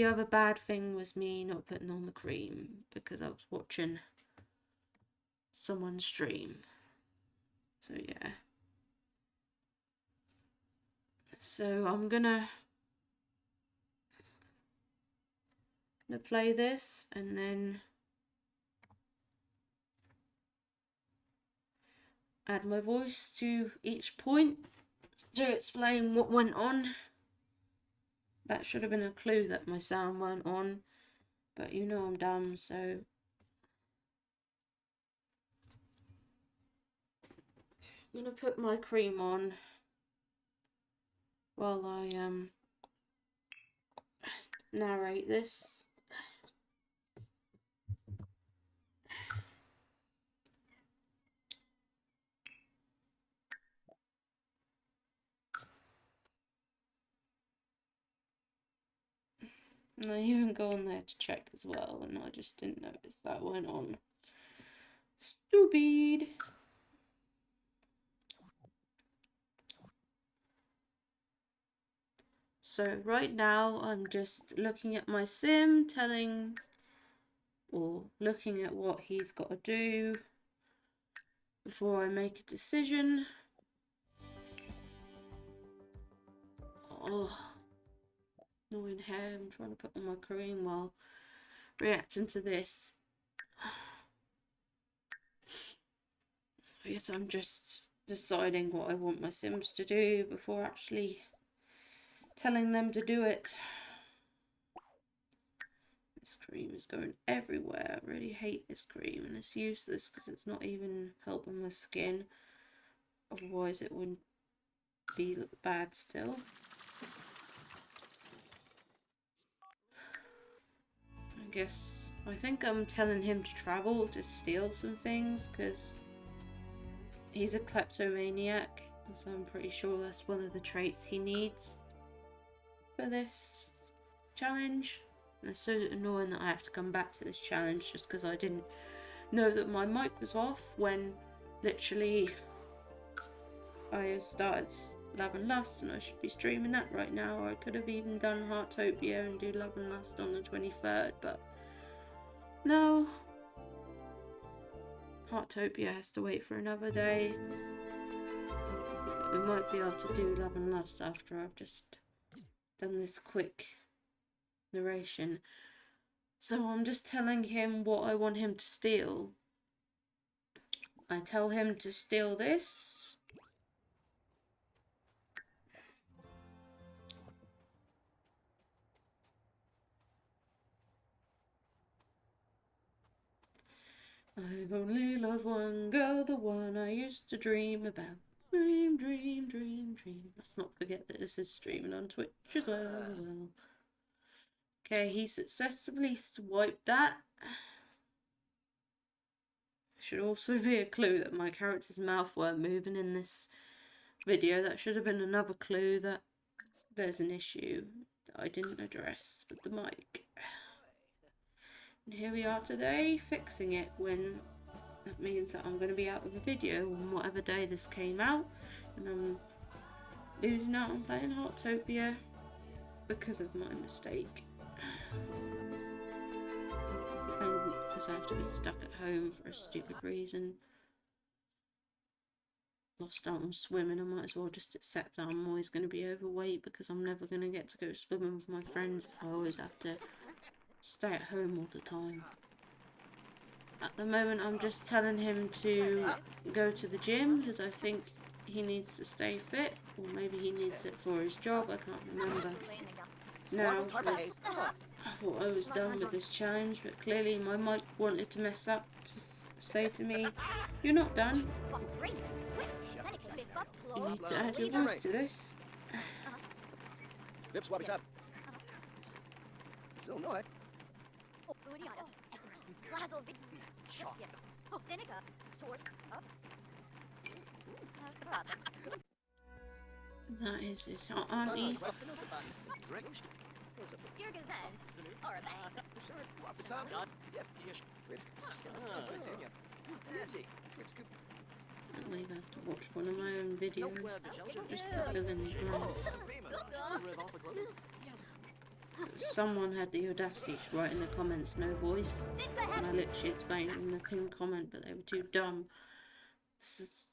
the other bad thing was me not putting on the cream because I was watching someone stream. So yeah. So I'm gonna play this and then add my voice to each point to explain what went on. That should have been a clue that my sound went on, but you know I'm dumb, so I'm gonna put my cream on while I narrate this. And I even go on there to check as well, and I just didn't notice that went on. Stupid. So right now I'm just looking at my sim, looking at what he's got to do before I make a decision. Oh, annoying hair. I'm trying to put on my cream while reacting to this. I guess I'm just deciding what I want my Sims to do before actually telling them to do it. This cream is going everywhere. I really hate this cream, and it's useless because it's not even helping my skin. Otherwise it wouldn't be bad still. I think I'm telling him to travel to steal some things because he's a kleptomaniac, so I'm pretty sure that's one of the traits he needs for this challenge. And it's so annoying that I have to come back to this challenge just because I didn't know that my mic was off when literally I started Love and Lust, and I should be streaming that right now. I could have even done Heartopia and do Love and Lust on the 23rd, but no. Heartopia has to wait for another day. We might be able to do Love and Lust after I've just done this quick narration. So I'm just telling him what I want him to steal. I tell him to steal this. I've only loved one girl, the one I used to dream about. Dream, dream, dream, dream. Let's not forget that this is streaming on Twitch as well. Okay, he successfully swiped that. Should also be a clue that my character's mouth weren't moving in this video. That should have been another clue that there's an issue that I didn't address with the mic. And here we are today, fixing it, when that means that I'm going to be out of a video on whatever day this came out, and I'm losing out on playing Heartopia because of my mistake. And because I have to be stuck at home for a stupid reason. Lost out on swimming. I might as well just accept that I'm always going to be overweight because I'm never going to get to go swimming with my friends if I always have to stay at home all the time. At the moment I'm just telling him to go to the gym because I think he needs to stay fit, or maybe he needs it for his job, I can't remember now, because I thought I was done with this challenge, but clearly my mic wanted to mess up to say to me, you're not done, you need to add your voice to this. That is his auntie. I'll even have to watch one of my own videos just to fill in the blanks. Someone had the audacity to write in the comments no voice, and I literally explained in the pinned comment, but they were too dumb. This is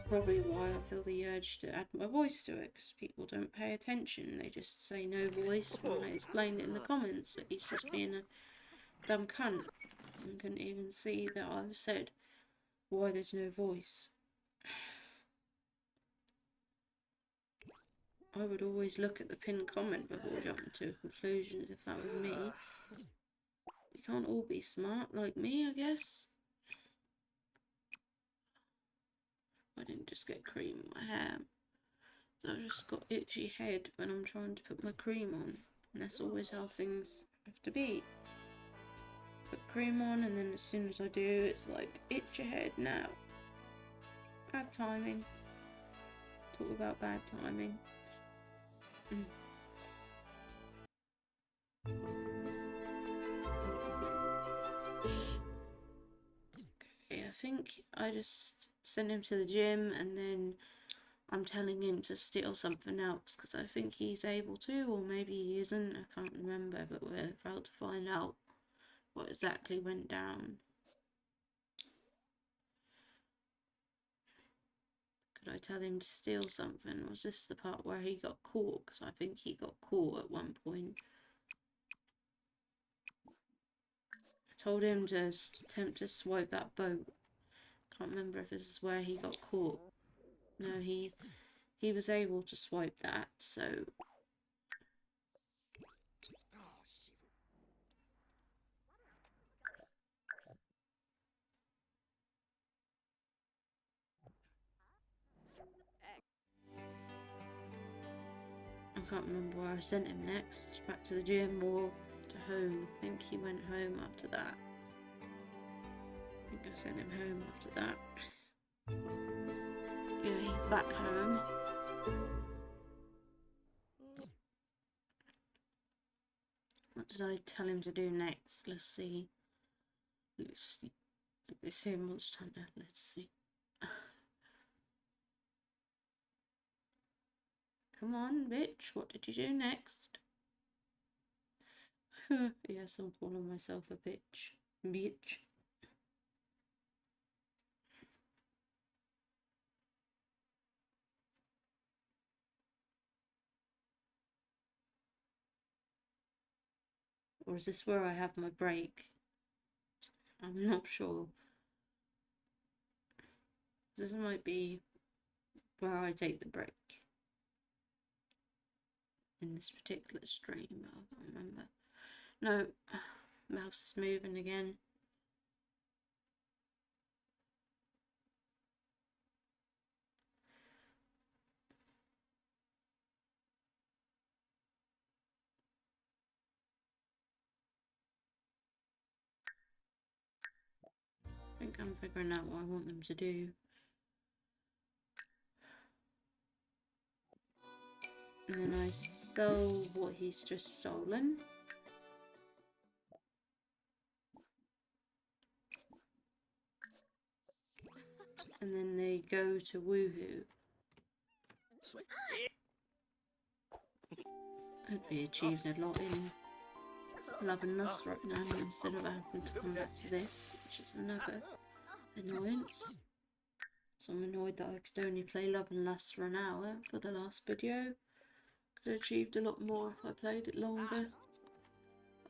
probably why I feel the urge to add my voice to it, because people don't pay attention. They just say no voice when I explained it in the comments that he's just being a dumb cunt and couldn't even see that I've said why there's no voice. I would always look at the pinned comment before jumping to conclusions if that was me. You can't all be smart like me, I guess. I didn't just get cream in my hair. So I've just got itchy head when I'm trying to put my cream on. And that's always how things have to be. Put cream on, and then as soon as I do, it's like, itch your head now. Bad timing. Talk about bad timing. Okay, I think I just send him to the gym, and then I'm telling him to steal something else, because I think he's able to, or maybe he isn't, I can't remember, but we're about to find out what exactly went down. Could I tell him to steal something? Was this the part where he got caught? Because I think he got caught at one point. I told him to attempt to swipe that boat. Can't remember if this is where he got caught. No, he was able to swipe that, so... I can't remember where I sent him next. Back to the gym or to home. I think he went home after that. I think I sent him home after that. Yeah, he's back home. What did I tell him to do next? Let's see. Let's see him Monster Hunter. Let's see. Come on, bitch. What did you do next? Yes, I'm calling myself a bitch. Bitch. Or is this where I have my break? I'm not sure. This might be where I take the break. In this particular stream, I can't remember. No, mouse is moving again. I think I'm figuring out what I want them to do. And then I sell what he's just stolen. And then they go to Woohoo. I'd be achieving a lot in Love and Lust right now instead of having to come back to this, which is another annoyance. So I'm annoyed that I could only play Love and Lust for an hour for the last video. Could have achieved a lot more if I played it longer.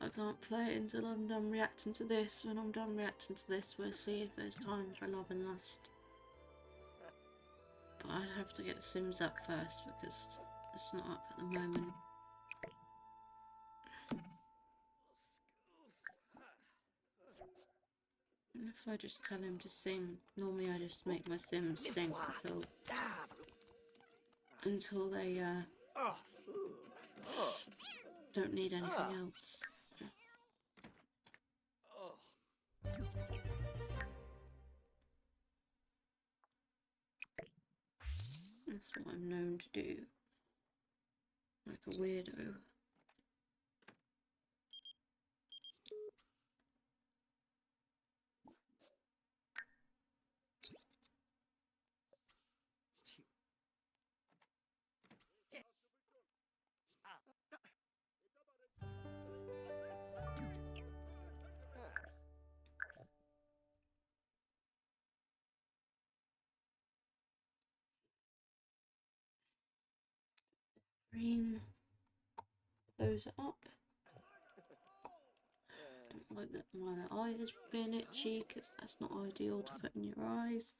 I can't play it until I'm done reacting to this. When I'm done reacting to this, we'll see if there's time for Love and Lust. But I'd have to get Sims up first because it's not up at the moment. And if I just tell him to sing, normally I just make my Sims sing until they don't need anything else. That's what I'm known to do. Like a weirdo. Cream. Close it up. Don't like that my eye has been itchy because that's not ideal to put in your eyes.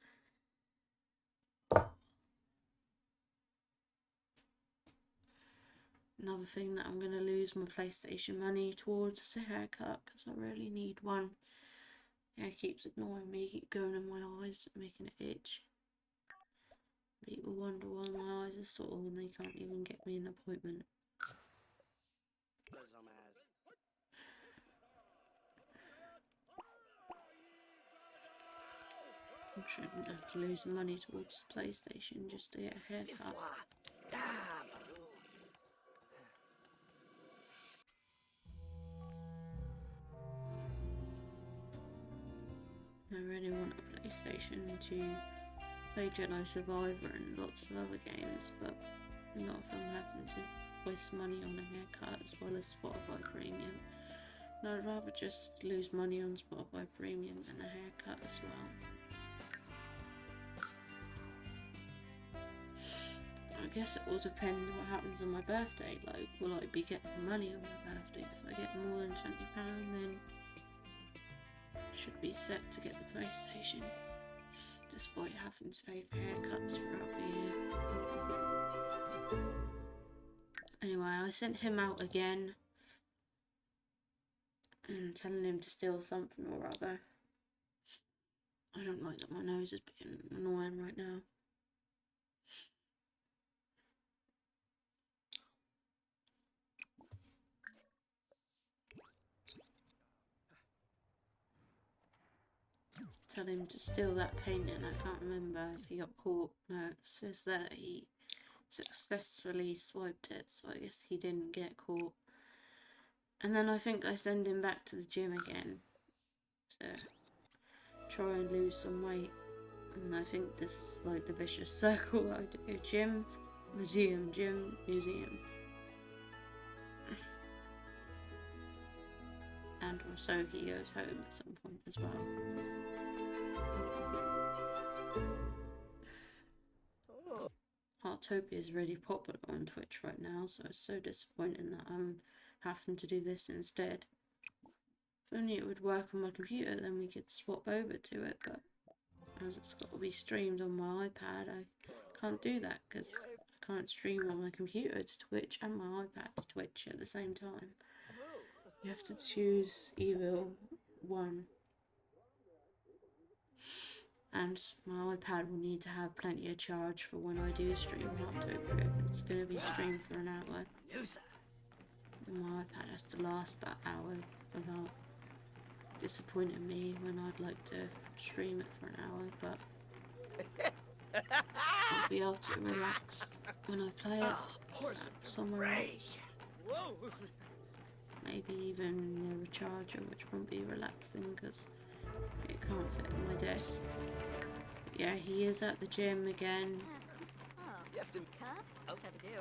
Another thing that I'm going to lose my PlayStation money towards is a haircut because I really need one. Yeah, it keeps ignoring me, keep going in my eyes, making it itch. People wonder why my eyes are sore when they can't even get me an appointment. I'm sure I didn't have to lose money towards the PlayStation just to get a haircut. I really want a PlayStation to play Jedi Survivor and lots of other games, but not if I'm having to waste money on a haircut as well as Spotify Premium. No, I'd rather just lose money on Spotify Premium than a haircut as well. I guess it will depend what happens on my birthday. Like, will I be getting money on my birthday? If I get more than £20, then should be set to get the PlayStation, despite having to pay for haircuts throughout the year. Anyway, I sent him out again and telling him to steal something or other. I don't like that my nose is being annoying right now. Tell him to steal that painting. I can't remember if he got caught. No, it says that he successfully swiped it, so I guess he didn't get caught. And then I think I send him back to the gym again to try and lose some weight. And I think this is like the vicious circle I do. Gym, museum, gym, museum. And also he goes home at some point as well. Heartopia is really popular on Twitch right now, so it's so disappointing that I'm having to do this instead. If only it would work on my computer, then we could swap over to it, but as it's got to be streamed on my iPad, I can't do that because I can't stream on my computer to Twitch and my iPad to Twitch at the same time. You have to choose either one. And my iPad will need to have plenty of charge for when I do stream Heartopia. It's going to be streamed for an hour. And my iPad has to last that hour without disappointing me when I'd like to stream it for an hour, but I'll be able to relax when I play it somewhere else. Maybe even near a charger, which won't be relaxing because it can't fit on my desk. But yeah, he is at the gym again,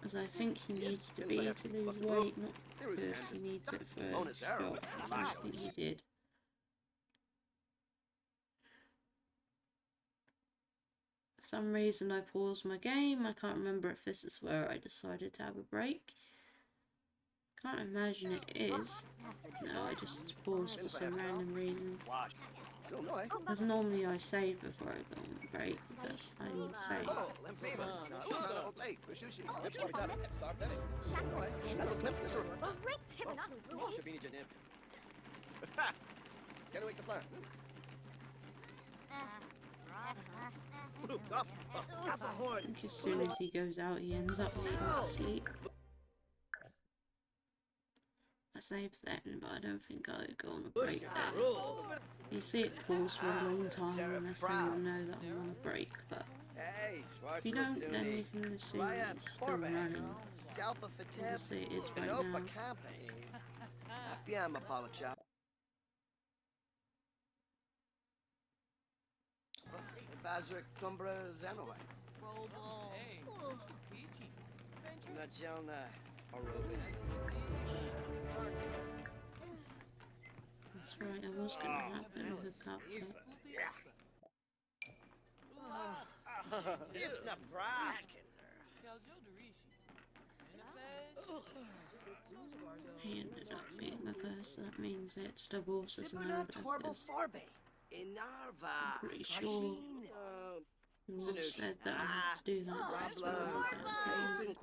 as I think he needs to be to lose weight, not because he needs it for his job. I think he did. For some reason I paused my game. I can't remember if this is where I decided to have a break. Can't imagine it is. No, I just paused for some random reason. Because normally I save before I go on the break, but I didn't save. I think as soon as he goes out, he ends up needing to sleep. I saved then, but I don't think I'll go on a break there. You see it pause for a long time, and that's how you'll know that I'm on a break, but if you don't, then you can assume it's still running. Obviously it is right now. That's right, I was going to happen with a cup. He ended up being the first. That means that divorce is an order, because I'm pretty sure you said that I have to do that, so that's what I did.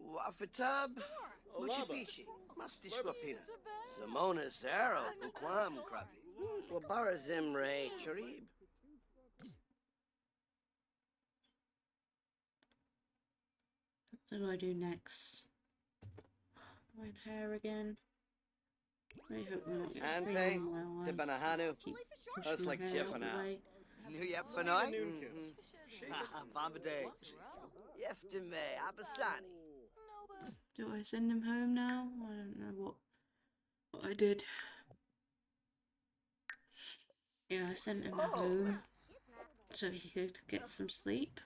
Wafatab, Muchipichi, Mastichkwapina, Zamona Zero, Bukwam Kravi, Wabarazim Ray Charib. What do I do next? Red hair again. I hope we're not getting cream on my eye. Keep pushing my hair out the way. New Yep for night? Bombade. Yeftime, Abasani. Do I send him home now? I don't know what I did. Yeah, I sent him home so he could get some sleep.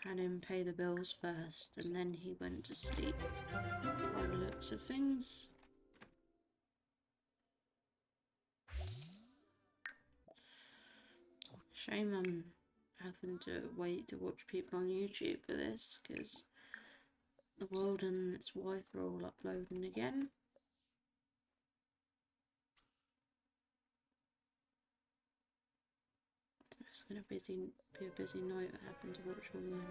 I had him pay the bills first, and then he went to sleep. By the looks of things. Shame I'm having to wait to watch people on YouTube for this, because the world and its wife are all uploading again. It's gonna be a busy night. I happen to watch all them.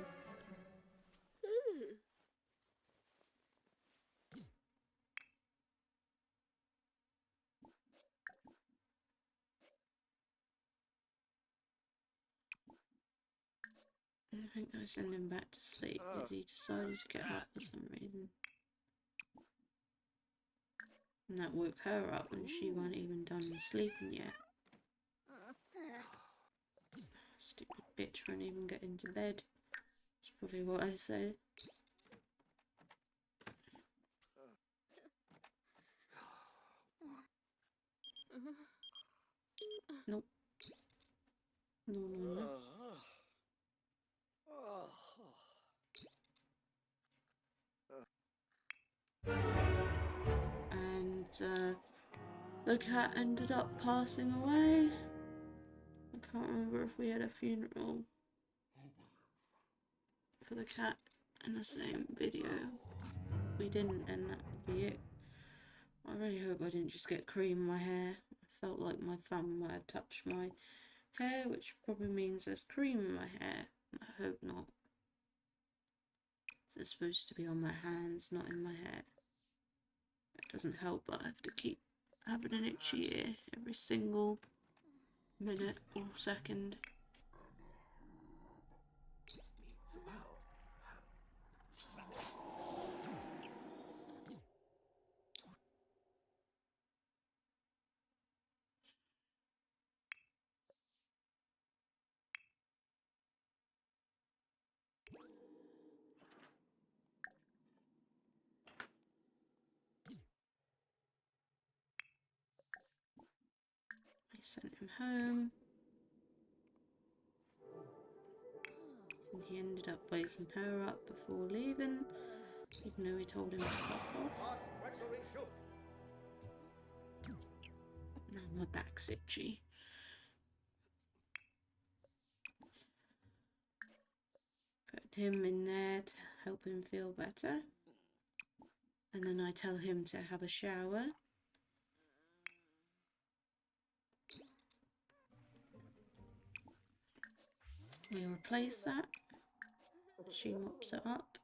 I think I sent him back to sleep because he decided to get up for some reason. And that woke her up and she wasn't even done sleeping yet. Stupid bitch won't even get into bed. That's probably what I said. Nope. No. And the cat ended up passing away. I can't remember if we had a funeral for the cat in the same video. We didn't, and that would be it. I really hope I didn't just get cream in my hair. I felt like my thumb might have touched my hair, which probably means there's cream in my hair. I hope not. It's supposed to be on my hands, not in my hair. It doesn't help, but I have to keep having an itchy ear every single minute or second. I sent him home. And he ended up waking her up before leaving, even though we told him to fuck off. Now my back's itchy. Put him in there to help him feel better. And then I tell him to have a shower. We replace that. She mops it up.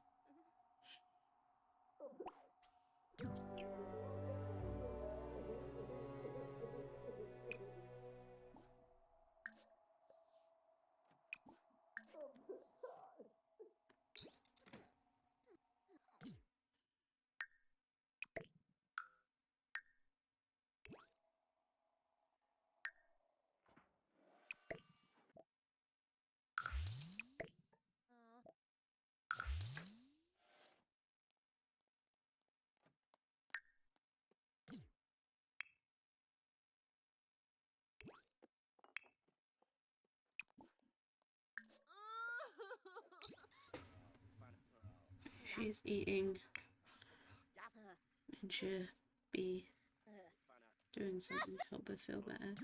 she's eating, and should be doing something to help her feel better.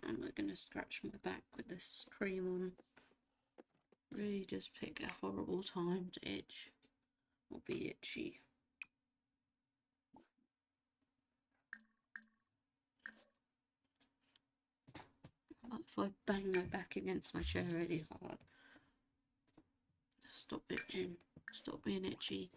I'm not gonna scratch my back with this cream on. Really just pick a horrible time to itch or be itchy. But if I bang my back against my chair really hard, stop itching, stop being itchy.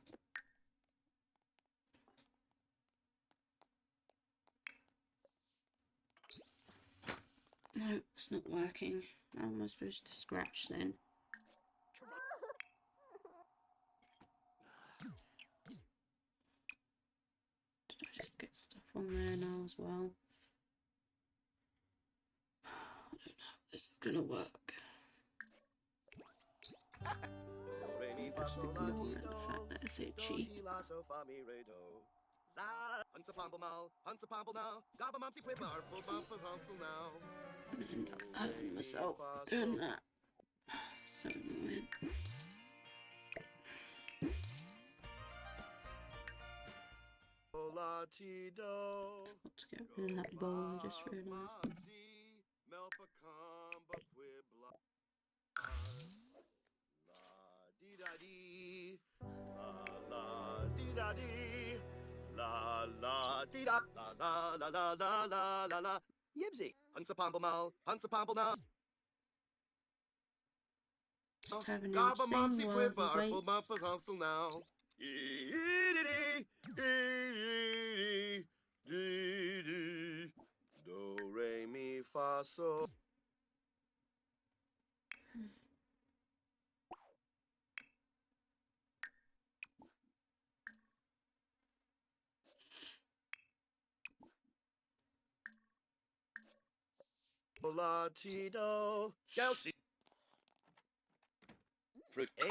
No, it's not working. How am I supposed to scratch then? Did I just get stuff on there now as well? I don't know if this is gonna work. Just ignore the fact that it's itchy. And end up hurting myself doing that. So annoying. Forgot to get rid of that bowl, I just realised. La la dee da la la la la la la la Yibsy, Hunsapample now, Hunsapample now. Just having him sing while he waits. Now. Do re mi fa so. La ti do. Kelsey. Fruit A.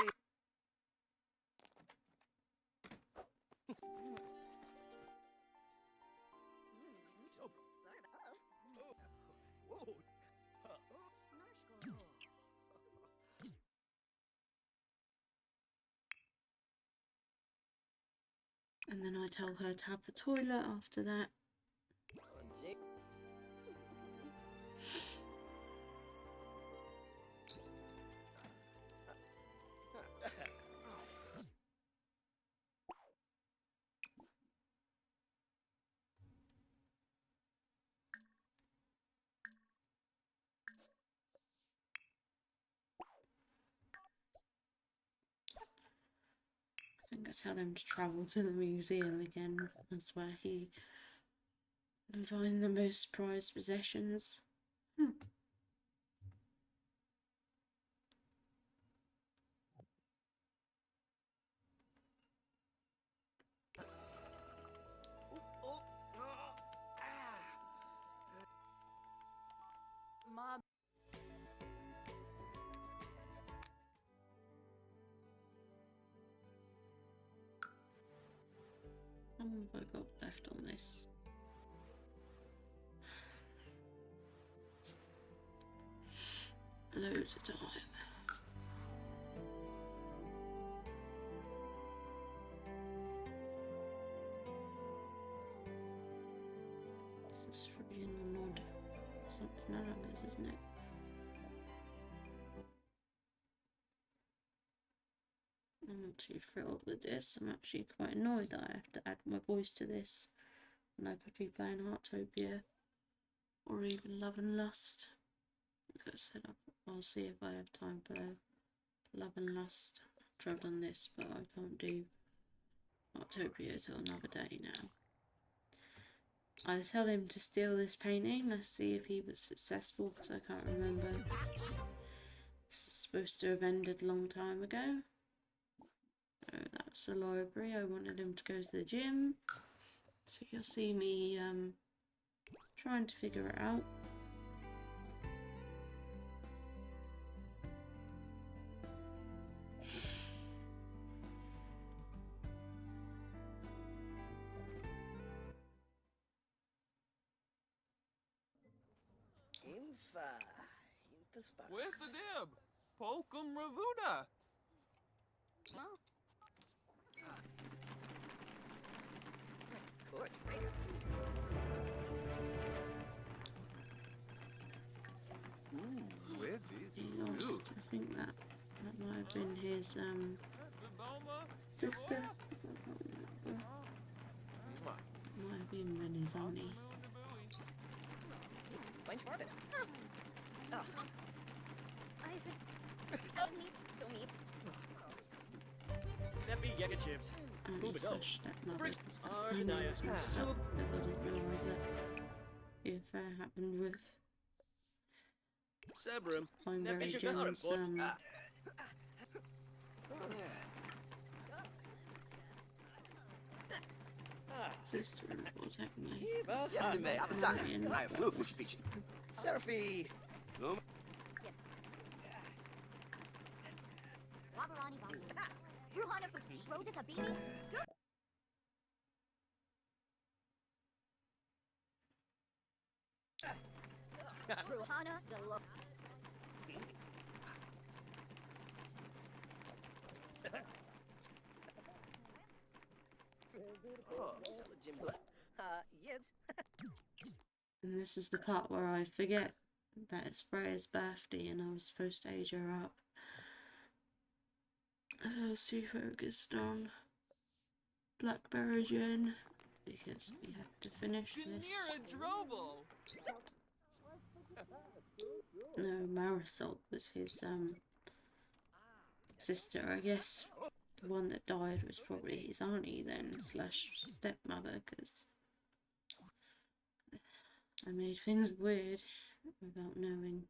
And then I tell her to have the toilet after that. I think I tell him to travel to the museum again. That's where he can find the most prized possessions. Mom. How long have I got left on this? Loads of time. This is freaking odd. Something out of this, isn't it? I'm not too thrilled with this. I'm actually quite annoyed that I have to add my voice to this. And I could be playing Heartopia or even Love and Lust. Like I said, I'll see if I have time for Love and Lust. I've tried on this, but I can't do Heartopia till another day now. I tell him to steal this painting. Let's see if he was successful, because I can't remember. This is supposed to have ended a long time ago. Oh, that's the library. I wanted him to go to the gym. So you'll see me trying to figure it out. Where's the dib? Pokum Ravuda. Ooh, where He this? lost. I think that might have been his sister. Might have been his auntie. Neppy Yega Chips. And Who it's below? her stepmother. Brick Because I Ardenaya. know it's messed up because I didn't realise that the affair happened with Sebrum. I'm very Neppy Sugar Jen's sister-in-law, technically. Jätteme, Marion, Nej, fluff, muchi pichi. Seraphy. Flum. Wabarani Bani. Ruhana Roses Habini. Ruhana Delo. Oh, Jim. Yibs. and this is the part where I forget that it's Freya's birthday and I was supposed to age her up. So I was too focused on Blackberry Jen because we had to finish this. Ganira Drobo. No, Marisol was his sister, I guess. The one that died was probably his auntie then, slash stepmother, because I made things weird without knowing.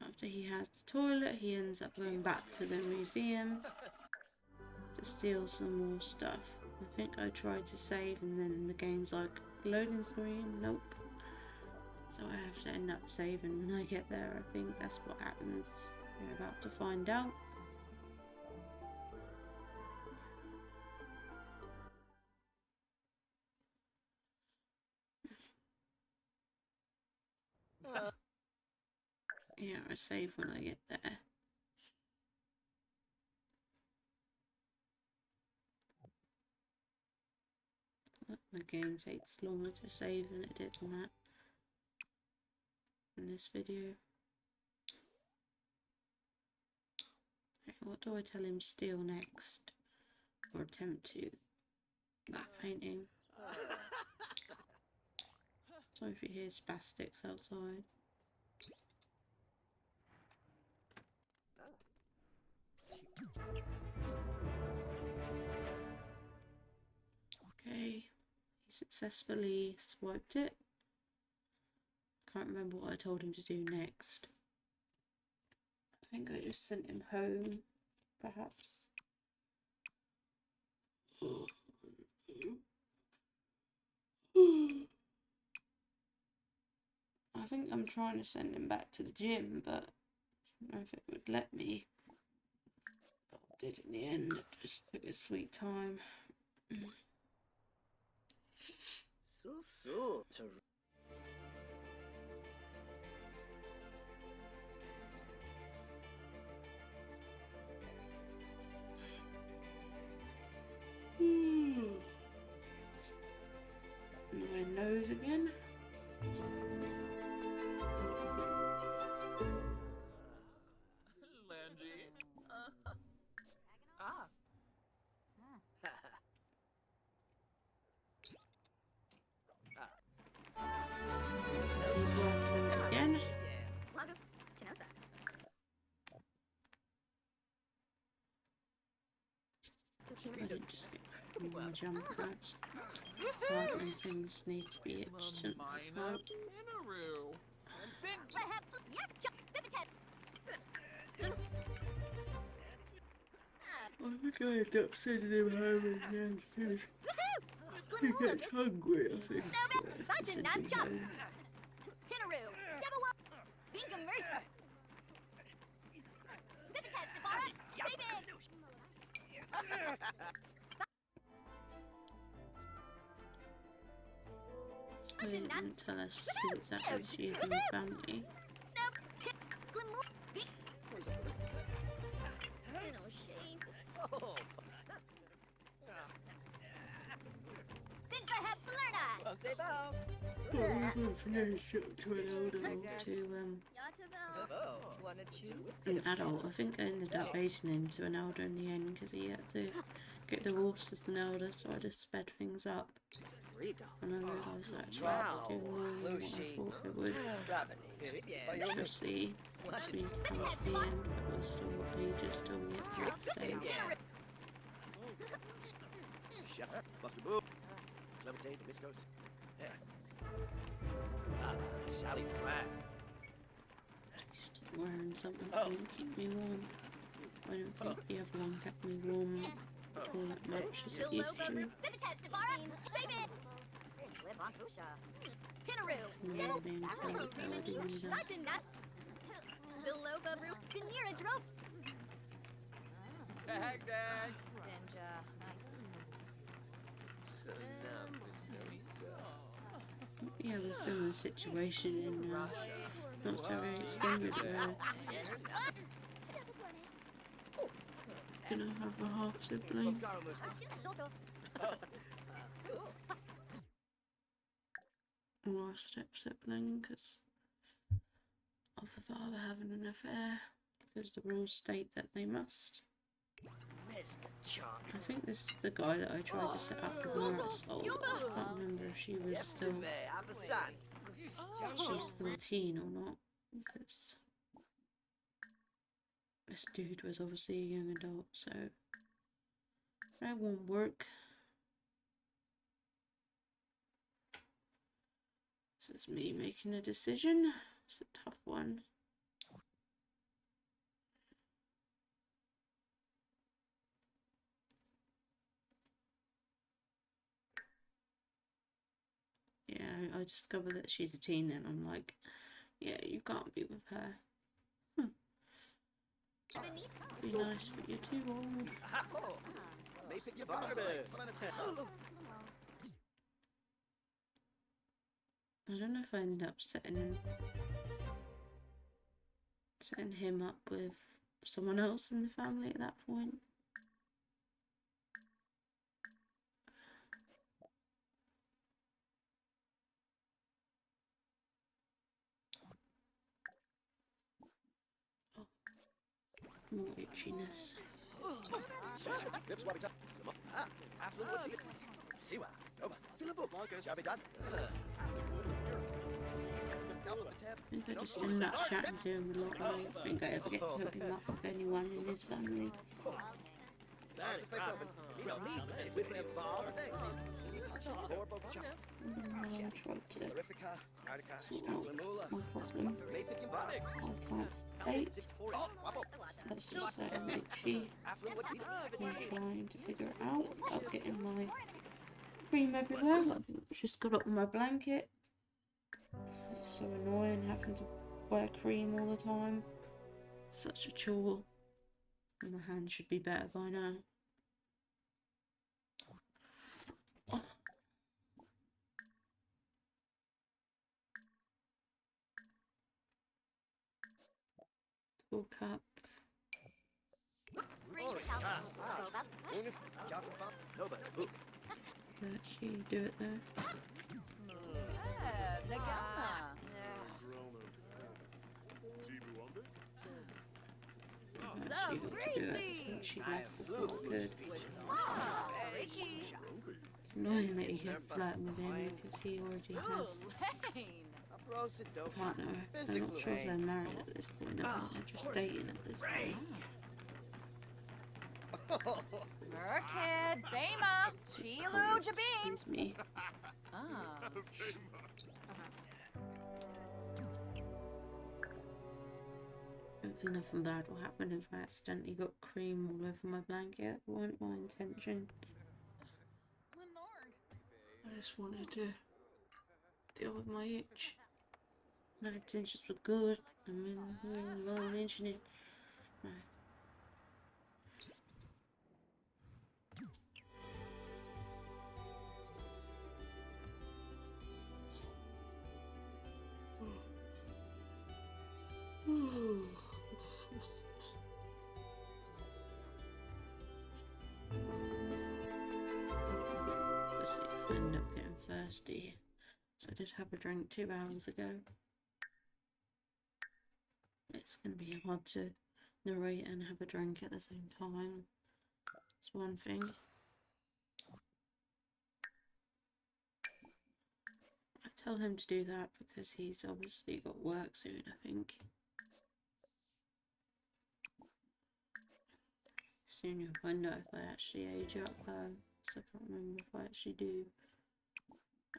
After he has the toilet, he ends up going back to the museum to steal some more stuff. I think I tried to save and then the game's like, loading screen, nope. So I have to end up saving when I get there. I think that's what happens. You're about to find out. Yeah, I save when I get there. The game takes longer to save than it did in that. In this video. Okay, what do I tell him steal next? Or attempt to? That painting. Sorry if you hear spastics outside. Okay, he successfully swiped it. Can't remember what I told him to do next. I think I just sent him home, perhaps. I think I'm trying to send him back to the gym, but I don't know if it would let me. But I did in the end. It just took a sweet time. So, to My nose again. Langy. Again. Wago. Chinosa. I didn't just get more jump cuts. Certain things need to be instantly Lamina cut. Pinaroo. Fin. I think I end up sending him home again because he gets hungry, I think. Imagine that jump. Pinaroo. Sebawa. Bingamur. Bibitet. Nabara. Baby. They didn't tell us who exactly she is in the family. Snow, hit, glamour, beat. No shades. Oh, Sinfa have blurna. well, say bow. To an Yatavel. Oh, wanna chew? an adult. I think I ended up raising him to an elder in the end because he had to get divorced as an elder, so I just sped things up. And I realised actually I was doing more than what I thought it would. Especially as we come to the end, but also what ages till we get to that stage. Chef, Buster Boo. Levitate, Viscos. Sally Pratt. Stop wearing something that won't keep me warm. I don't think the other one kept me warm all that much as it used to. Bibitats, Nabara. Baby. Live on Fusha. Pinaroo. Yeah, being cold, I would remember. Natinat. Deloba Root. Ganira Drope. Dag, dag. Ninja. So now, Yeah, it was a similar situation in not so very extended gonna have a half sibling or a step sibling because of the father having an affair because the rules state that they must. I think this is the guy that I tried to set up with Marisol. I can't remember if she was still a teen or not because this dude was obviously a young adult, so that won't work. This is me making a decision. It's a tough one. Yeah, I discovered that she's a teen and I'm like, yeah, you can't be with her. Be nice, but you're too old. May pick your I don't know if I end up setting him up with someone else in the family at that point. More itchiness. I think I just end up chatting to him a lot. I don't think I ever get to hook him up with anyone in his family. I'll try to sort out my problem. I can't state. Let's just say I'm itchy. I'm trying to figure it out without getting my cream everywhere. I've just got up on my blanket. It's so annoying having to wear cream all the time. Such a chore. And my hand should be better by now. Oh. Double cup. Can she do it there? She got to do it. I think she left before I could. It's annoying that he kept flirting with him because he already has a partner. I'm not sure if they're married at this point. I think they're just dating at this point. Merkid, Bema, Chilu, Jabin. Excuse me. Hopefully nothing bad will happen if I accidentally got cream all over my blanket. That weren't my intention. I just wanted to deal with my itch. My intentions were good. I mean, well mentioned it. I end up getting thirsty. So I did have a drink 2 hours ago. It's going to be hard to narrate and have a drink at the same time. That's one thing. I tell him to do that because he's obviously got work soon, I think. Soon you'll find out if I actually age up her, so I can't remember if I actually do.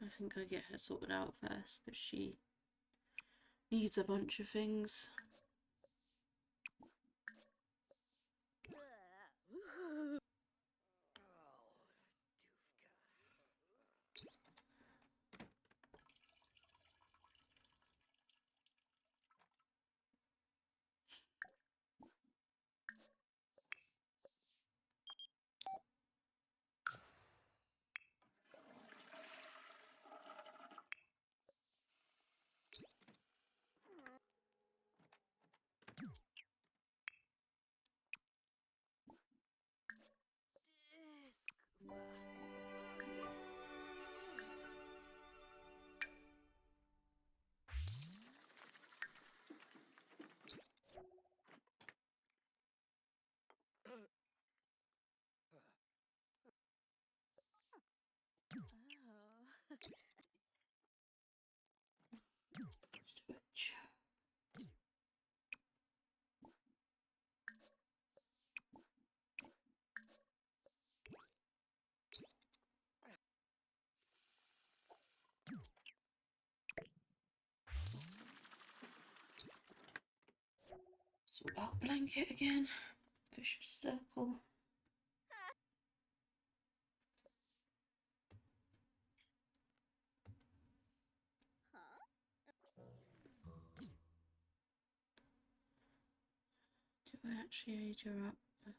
I think I get her sorted out first because she needs a bunch of things. Switch. Sort out blanket again. Vicious circle. Do I actually age her up? I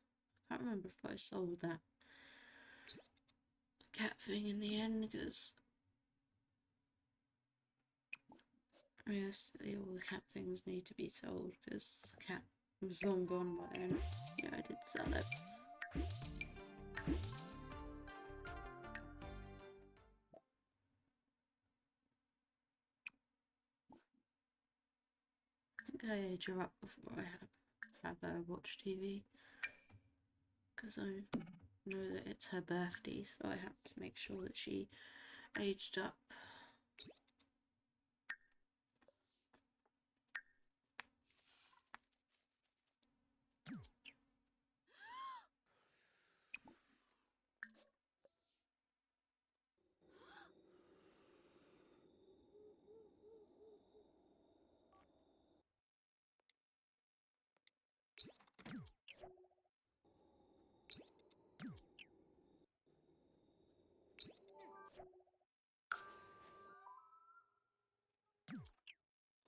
can't remember if I sold that cat thing in the end because realistically all the cat things need to be sold because the cat was long gone by then. Yeah, I did sell it. I think I age her up before I have her watch TV because I know that it's her birthday, so I have to make sure that she aged up.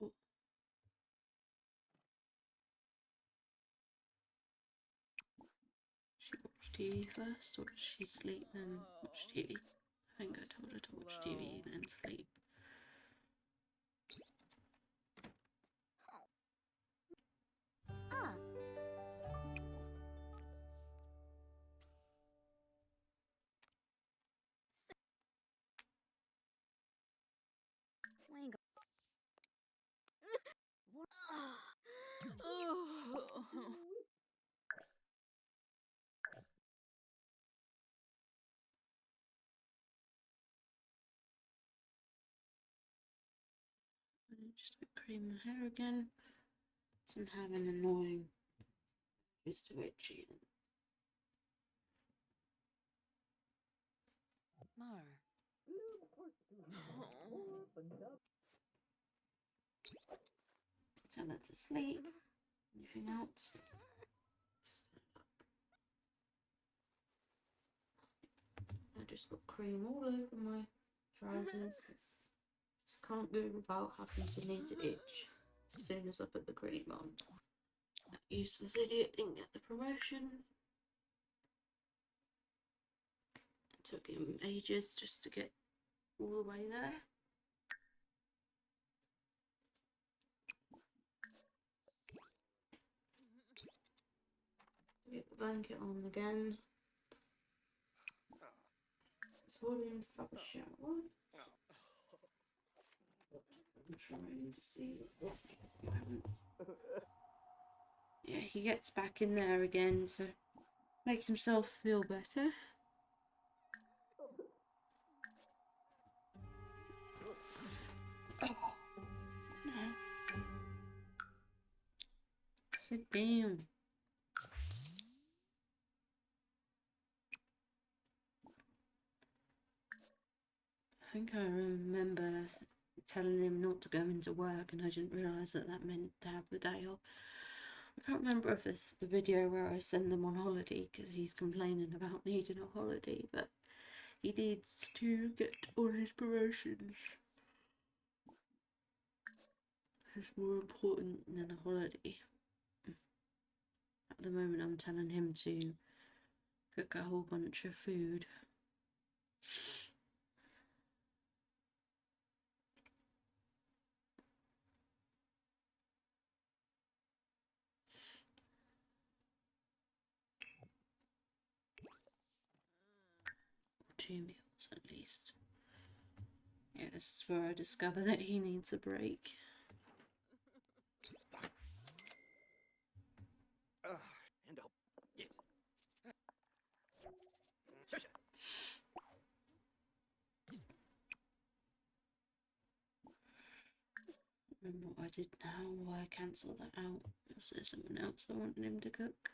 Oh. She watch TV first, or does she sleep then watch TV? I think I told her to watch TV then sleep. Wango. I just get cream my hair again. So I'm having annoying. It's too itchy. Mar. Tell her to sleep. Anything else? I just got cream all over my trousers. Just can't go without having to need to itch as soon as I put the cream on. That useless idiot didn't get the promotion. It took him ages just to get all the way there. Get the blanket on again. So told him to have a shower. I'm trying to see. Yeah, he gets back in there again to make himself feel better. Oh, no. Sit down. I think I remember telling him not to go into work, and I didn't realise that that meant to have the day off. I can't remember if it's the video where I send them on holiday because he's complaining about needing a holiday, but he needs to get all his promotions. It's more important than a holiday. At the moment, I'm telling him to cook a whole bunch of food. Or 2 meals at least. Yeah, this is where I discover that he needs a break. And a yes. Shush. Remember what I did now, why I cancelled that out. Is there something else I wanted him to cook?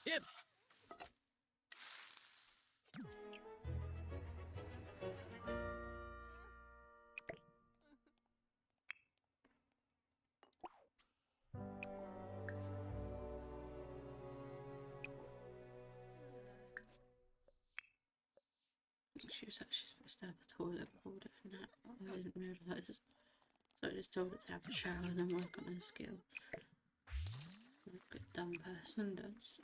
Yep. She was actually supposed to have a toilet bowl and that, but I didn't realise. So I just told her to have a shower and then work on her skill. Like a good dumb person does.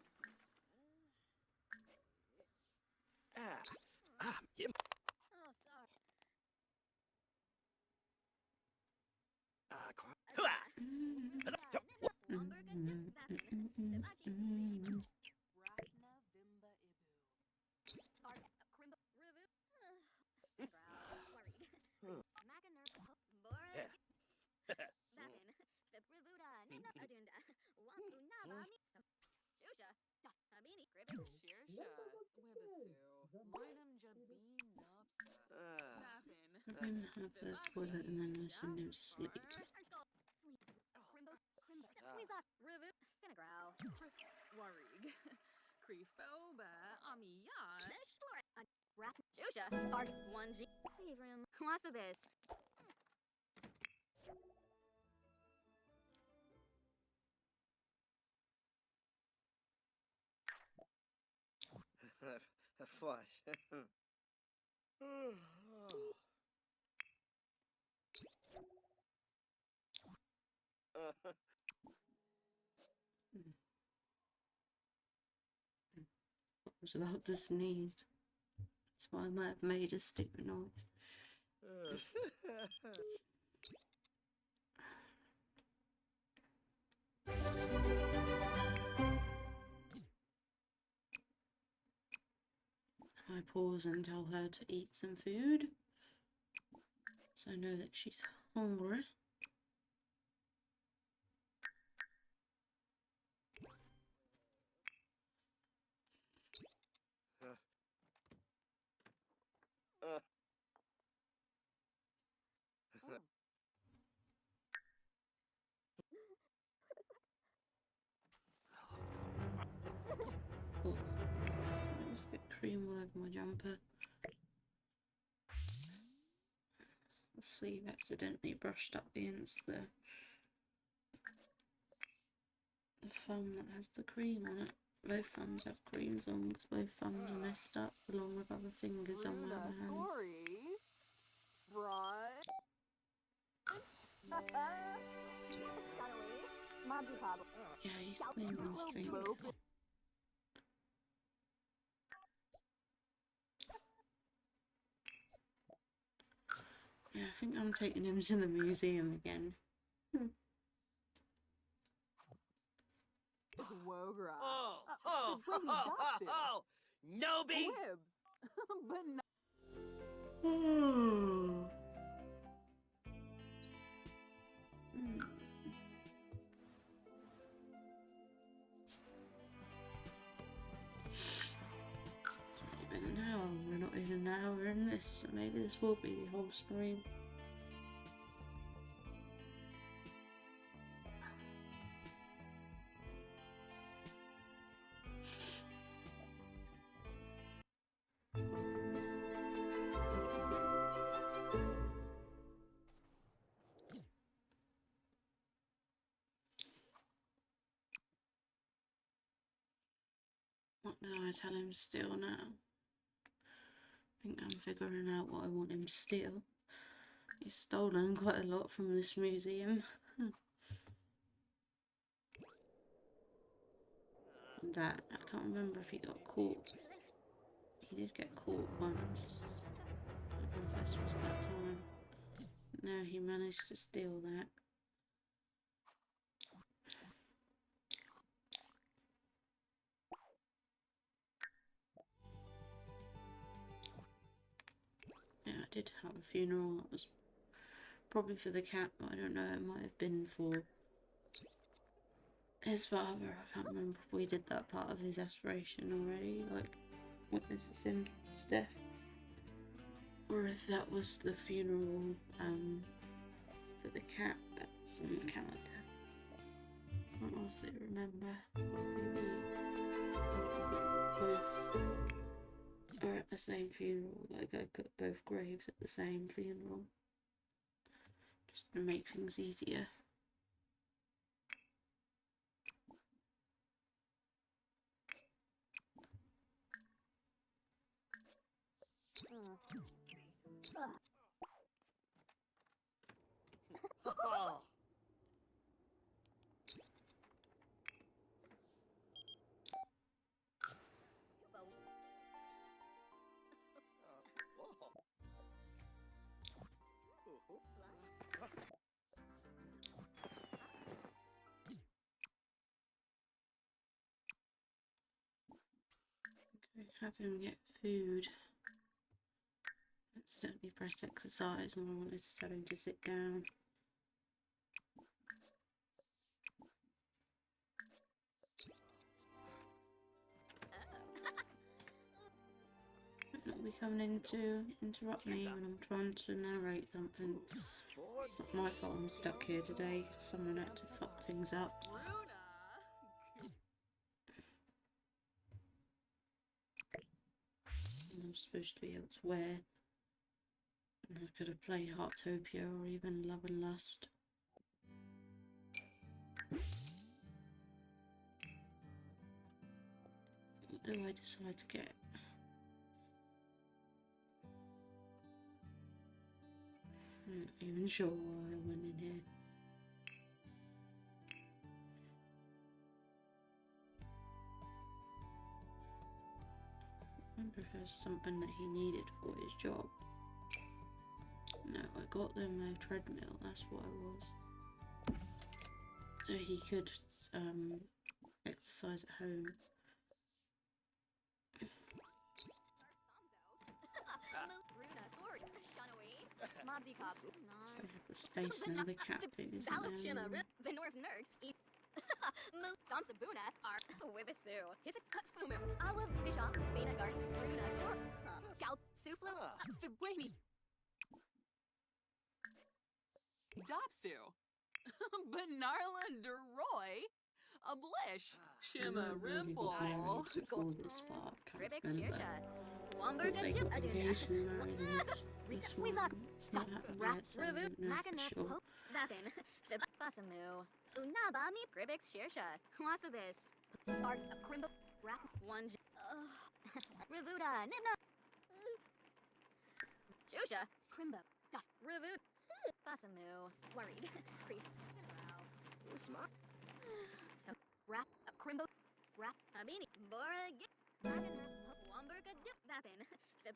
Yep. Oh, sorry. Let him have the toilet and then I send him to sleep. Warig. Creefoba, Amiya. Shusha, Arg 1G. Save room. Lots of this. Flush. I was about to sneeze. That's why I might have made a stupid noise. I pause and tell her to eat some food, so I know that she's hungry. Oh, I just get cream all over my jumper. The sleeve accidentally brushed up against the thumb that has the cream on it. Both thumbs have creams on because both thumbs are messed up along with other fingers on my other hand. Right. Yeah, he's cleaning this thing. Yeah, I think I'm taking him to the museum again. Wogra. Oh, oh, But oh, we oh, got to. oh, Noby! Quibs. But no. Hmm. Even now, we're not even an hour in this, so maybe this will be the whole stream. What do I tell him to steal now? I think I'm figuring out what I want him to steal. He's stolen quite a lot from this museum. That, I can't remember if he got caught. He did get caught once. I don't know if this was that time. No, he managed to steal that. Yeah, I did have a funeral. That was probably for the cat, but I don't know. It might have been for his father. I can't remember if we did that part of his aspiration already, like witnesses him his death, or if that was the funeral for the cat that's in the calendar. I can't honestly remember. Maybe both are at the same funeral. Like I put both graves at the same funeral, just to make things easier. Oh. Okay, have him get food. Accidentally press exercise when I wanted to tell him to sit down. It'll be coming in to interrupt me when I'm trying to narrate something. It's not my fault I'm stuck here today. Someone had to fuck things up. And I'm supposed to be able to wear. And I could have played Heartopia or even Love and Lust. What do I decide to get? I'm not even sure why I went in here. I wonder if there's something that he needed for his job. No, I got them a treadmill, that's what it was. So he could exercise at home. So I have the space now, the cat thing isn't there. The North Nerds eat Dom Sabuna are Wibisu. His a cut fumu. Awa Dishon, Bena Gars, Bruna, or Gal Suflo, Subwani. Dopsu. Benarla Deroy. A blish. Shimma Rimple. This part, Ribix can't remember. Shirsha. Thought Womberga they Dip got Aduna. engaged and married in this one. Wizak. It's not happened yet, so I Revu. don't know for Magana. sure. Pope. Vapin. Fib. Basamu. Unabami. Ribix Shirsha. Wasabis. Art. Crimbo. Rap. One. Revuda. Nibna. Shusha. Crimbo. Duff. Revud. Basamu. Worried. Creep. Smart. So. Rap. Crimbo. Rap. Abini. Bora. Magana. Womberga. Dip. Vapin. Fib.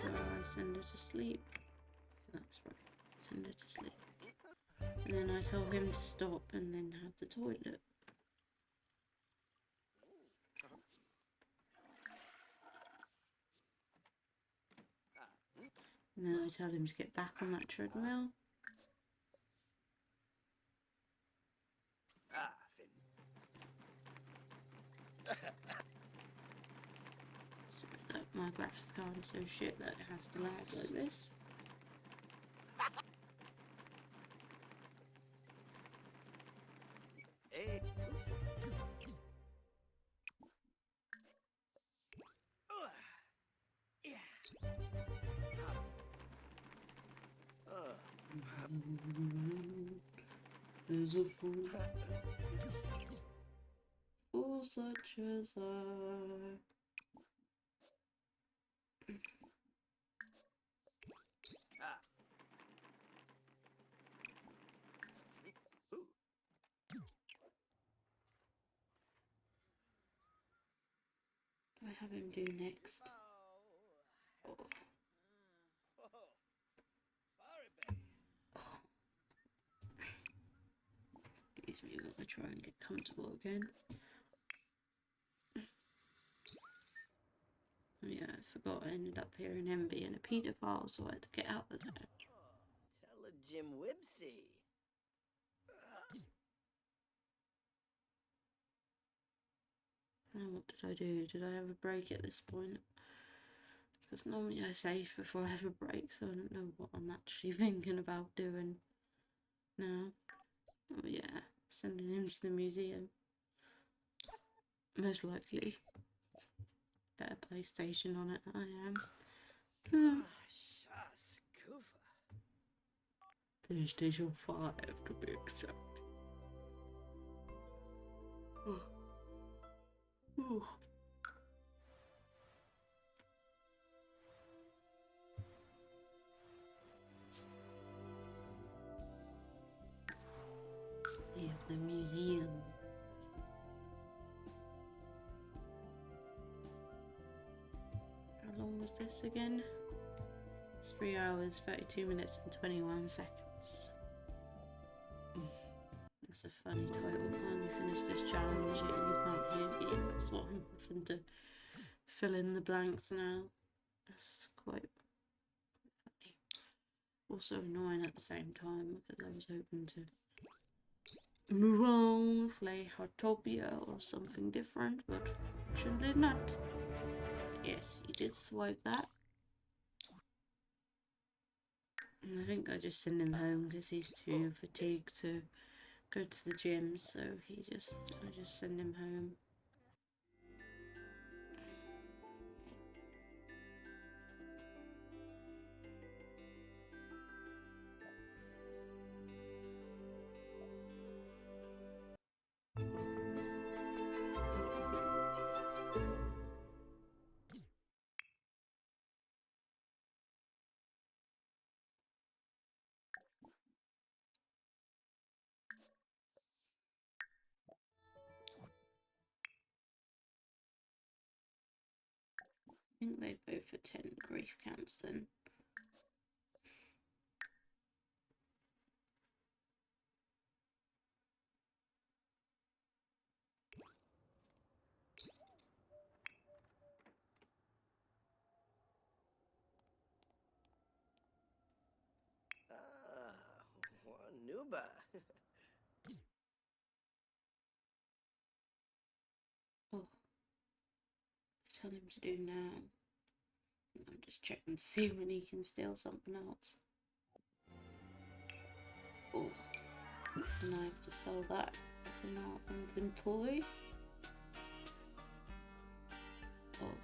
I send her to sleep. That's right. Send her to sleep. And then I tell him to stop and then have the toilet. And then I tell him to get back on that treadmill. Ah, Finn. Sorry that my graphics card is so shit that it has to lag like this. Hey, yeah. There's a fool, fool such as I. Ah. Ooh. What do I have him do next? Oh. Excuse me, while I try and get comfortable again. Oh yeah, I forgot I ended up hearing him being a paedophile, so I had to get out of there. Tell a Jim Wibsey. Oh, what did I do? Did I have a break at this point? Because normally I save before I have a break, so I don't know what I'm actually thinking about doing now. Oh yeah, sending him to the museum. Most likely. Better PlayStation on it, I am. Shaskufa. PlayStation 5 to be exact. We have the museum. How long was this again? It's 3 hours, 32 minutes and 21 seconds. That's a funny title. Finally finished this challenge. You can't hear me. That's what I'm having to fill in the blanks now. That's quite funny. Also annoying at the same time because I was hoping to move on, play Heartopia or something different, but fortunately not. Yes, you did swipe that. And I think I just send him home because he's too fatigued to go to the gym, so I just send him home. I think they both attend grief camps then. Ah, Wanuba. Oh, tell him to do now. I'm just checking to see when he can steal something else. Oh, and I have to sell that as in our inventory. Oh.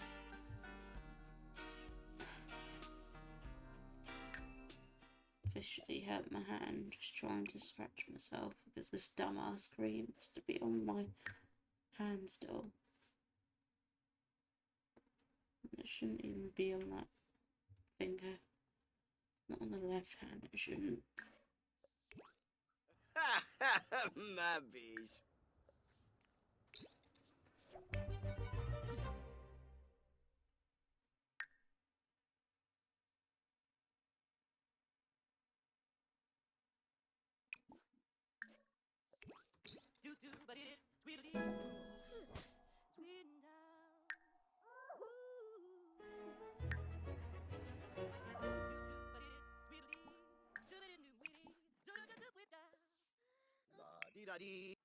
Officially hurt my hand just trying to scratch myself because this dumbass cream has to be on my hand still. It shouldn't even be on that finger. Not on the left hand, it shouldn't. My bees.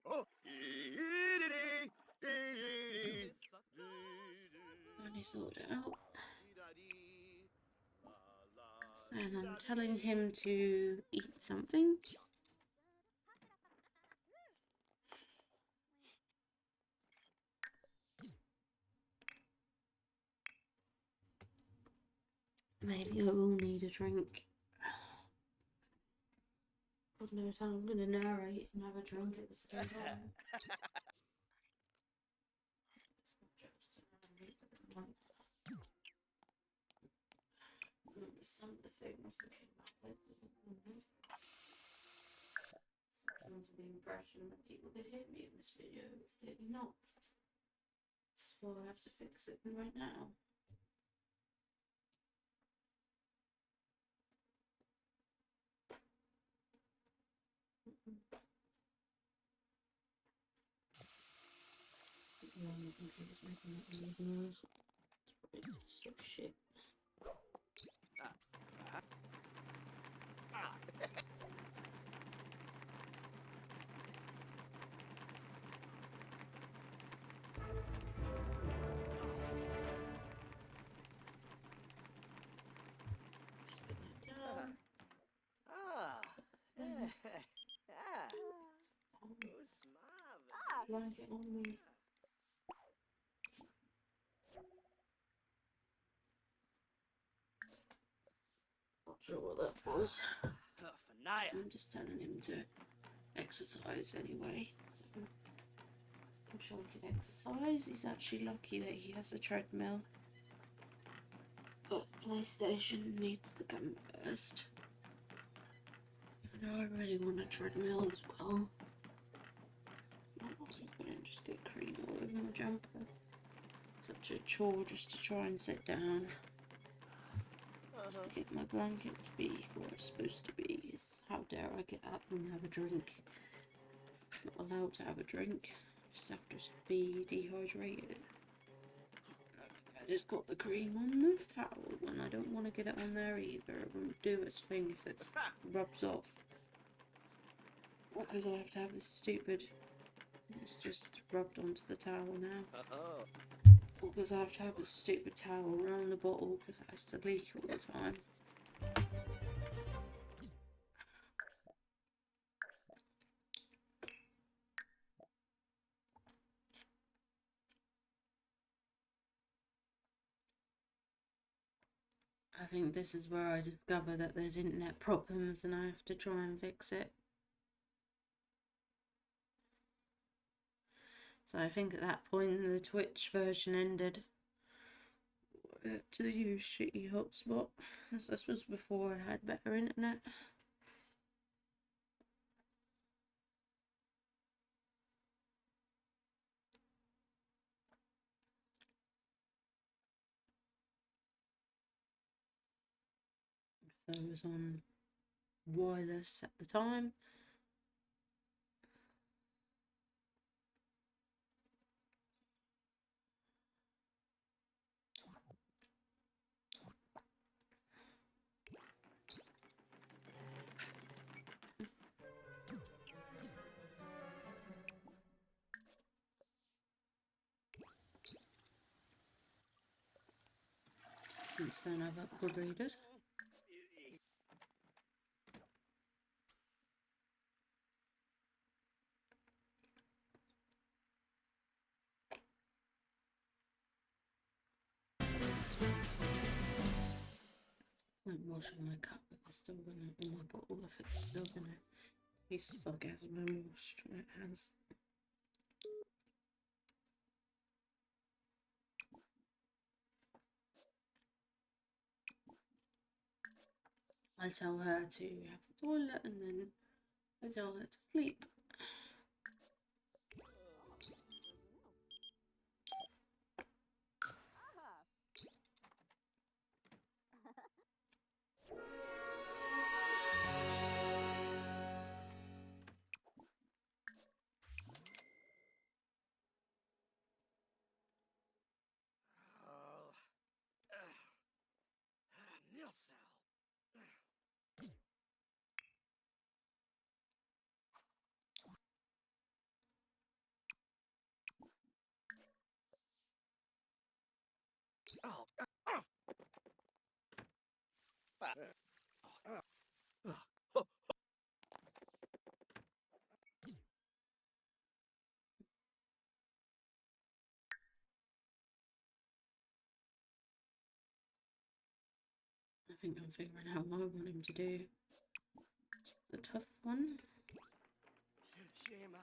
Oh. Finally sorted it out. And I'm telling him to eat something. Maybe I will need a drink. God knows how I'm going to narrate and have a drink at the same time. Some of the things I came up with. Under the impression that people could hear me in this video, but clearly not. So I have to fix it right now. My computer's making that weird noise. It's so shit. Just put that down. Ah. And Ah. Who's smart? blanket on me. Not sure what that was. Fanaya. I'm just telling him to exercise anyway. So I'm sure he can exercise. He's actually lucky that he has a treadmill. But PlayStation needs to come first. And I really want a treadmill as well. I don't just get cream all over my jumper. Such a chore just to try and sit down. Just to get my blanket to be what it's supposed to be. How dare I get up and have a drink? I'm not allowed to have a drink. Just have to be dehydrated. I just got the cream on the towel and I don't want to get it on there either. It won't do its thing if it rubs off. Because I have to have this stupid... It's just rubbed onto the towel now. Because I have to have this stupid towel around the bottle because it has to leak all the time. I think this is where I discover that there's internet problems and I have to try and fix it. So I think at that point the Twitch version ended. I had to use shitty hotspot. This was before I had better internet. So I was on wireless at the time. Since then I've upgraded. I'm washing my cup if it's still gonna in my bottle if it's still gonna be stuck as been washed when it has. I tell her to have the toilet and then I tell her to sleep. I think I'm figuring out what I want him to do. The tough one. Shema.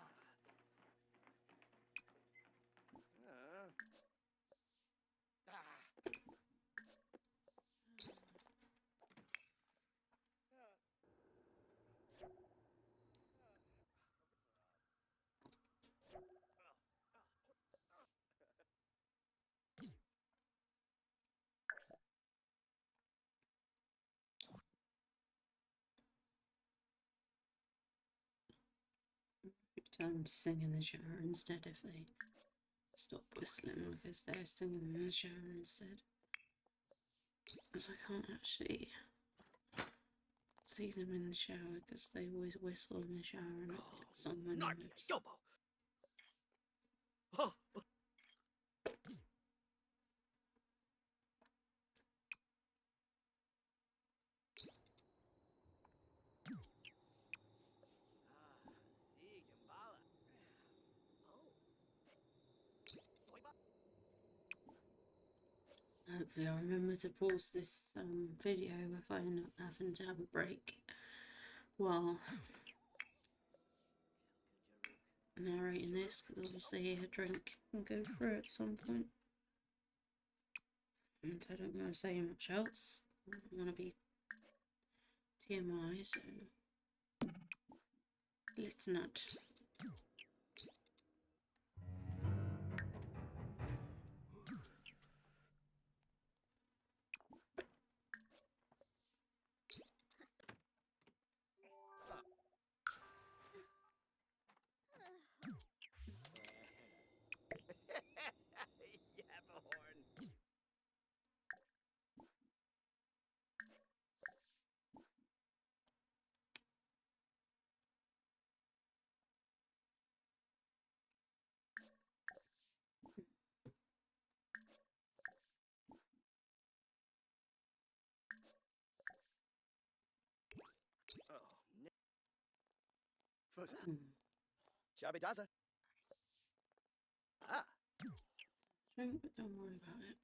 Ah. Tell them to sing in the shower instead if they stop whistling because they're singing in the shower instead. Because I can't actually see them in the shower because they always whistle in the shower and it gets on my Narky, nerves. yobo. Oh. See, Gambala. Hopefully I'll remember to pause this video if I end up having to have a break while narrating this, because obviously a drink can go through at some point. And I don't want to say much else. I don't want to be TMI, so let's not. Yappahorn. Oh, Fusa. Shabby Daza. Ah. Drink, but don't worry about it.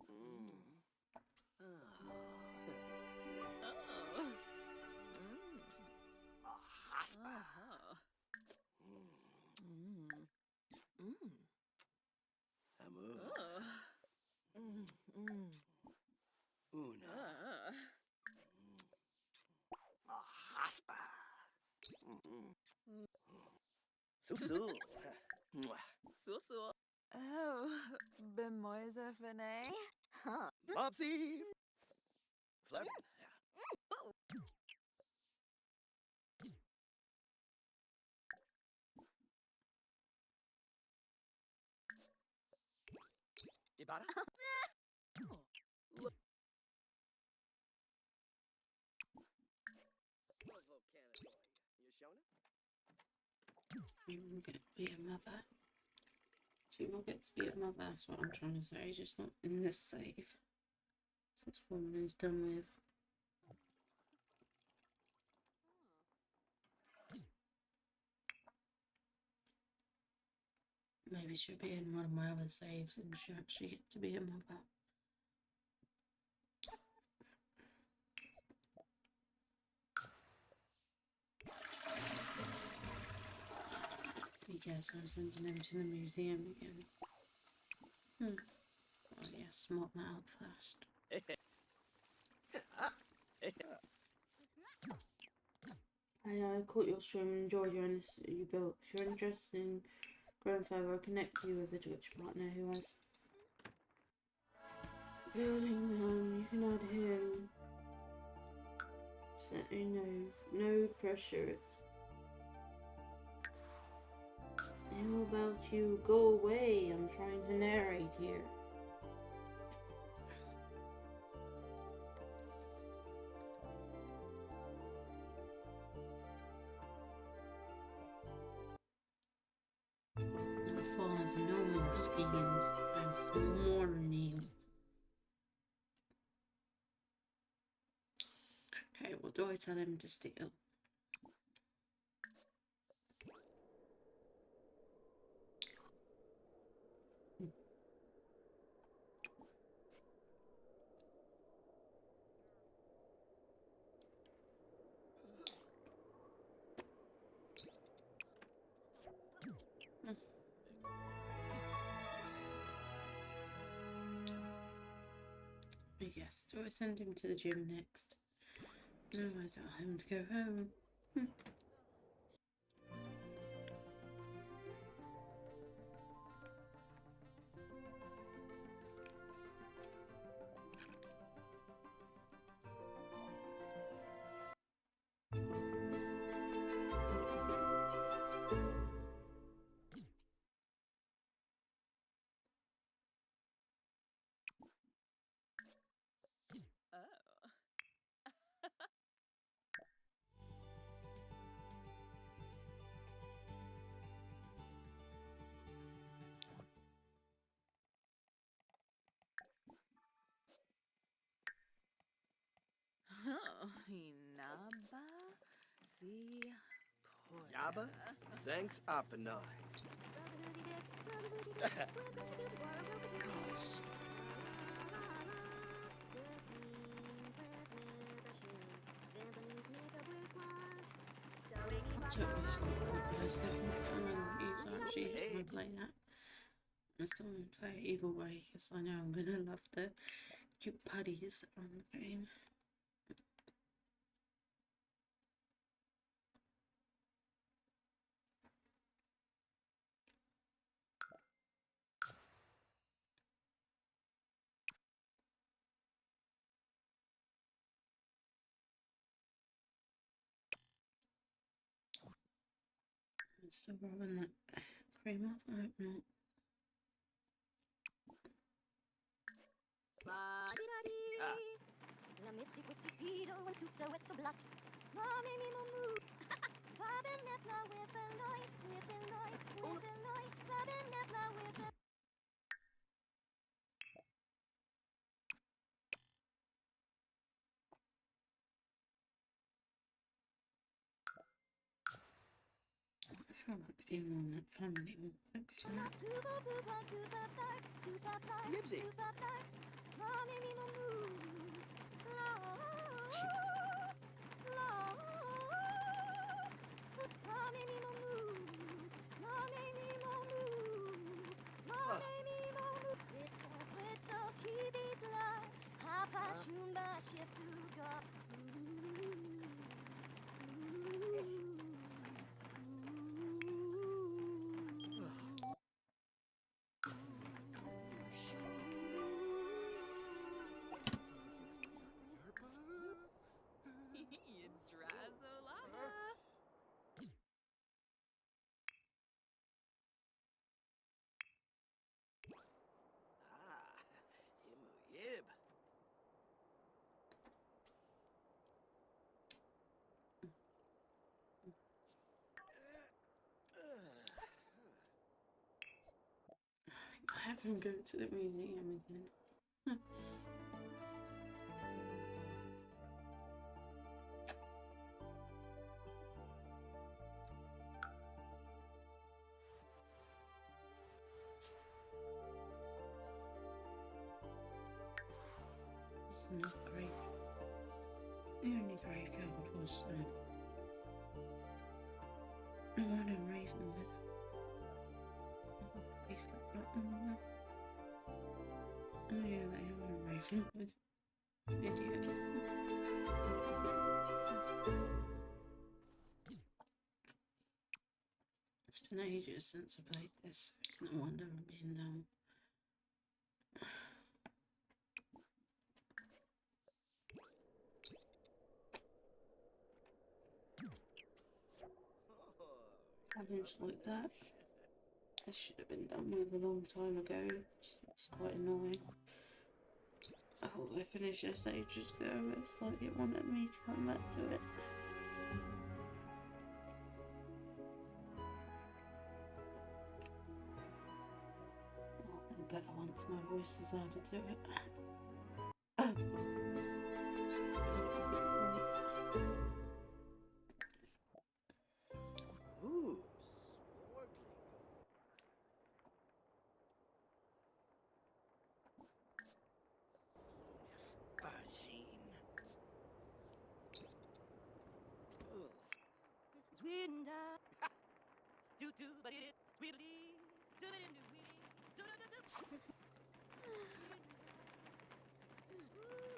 Oh. Haspa. Uh-huh. Amu. Una. Haspa. Susu. So. Oh, Bemoise Fene? Huh. Mopsy. Flip. Ibara. You showing it? You will get to be a mother. She will get to be a mother, that's what I'm trying to say, just not in this save. This woman is done with. Maybe she'll be in one of my other saves and she'll actually get to be a mother. Because I'm sending him to the museum again. Oh yeah, smart that out first. I caught your stream and enjoyed your you built. If you're interested in growing further, I'll connect you with a Twitch partner who has building you can add him. So you know, no pressure. It's how about you go away? I'm trying to narrate here. I fall of no schemes. I'm warning you. Okay, what do I tell him to steal? yes, do I send him to the gym next? No, I tell him to go home. Oh, Inaba, si Yaba, thanks Apanai. Totally scrolled by 7th and he's actually gonna play that. I still want to play it either way because I know I'm gonna love the cute putties on the game. I'm still rubbing that cream off. I hope not. La mitzi footsie speedo and soup so wet so black. Mommy me moo. Robin Nefla with a loy, with a loy, with a loy. Robin Nefla with a I feel like even on that family will fix that. Yibsy. Mommy me moo. Yidrazolama. Himu yib. I have him go to the museum again. It's not great. The only graveyard was the one in Ravenwood. Piece like that one. Oh yeah, they are in Ravenwood. Idiot. It's been ages since I played this. It's no wonder I'm being dumb. Cabins like that. This should have been done with a long time ago. It's quite annoying. I thought I finished this ages ago. It's like it wanted me to come back to it. I'll better once my voice is added to it. Ooh, sportling. Vagine. Swinda. Do do but it sweetly. Zoobity doo weedy.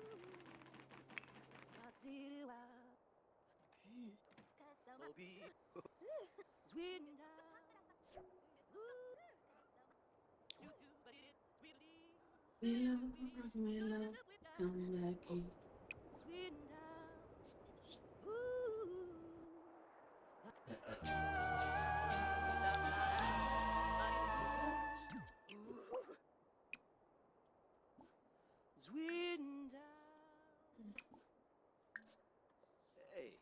Mila, come back in. Hey.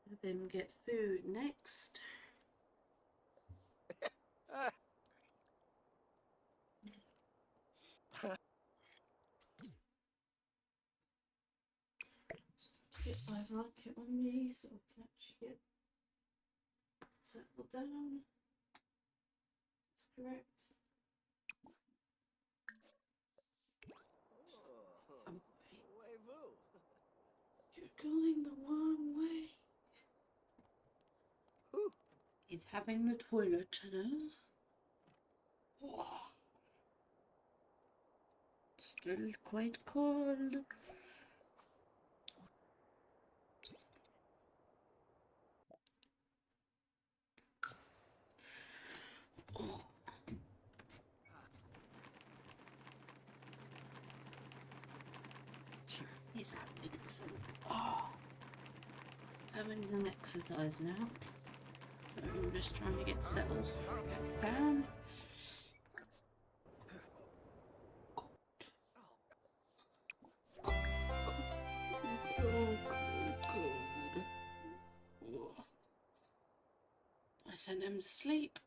Have him get food next. Get my blanket on me so I can actually get settled down. That's correct. Oh, Way-voo. you're going the wrong way. Whew. He's having the toilet now. Still quite cold. Oh. He's having some. Oh. He's having an exercise now. So I'm just trying to get settled down. I sent him to sleep.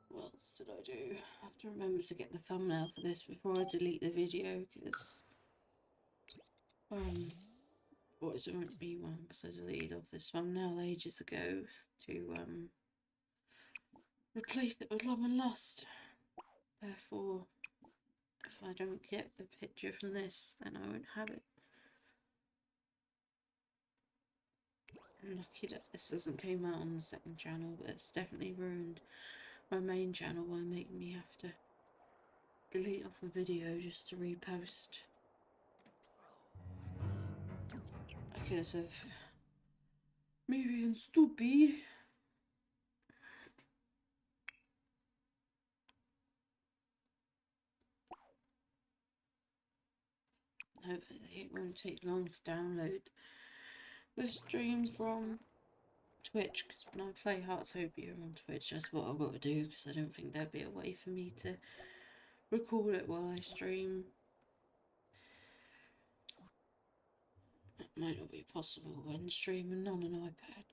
What else did I do? I have to remember to get the thumbnail for this before I delete the video because what is it meant to be one because I deleted off this thumbnail ages ago to replace it with Love and Lust. Therefore, if I don't get the picture from this, then I won't have it. I'm lucky that this doesn't came out on the second channel, but it's definitely ruined my main channel by making me have to delete off a video just to repost because of me being stupid. Hopefully it won't take long to download the stream from Twitch, because when I play Heartopia on Twitch, that's what I've got to do, because I don't think there'd be a way for me to record it while I stream. It might not be possible when streaming on an iPad,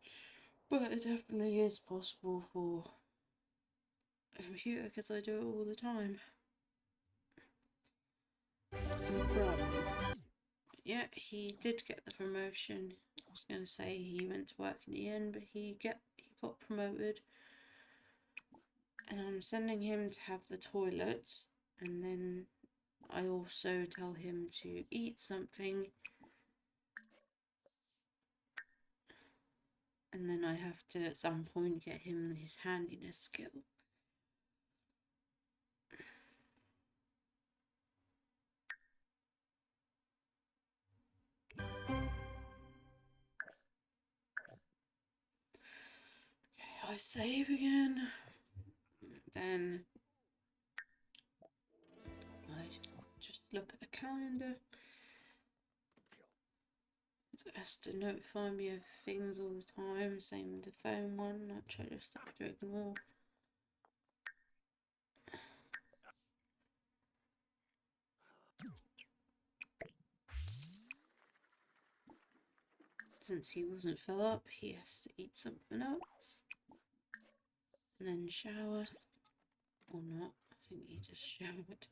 but it definitely is possible for a computer, because I do it all the time. No problem. Yeah, he did get the promotion. I was going to say he went to work in the end, but he got promoted. And I'm sending him to have the toilets, and then I also tell him to eat something, and then I have to at some point get him his handiness skill. Okay, I save again, then I just look at the calendar. It has to notify me of things all the time, same with the phone one, which I just have to ignore. Since he wasn't filled up, he has to eat something else. And then shower. Or not. I think he just showered.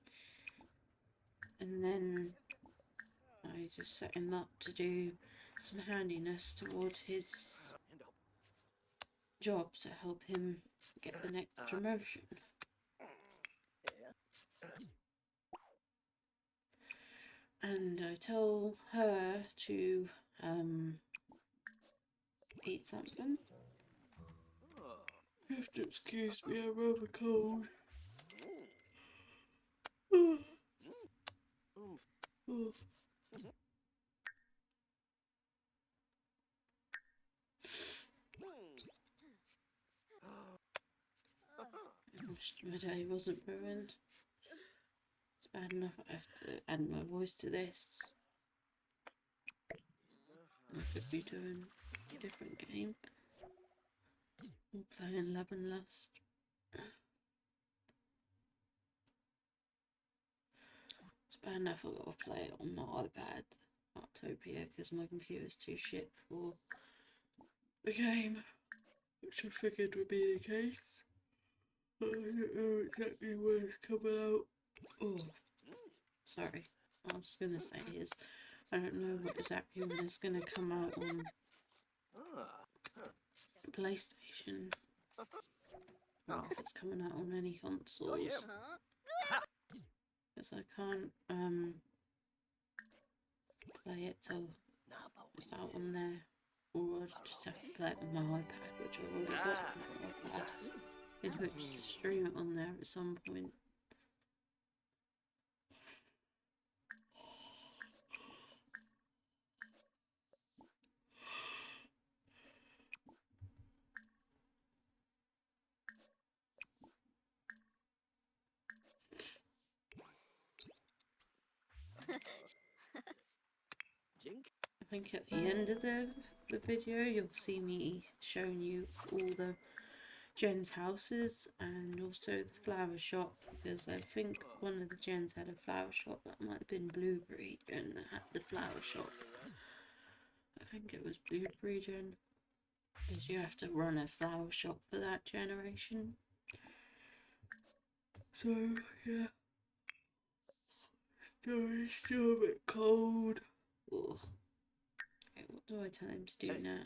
And then I just set him up to do some handiness towards his job to help him get the next promotion. And I tell her to eat something. You have to excuse me, I'm rather cold. My day wasn't ruined. It's bad enough I have to add my voice to this. I could be doing a different game. I'm playing Love and Lust. It's bad enough I've got to play it on my iPad, Artopia, because my computer's too shit for the game, which I figured would be the case. I don't know exactly when it's coming out. Oh, sorry. What I was going to say is, I don't know exactly when it's going to come out on PlayStation. Or if it's coming out on any consoles. Because I can't play it till it's out on there. Or I just have to play it on my iPad, which I've already got on my iPad. In hopes to stream it on there at some point. I think at the end of the video you'll see me showing you all the Jen's houses and also the flower shop, because I think one of the Jens had a flower shop. That might have been Blueberry Jen that had the flower shop. I think it was Blueberry Jen, because you have to run a flower shop for that generation. So yeah, it's still a bit cold. Ugh. Okay, what do I tell him to do now?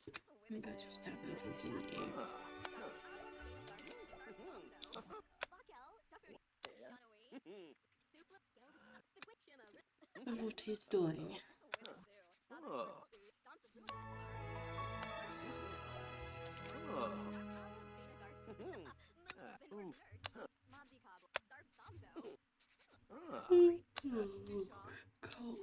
I think I just have to continue. And what he's doing. Cold.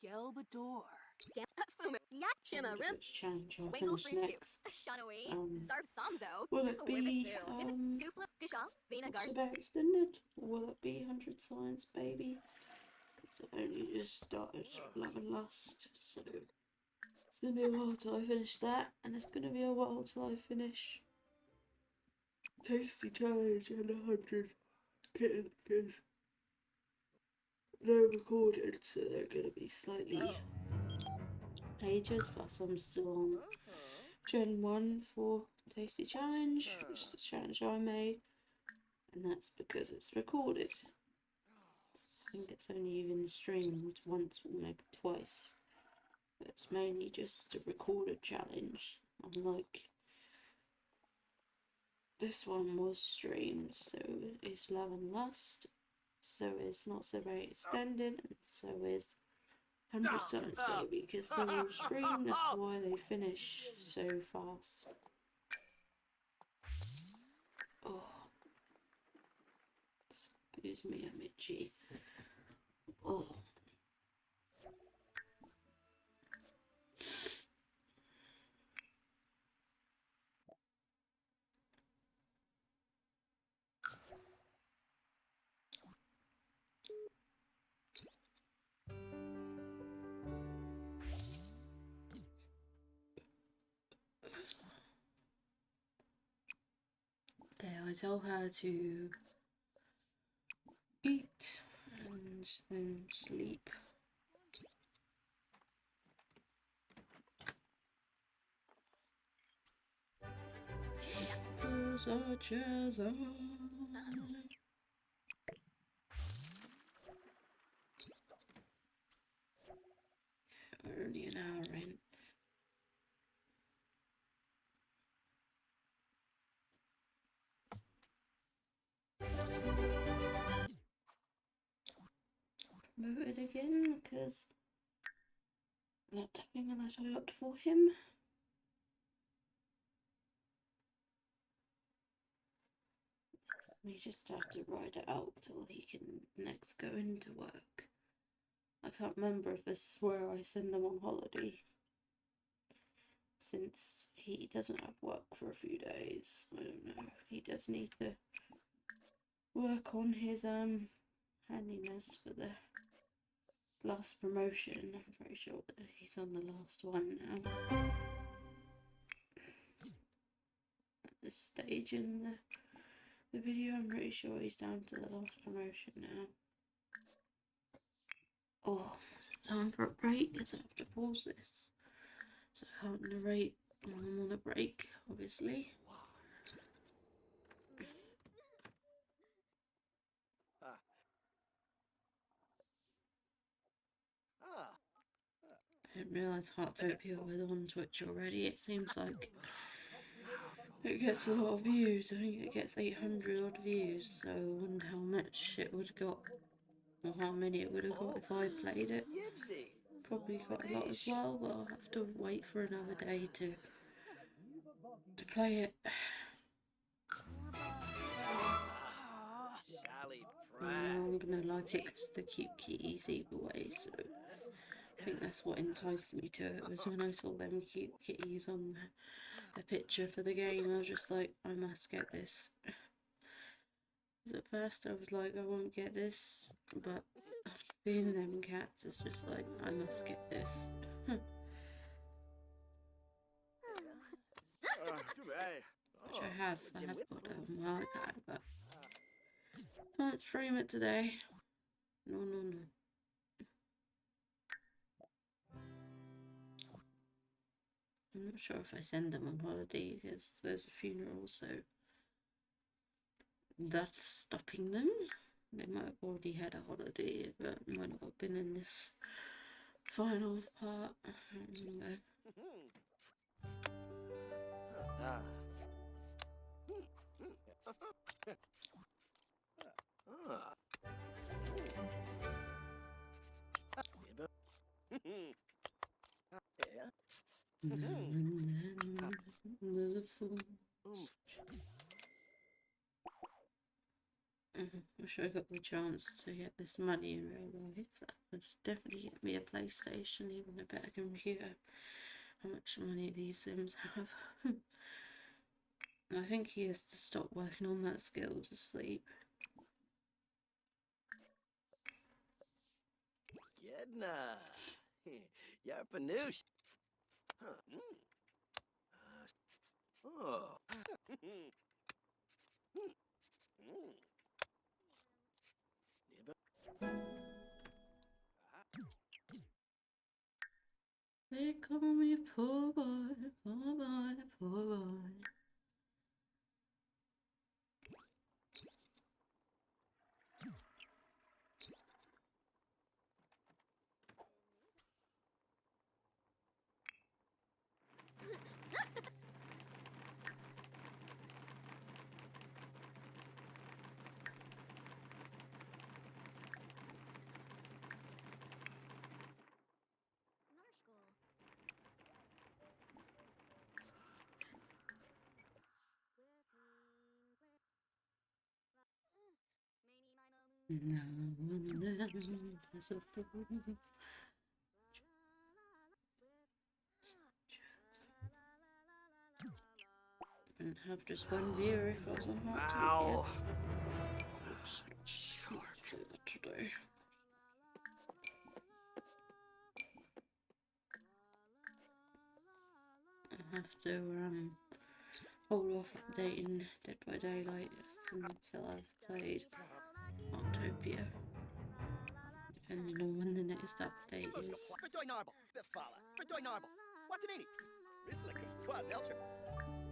Gelbador. Which challenge I'll finish next? Will it be Super Extended? Or will it be 100 Science Baby? Because I only just started Love and Lust, so it's going to be a while till I finish that, and it's going to be a while till I finish Tasty Challenge and 100 Kittens, because they're recorded, so they're going to be slightly ages, plus I'm still on Gen 1 for Tasty Challenge, which is the challenge I made, and that's because it's recorded. I think it's only even streamed once or maybe twice, but it's mainly just a recorded challenge, unlike this one was streamed. So is Love and Lust, so is Not So Very Extended, and so is 100 Science Baby, because they're all streamed. That's why they finish so fast. Oh, excuse me, I'm itchy. Oh. Okay, I tell her to eat and then sleep. such as I. We're only an hour in. Move it again because that thing that I got for him. We just have to ride it out till he can next go into work. I can't remember if this is where I send them on holiday, since he doesn't have work for a few days. I don't know. He does need to work on his handiness for the last promotion. I'm pretty sure that he's on the last one now. At this stage in the video, I'm pretty sure he's down to the last promotion now. Oh, is it time for a break? Because I have to pause this, so I can't narrate while I'm on a break, obviously. I didn't realise Heartopia was on Twitch already. It seems like it gets a lot of views. I think it gets 800 odd views, so I wonder how much it would have got, or how many it would have got if I played it. Probably quite a lot as well, but I'll have to wait for another day to play it. I'm gonna like it because the cute kitties either way, so I think that's what enticed me to it, was when I saw them cute kitties on the picture for the game. I was just like, I must get this. At first I was like, I won't get this, but after seeing them cats, it's just like, I must get this. Which I have got it on my iPad, but can't stream it today. No. I'm not sure if I send them on holiday because there's a funeral, so that's stopping them. They might have already had a holiday, but might not have been in this final part. I don't remember. There's a fool. Wish I got the chance to get this money in real life. That would definitely get me a PlayStation, even a better computer. How much money these Sims have. I think he has to stop working on that skill to sleep. Gedna. Yarpanoosh. Oh. They call me poor boy, poor boy, poor boy. Now and then there's a fool. Wouldn't have just one viewer if I was on Heartopia. Today. I have to hold off updating Dead by Daylight until I've played Heartopia, depending on when the next update is.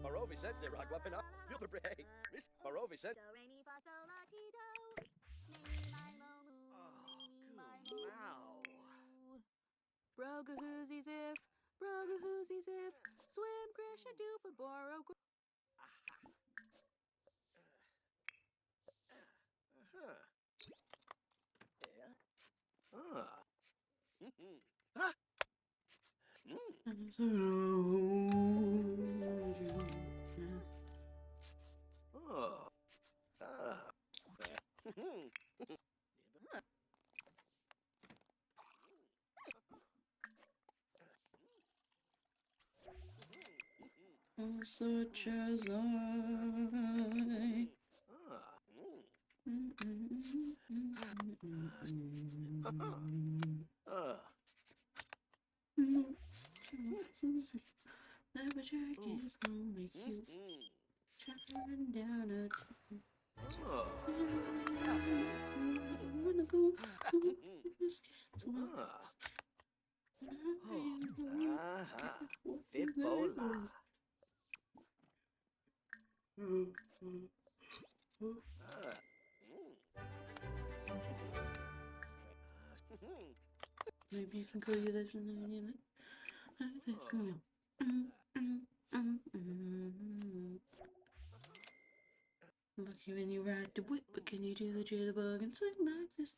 Barovi said they rock weapon up. You'll be brave. Miss Barovi said. Do, re, mi, fa, sol, la, ti, do. Me, mi, mo, moo. Oh, cool. Wow. Broga whoosies if, broga whoosies if, swim, Grisha, dupa, borrow, Uh-huh. Yeah. Ah. Ah. Oh. Ah. Such as I. Ah. Ah. Never check is gonna make you traveling down a Oh. wanna go to this castle. Ah. Aha. Fipola. Ah. Maybe you can call you this one then, you know? This one. Lucky when you ride the whip, but can you do the jitterbug and swing like this?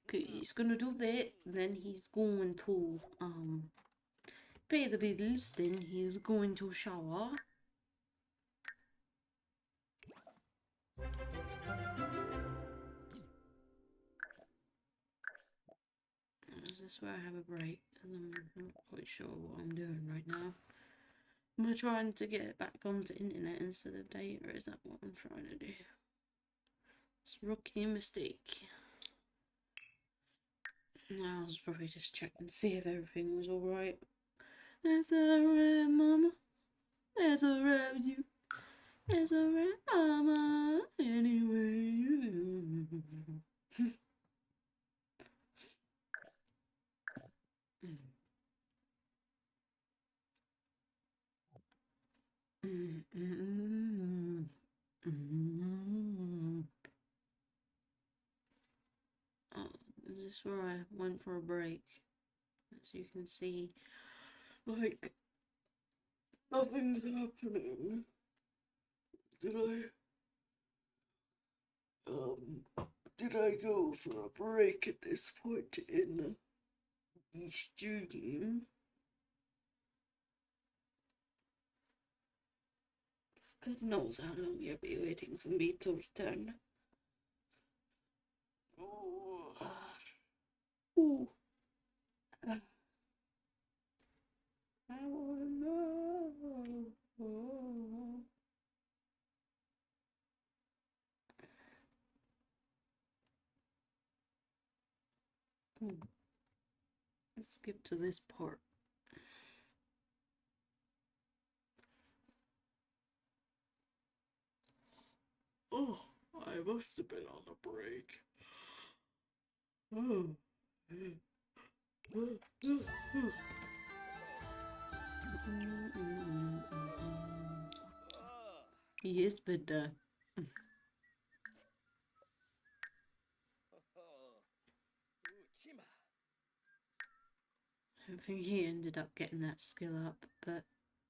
Okay, he's gonna do that, then he's going to pay the bills, then he's going to shower. Is this where I have a break? 'Cause I'm not quite sure what I'm doing right now. Am I trying to get back onto internet instead of data? Is that what I'm trying to do? It's a rookie mistake. Now I was probably just checking to see if everything was alright. That's alright, mama. That's alright with you. That's alright, mama. Anyway. Oh, this is where I went for a break. As you can see, like, nothing's happening. Did I go for a break at this point in the stream? God knows how long you'll be waiting for me to return. Ooh. I wanna know. Let's skip to this part. Oh, I must have been on a break. Oh. Yes, but Chima. I think he ended up getting that skill up, but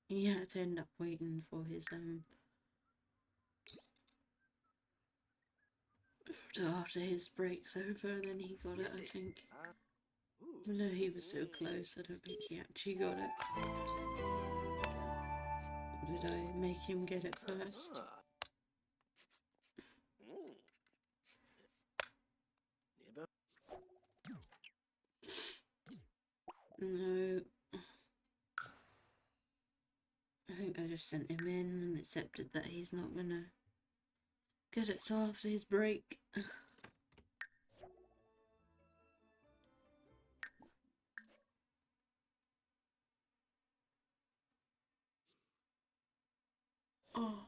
he had to end up waiting for his after his break's over, then he got it, I think. Even though he was so close, I don't think he actually got it. Did I make him get it first? No. I think I just sent him in and accepted that he's not gonna get it till after his break. Oh.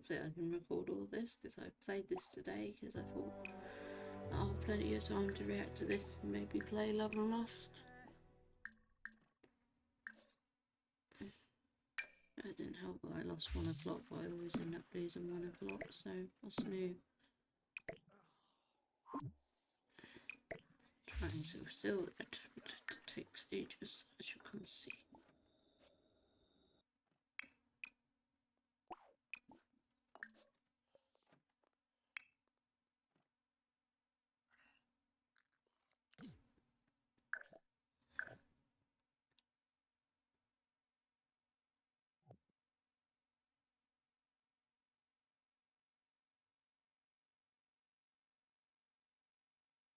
hopefully I can record all this, because I played this today, because I thought I'll have plenty of time to react to this and maybe play Love and Lust. It didn't help that I lost 1 o'clock, but I always end up losing 1 o'clock, so what's new? Trying to still it takes ages, as you can see.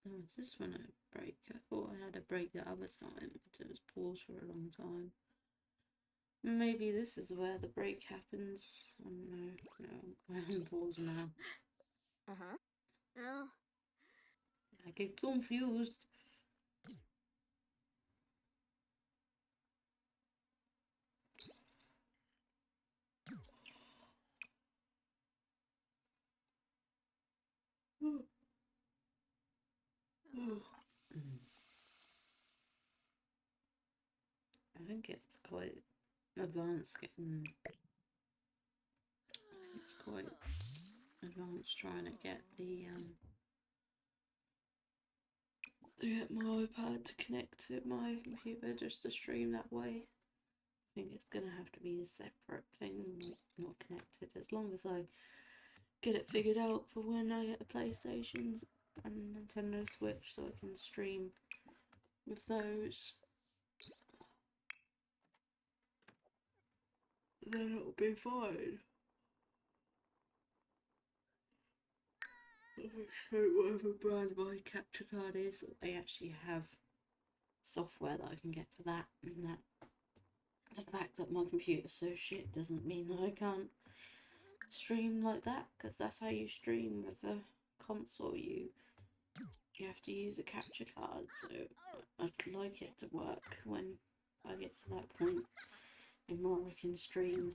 Oh, is this one a break? I thought I had a break the other time, but it was paused for a long time. Maybe this is where the break happens. Oh no, no, I'm paused now. Uh-huh. Oh. I get confused. I think it's quite advanced getting. I think it's quite advanced trying to get my iPad to connect to my computer just to stream that way. I think it's gonna have to be a separate thing, like not connected, as long as I get it figured out for when I get the PlayStations and Nintendo Switch so I can stream with those. Then it'll be fine. So whatever brand my capture card is, I actually have software that I can get for that, and that the fact that my computer's so shit doesn't mean that I can't stream like that, because that's how you stream with a console. You have to use a capture card, so I'd like it to work when I get to that point and more I can stream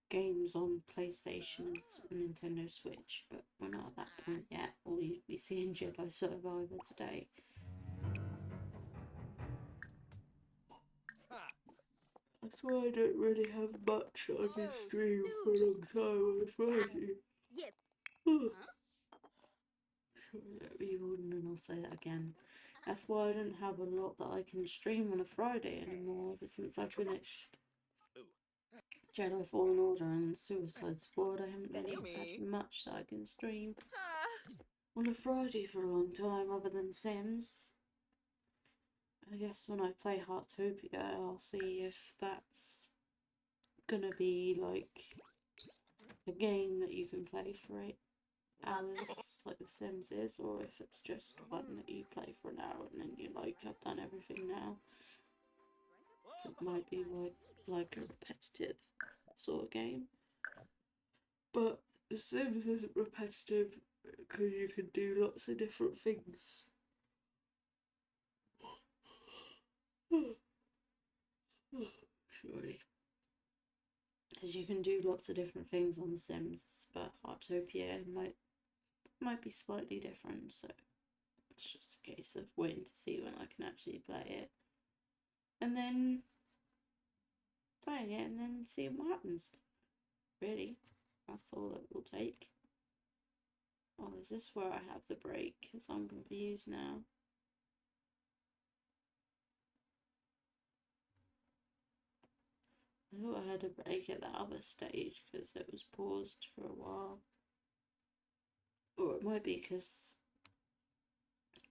games on PlayStation and Nintendo Switch, but we're not at that point yet, or you'd be seeing Jedi Survivor today. That's why I don't really have much I can stream for a long time on Friday. Yep. And I'll say that again. That's why I don't have a lot that I can stream on a Friday anymore, ever since I finished Jedi Fallen Order and Suicide Squad. I haven't really had much that I can stream on a Friday for a long time, other than Sims. I guess when I play Heartopia, I'll see if that's gonna be like a game that you can play for 8 hours like The Sims is, or if it's just one that you play for an hour and then you're like, I've done everything now. So it might be like a repetitive sort of game. But The Sims isn't repetitive because you can do lots of different things. Sorry. Because you can do lots of different things on The Sims, but Heartopia might be slightly different, so it's just a case of waiting to see when I can actually play it. And then playing it and then seeing what happens. Really, that's all it will take. Oh, is this where I have the break? Because I'm confused now. I thought I had a break at the other stage because it was paused for a while. Or it might be because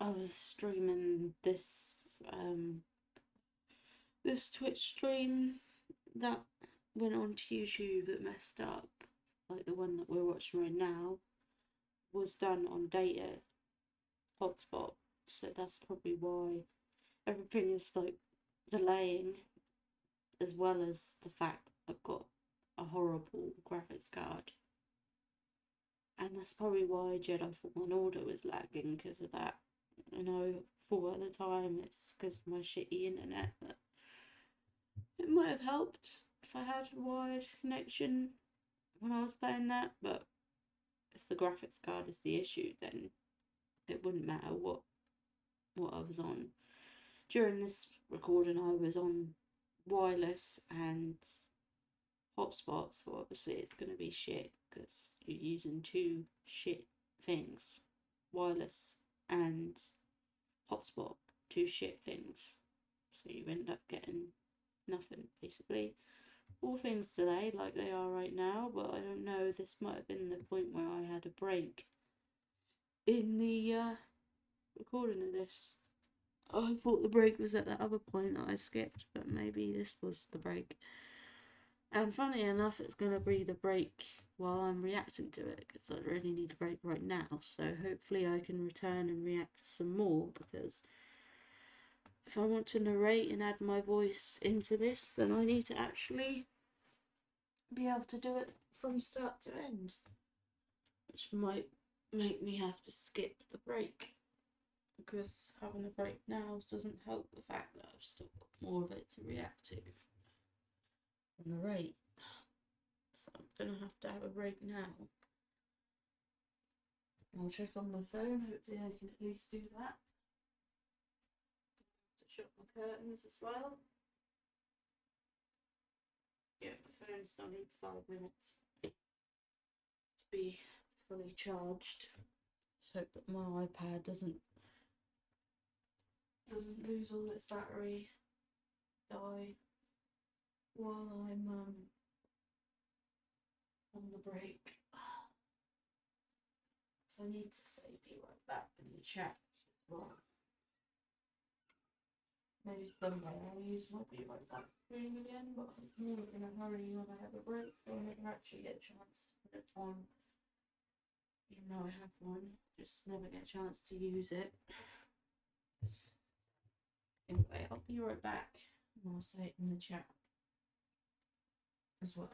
I was streaming this this Twitch stream that went onto YouTube that messed up, like the one that we're watching right now, was done on data hotspot, so that's probably why everything is like delaying, as well as the fact I've got a horrible graphics card, and that's probably why Jedi Fallen Order was lagging, because of that. I know for the time it's because of my shitty internet, but it might have helped if I had a wired connection, when I was playing that, but if the graphics card is the issue, then it wouldn't matter what I was on. During this recording, I was on wireless and hotspot, so obviously it's going to be shit because you're using two shit things, wireless and hotspot, two shit things, so you end up getting nothing basically. All things delay like they are right now, but I don't know, this might have been the point where I had a break in the recording of this. I thought the break was at that other point that I skipped, but maybe this was the break. And funny enough, it's going to be the break while I'm reacting to it, because I really need a break right now, so hopefully I can return and react to some more, because if I want to narrate and add my voice into this, then I need to actually be able to do it from start to end, which might make me have to skip the break, because having a break now doesn't help the fact that I've still got more of it to react to and narrate. So I'm gonna have to have a break now. I'll check on my phone, hopefully I can at least do that. To shut my curtains as well. Yeah, my phone still needs 5 minutes to be fully charged. Let's hope that my iPad doesn't lose all its battery, die while I'm on the break. So I need to say be right back in the chat as well. Maybe someday I'll use my be right back screen again, but I'm more in a hurry when I have a break, so I never actually get a chance to put it on. Even though I have one, just never get a chance to use it. Anyway, I'll be right back and I'll say it in the chat as well.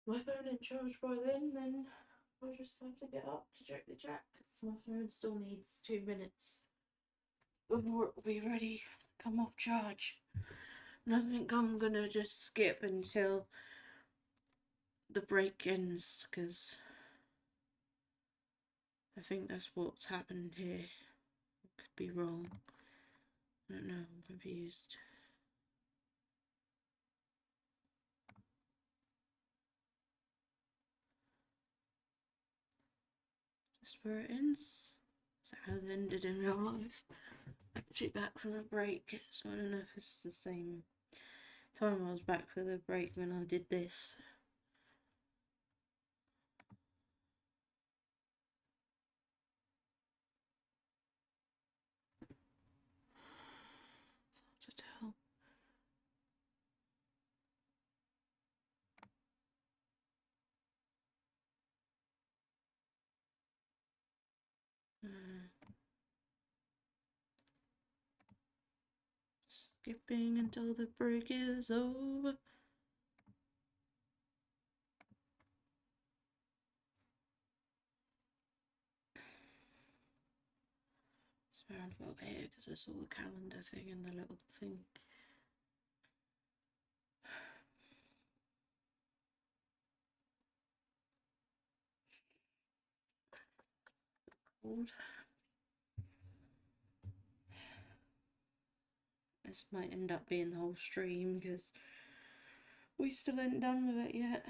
my phone in charge by then I'll just have to get up to check the jack. My phone still needs 2 minutes before it will be ready to come off charge. And I think I'm gonna just skip until the break ends, because I think that's what's happened here. I could be wrong. I don't know, I'm confused. Just where it ends. Is that how it ended in real life? Actually back from a break, so I don't know if it's the same time I was back for the break when I did this. It's hard to tell. Skipping until the break is over. It's around about here because I saw the calendar thing and the little thing. Cold. This might end up being the whole stream because we still ain't done with it yet.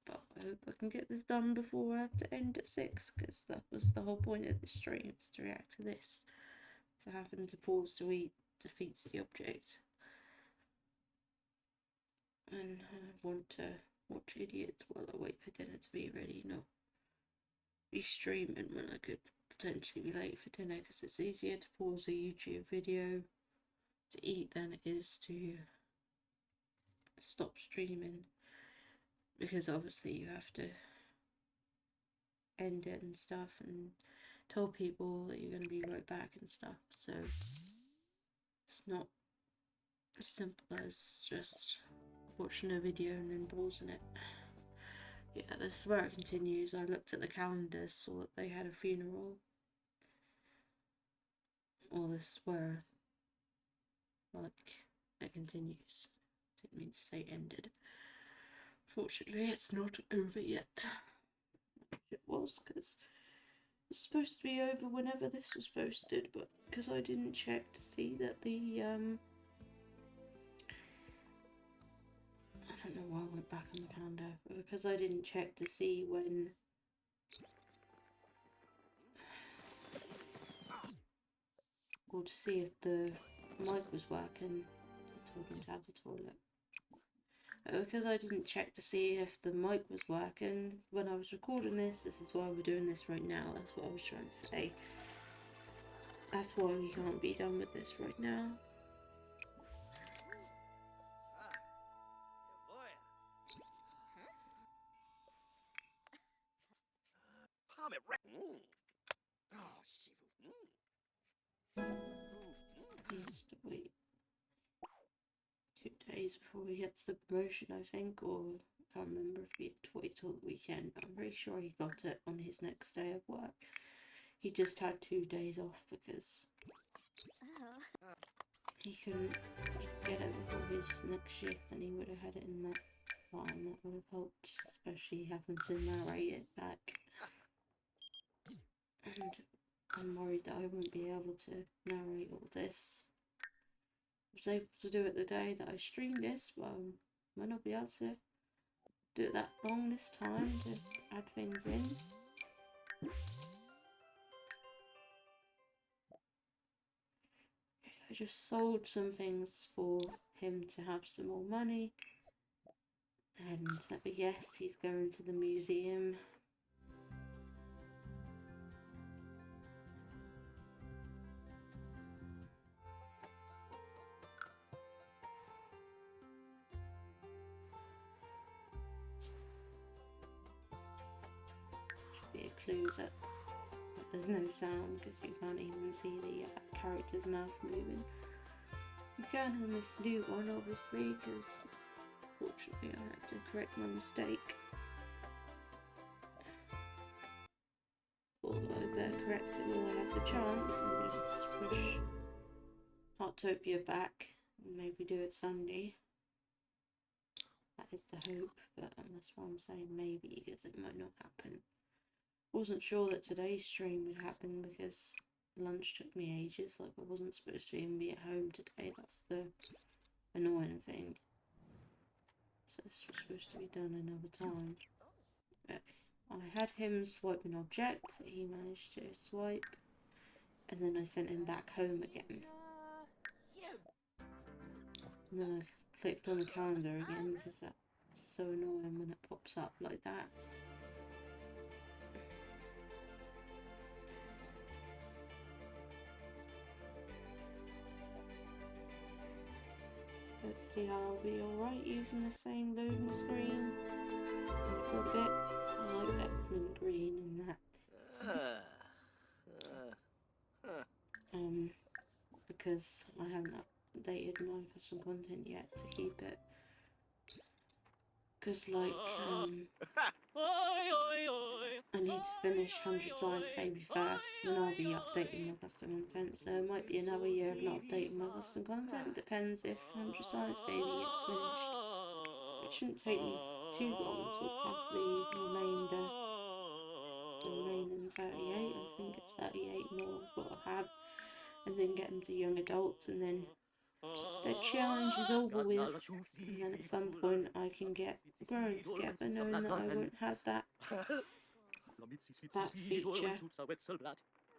But I hope I can get this done before I have to end at 6, because that was the whole point of this stream, is to react to this. So having to pause to eat defeats the object. And I want to watch idiots while I wait for dinner to be ready, not be streaming when I could potentially be late for dinner, because it's easier to pause a YouTube video to eat than it is to stop streaming, because obviously you have to end it and stuff and tell people that you're going to be right back and stuff, so it's not as simple as just watching a video and then pausing it. Yeah, this is where it continues. I looked at the calendar, saw that they had a funeral. Well, this is where, like, it continues. Didn't mean to say ended. Fortunately, it's not over yet. It was, because it's supposed to be over whenever this was posted, but because I didn't check to see that the, I don't know why I went back on the calendar, but because I didn't check to see when or to see if the mic was working. I told him to have the toilet. Because I didn't check to see if the mic was working when I was recording this, this is why we're doing this right now. That's what I was trying to say. That's why we can't be done with this right now. He has to wait 2 days before he gets the promotion, I think, or I can't remember if he had to wait till the weekend. I'm pretty sure he got it on his next day of work. He just had 2 days off because he couldn't get it before his next shift, and he would have had it in that time. That would have helped, especially having to narrate it back. And I'm worried that I won't be able to narrate all this. I was able to do it the day that I streamed this, but I might not be able to do it that long this time to add things in. I just sold some things for him to have some more money, and yes, he's going to the museum. Should be a clue that there's no sound because you can't even see the character's mouth moving. You can on this new one, obviously, because unfortunately I had to correct my mistake. Although I better correct it while I have the chance and just push Heartopia back and maybe do it Sunday. That is the hope, but that's why I'm saying maybe, because it might not happen. Wasn't sure that today's stream would happen because lunch took me ages. Like, I wasn't supposed to even be at home today. That's the annoying thing. So this was supposed to be done another time. But I had him swipe an object that he managed to swipe, and then I sent him back home again. And then I clicked on the calendar again because that's so annoying when it pops up like that. Hopefully I'll be alright using the same loading screen for a bit. I like that mint green and that. Because I haven't updated my custom content yet to keep it. Because like, I need to finish 100 Science Baby first, then I'll be updating my custom content. So it might be another year of not updating my custom content. Depends if 100 Science Baby gets finished. It shouldn't take me too long to have the remaining 38. I think it's 38 more I've got to have. And then get them to young adults, and then the challenge is over with, and then at some point I can get grown together, knowing that I won't have that feature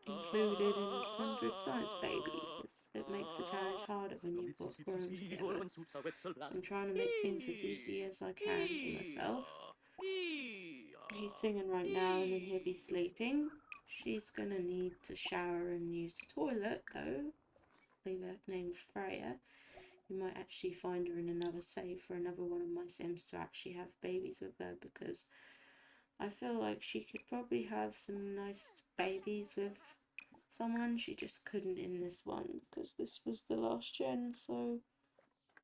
included in 100 Science Baby, because it makes the challenge harder when you've got grown together. So I'm trying to make things as easy as I can for myself. He's singing right now, and then he'll be sleeping. She's gonna need to shower and use the toilet though. I believe her name's Freya. You might actually find her in another save for another one of my Sims to actually have babies with her, because I feel like she could probably have some nice babies with someone. She just couldn't in this one because this was the last gen, so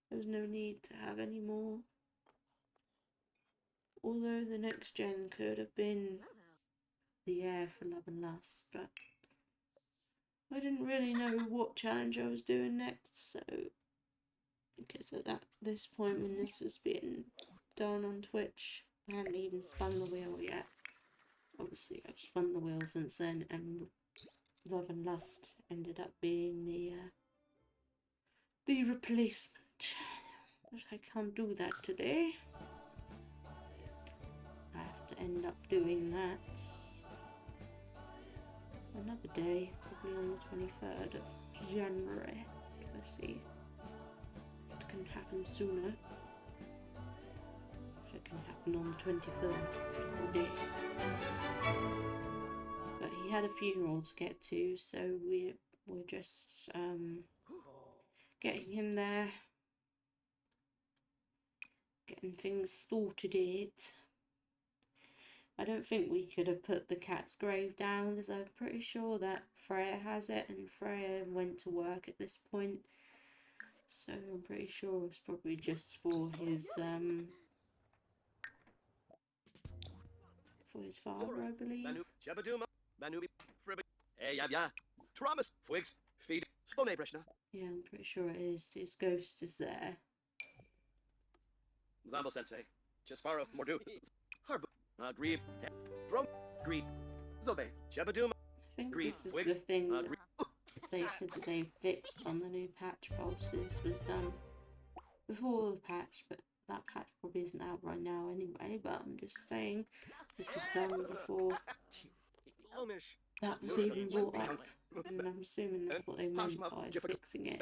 there was no need to have any more. Although the next gen could have been the heir for Love and Lust, but I didn't really know what challenge I was doing next, so because at this point when this was being done on Twitch, I hadn't even spun the wheel yet. Obviously I've spun the wheel since then, and Love and Lust ended up being the replacement. But I can't do that today. I have to end up doing that another day, probably on the 23rd of January. Let's see. It can happen sooner. It can happen on the 23rd. But he had a funeral to get to, so we're just getting him there, getting things sorted out. I don't think we could have put the cat's grave down, because I'm pretty sure that Freya has it, and Freya went to work at this point. So I'm pretty sure it's probably just for his father, I believe. Yeah, I'm pretty sure it is. His ghost is there. Zambo Sensei, Chesparo, Mordu, Harb, Grieb, Drum, Grieb, Zobe, Chebaduma. I think this is the thing that they said that they fixed on the new patch. Whilst this was done before the patch, but that patch probably isn't out right now anyway. But I'm just saying, this was done before that was even brought up, and I'm assuming that's what they meant by fixing it.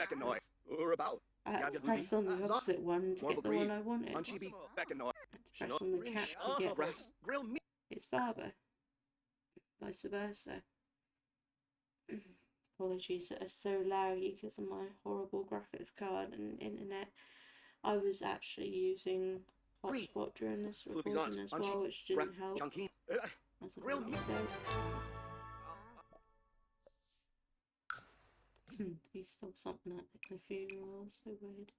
I had to press on the opposite one to get the one I wanted. I had to press on the cat to get its father. Vice versa. Apologies that are so laggy because of my horrible graphics card and internet. I was actually using hotspot during this recording as well, which didn't help, as I already said. He stole something at the funeral, so weird.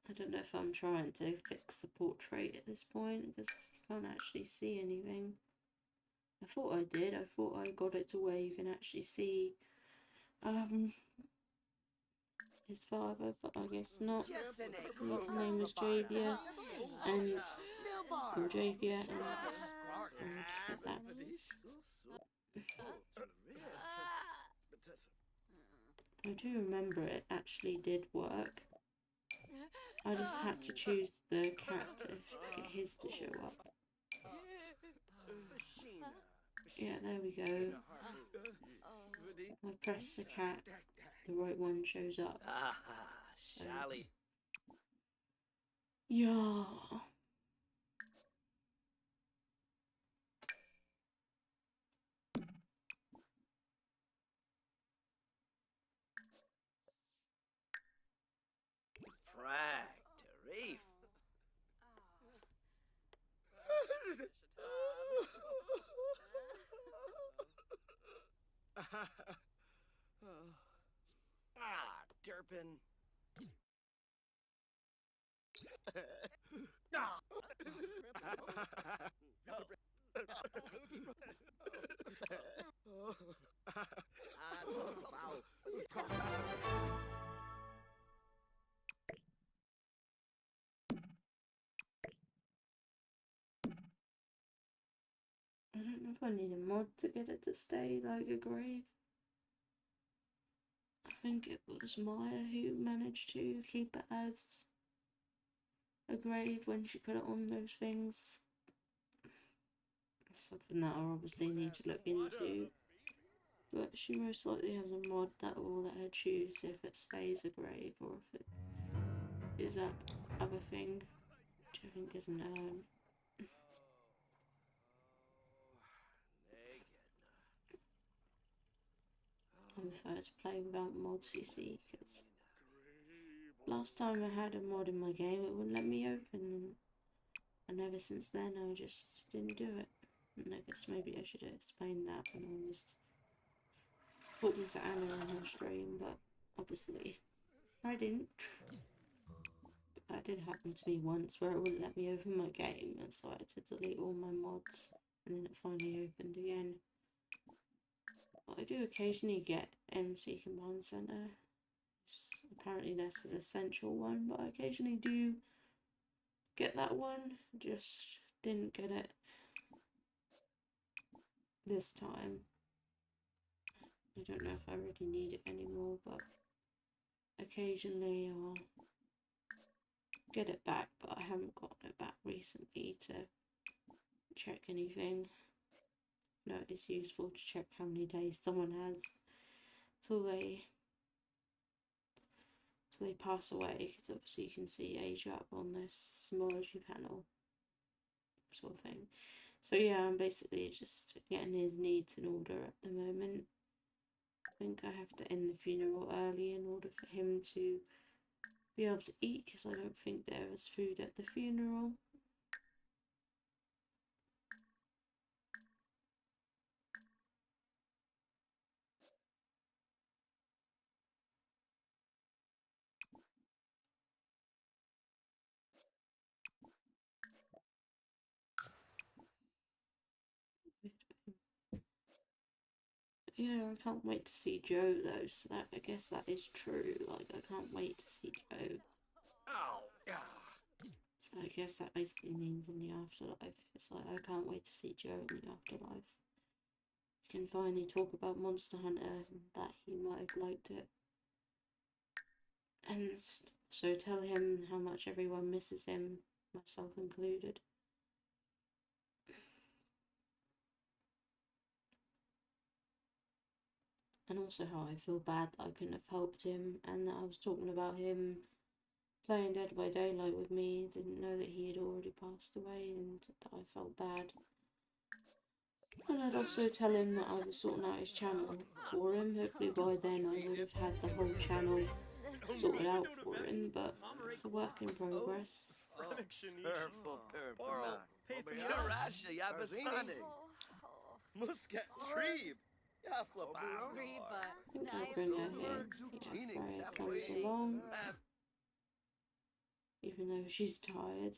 I don't know if I'm trying to fix the portrait at this point because you can't actually see anything. I thought I did. I thought I got it to where you can actually see his father, but I guess not. His name is Javia, and I'm Javia, and I'll just set that. I do remember it actually did work. I just had to choose the cat to get his to show up. Yeah, there we go. I press the cat, the right one shows up. Ah, Sally. Yeah. Frag, Tarif. Ah, Durpin. I don't know if I need a mod to get it to stay like a grave. I think it was Maya who managed to keep it as a grave when she put it on those things. It's something that I obviously need to look into. But she most likely has a mod that will let her choose if it stays a grave or if it is that other thing, which I think is an urn. I prefer to play without mods, you see, because last time I had a mod in my game it wouldn't let me open, and ever since then I just didn't do it. And I guess maybe I should have explained that when I was talking to Anna on her stream, but obviously I didn't. That did happen to me once where it wouldn't let me open my game, and so I had to delete all my mods, and then it finally opened again. But I do occasionally get MC Command Center. Apparently that's an essential one, but I occasionally do get that one. Just didn't get it this time. I don't know if I really need it anymore, but occasionally I'll get it back, but I haven't gotten it back recently to check anything. No, it's useful to check how many days someone has till they pass away, because obviously you can see age up on this symbology panel sort of thing. So yeah, I'm basically just getting his needs in order at the moment. I think I have to end the funeral early in order for him to be able to eat, because I don't think there was food at the funeral. Yeah, I can't wait to see Joe though, so that, I guess that is true. Like, I can't wait to see Joe. Oh, yeah. So I guess that basically means in the afterlife. It's like, I can't wait to see Joe in the afterlife. You can finally talk about Monster Hunter and that he might have liked it. And so tell him how much everyone misses him, myself included. And also how I feel bad that I couldn't have helped him, and that I was talking about him playing Dead by Daylight with me, didn't know that he had already passed away, and that I felt bad. And I'd also tell him that I was sorting out his channel for him. Hopefully by then I would have had the whole channel sorted out for him, but it's a work in progress. Muscat Tree. I think I'll bring her here. Yeah, Freya comes along. even though she's tired.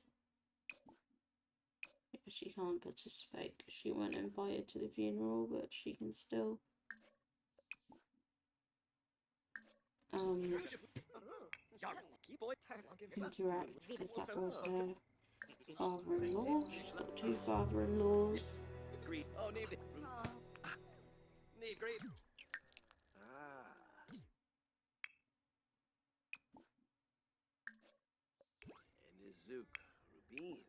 She can't participate because she weren't invited to the funeral, but she can still interact because that was her father-in-law. She's got two father-in-laws. Oh, need great. Ah. And Izook, Rubin.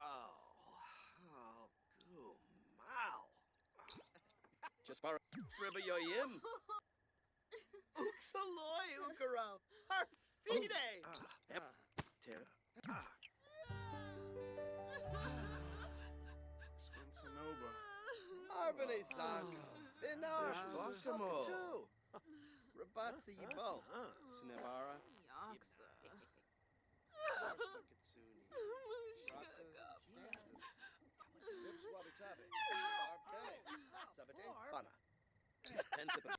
Oh, good mal. Jaspar, Ribba Yoyim. Uxaloy, Ukarao. Harfide. Tara. Swinsonoba. Arvane Saka. Binar Bossamo. Rabatsa Yibo. Snevara. Yaksa.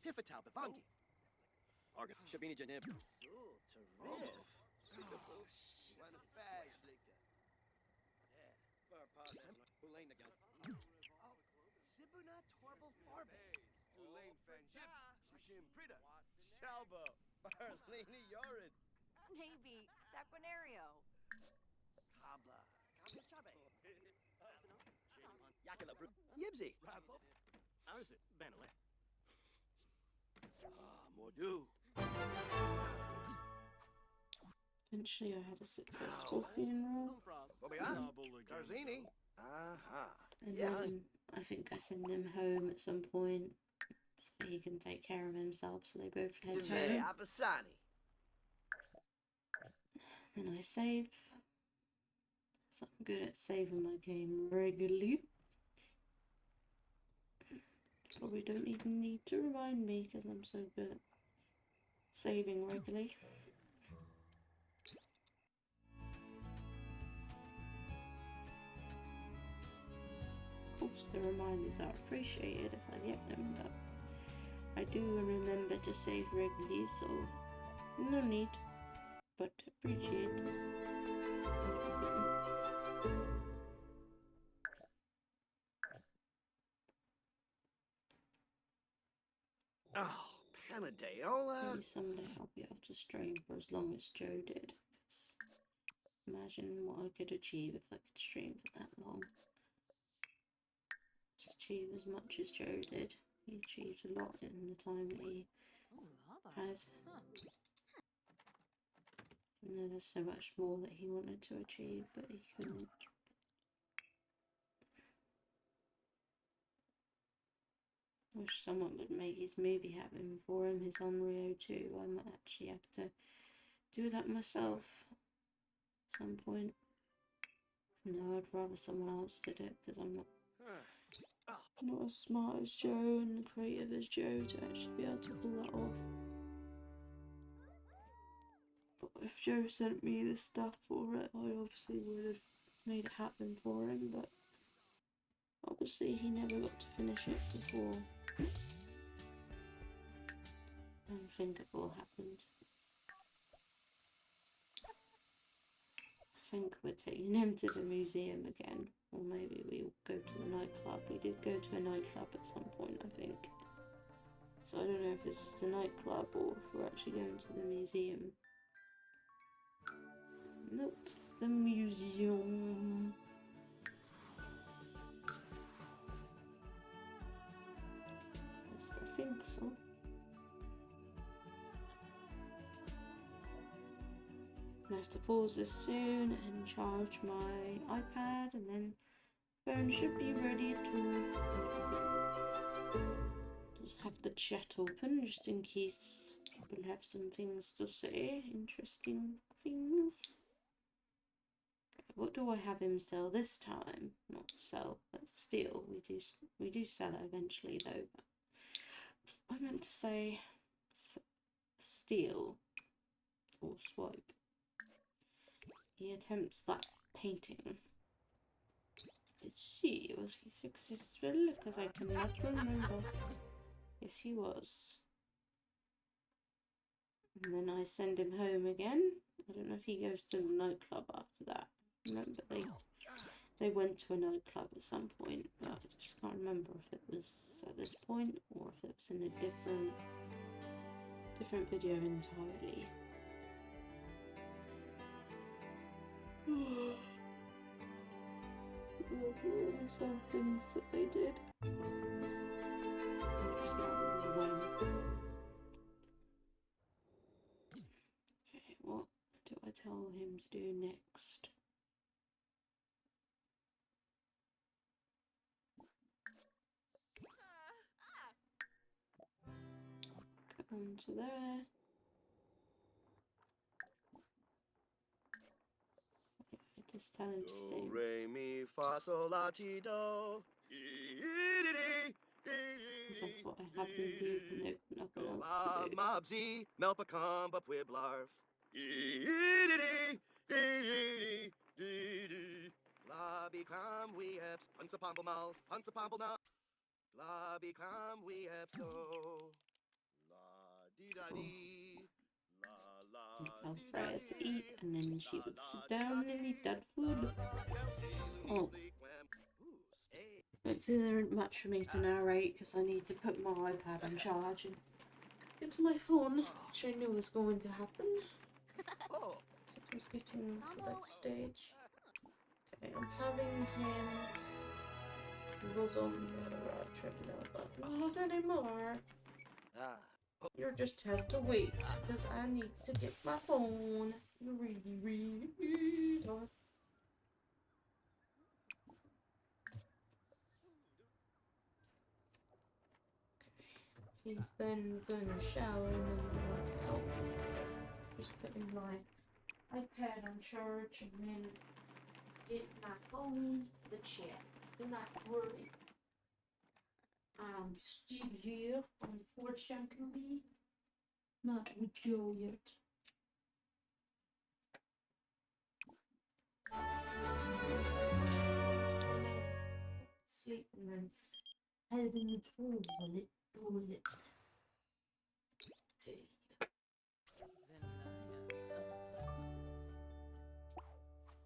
Sifatal Bivangi. Arga. Shabini Janib. Sibuna Torval Farbe. Ulaine Fanjib. Shim Prida. Shalbo. Arlene Yorid. Maybe Saquinario. Habla. Yakila Bru. Yibsy. How's it, Benale? Mordu. Eventually I had a successful funeral. Bobian. Garzini. Aha. And Yeah. then I think I send him home at some point so he can take care of himself, so they both head Divay home. Abasani. And I save. So I'm good at saving my game regularly. Probably don't even need to remind me because I'm so good at saving regularly. Of course, the reminders are appreciated if I get them, but I do remember to save regularly, so no need, but appreciate. Oh, Panadeola. Maybe someday I'll be able to stream for as long as Joe did. 'Cause imagine what I could achieve if I could stream for that long. To achieve as much as Joe did. He achieved a lot in the time that he had. And then there's so much more that he wanted to achieve, but he couldn't. Wish someone would make his movie happen for him, his Onryo 2. I might actually have to do that myself at some point. No, I'd rather someone else did it because I'm not as smart as Joe and creative as Joe to actually be able to pull that off. But if Joe sent me the stuff for it, I obviously would have made it happen for him, but obviously he never got to finish it before Unthinkable happened. I think we're taking him to the museum again, or maybe we'll go to the nightclub. We did go to a nightclub at some point, I think. So I don't know if this is the nightclub or if we're actually going to the museum. Nope, it's the museum. Yes, I think so. I have to pause this soon and charge my iPad, and then phone should be ready to just have the chat open just in case people have some things to say, interesting things. What do I have him sell this time? Not sell, but steal. We do sell it eventually though. But I meant to say steal or swipe. He attempts that painting. Let's see, was he successful? Because I cannot remember. Yes, he was. And then I send him home again. I don't know if he goes to the nightclub after that. Remember they went to a nightclub at some point, but I just can't remember if it was at this point or if it was in a different video entirely. Some things that they did. I just can't remember when. Okay, what do I tell him to do next? Go on to there. I just tell him to Do, stay. re, mi, fa, sol, la, ti, do. Because that's what I had him do when they've nothing Go, else ba, to do. mabzi, melpacum, bapwiblarf. La, become, we have, unsapamble mouse, unsapamble now. La, become, we have, so. La, dee, da, dee. And tell Freya to eat, and then she would sit down and eat that food. Oh. Hopefully there isn't much for me to narrate because I need to put my iPad on charge and get to my phone, which I knew was going to happen. Oh. So just getting to that stage. Okay, I'm having him. He was on the treadmill, but not anymore. You just have to wait because I need to get my phone. Really hard. He's then gonna shower and then work out. Just putting my iPad on charge and then get my phone for the chats. Do not worry. I'm still here, unfortunately. Not with Joe yet. Sleep and then head in the toilet. Hey.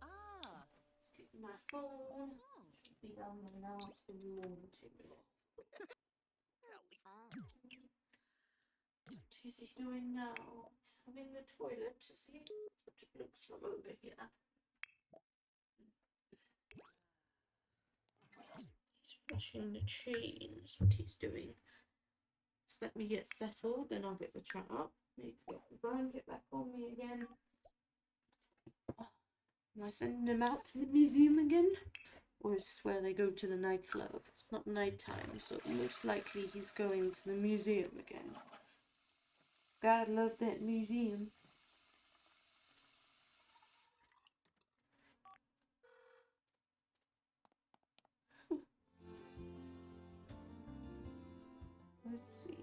Let's get my phone. Should be down my last in 2 minutes. What is he doing now? He's having the toilet, is he? That's what it looks from over here. He's brushing the chain, is what he's doing. Just let me get settled, then I'll get the chat up. Need to get the blanket back on me again. Am I sending him out to the museum again? Or is this where they go to the nightclub? It's not nighttime, so most likely he's going to the museum again. Gotta love that museum. Let's see.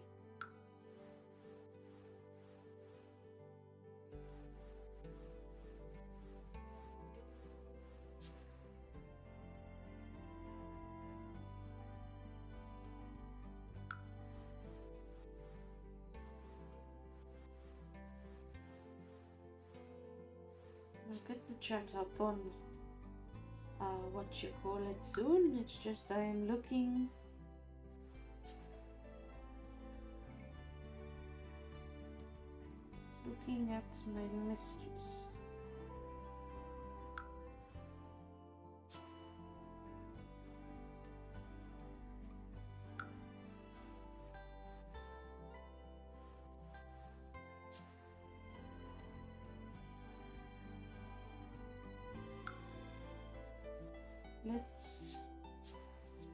I'll get the chat up on what you call it soon. It's just I am looking at my mistress. Let's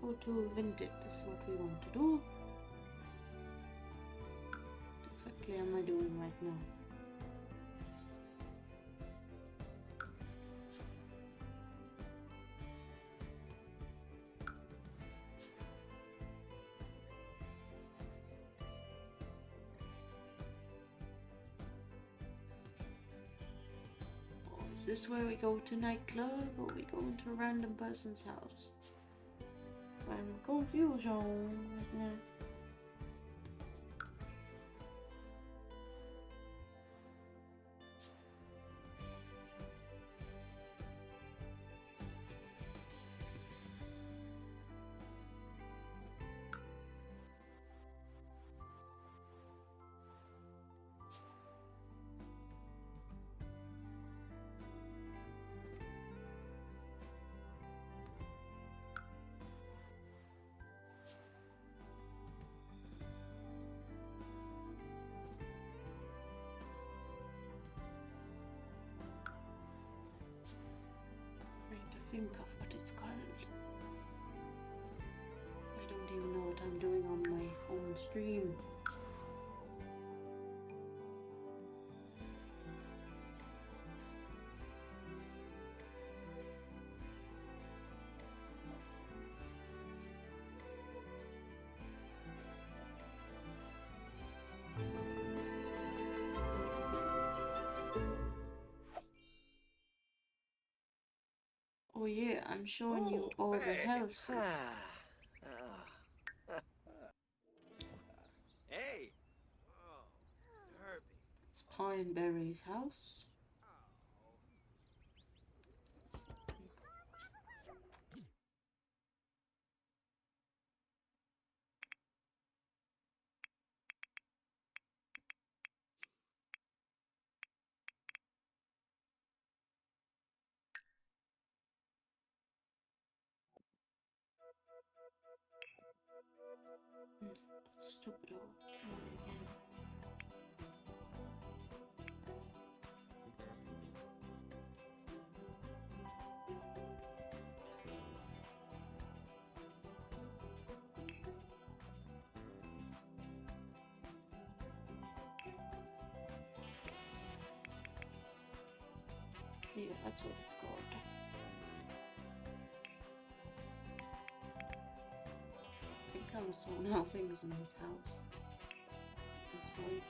go to Vinted. That's what we want to do. What exactly am I doing right now? Is this where we go to nightclub or we going to a random person's house? So I'm confused right now. think of what it's called. I don't even know what I'm doing on my home stream. Oh yeah, I'm showing you all the hey. houses. Hey. Oh, Herbie. It's Pineberry's house. Stupid old cat again. Yeah, that's what it's called. I think I was sorting out things in his house. That's right.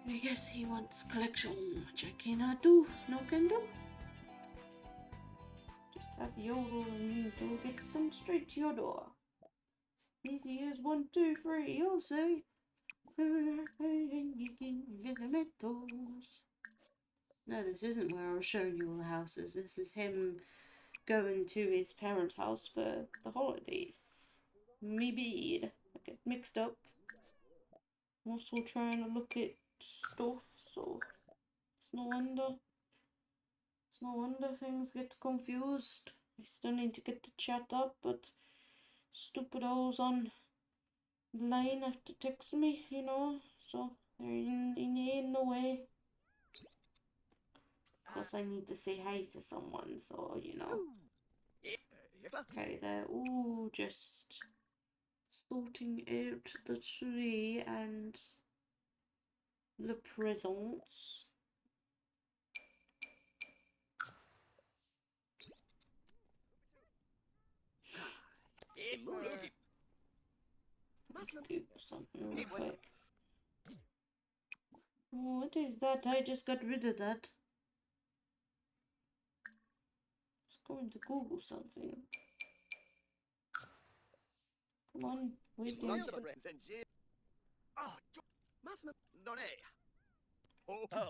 I guess he wants collection, which I cannot do. No can do. Just have Yodel and go get some straight to your door. Easy as 1, 2, 3, you'll say. No, this isn't where I was showing you all the houses. This is him going to his parents' house for the holidays. Me bead. I get mixed up. I'm also trying to look at stuff, so it's no wonder. It's no wonder things get confused. I still need to get the chat up, but stupid hoes on the line have to text me, you know, so they're in the way. Plus, I need to say hi to someone, so you know. Okay, there. Ooh, just sorting out the tree and the presents. Let's Google something real quick. Oh, what is that? I just got rid of that. Just going to Google something. Come on, wait there. Oh,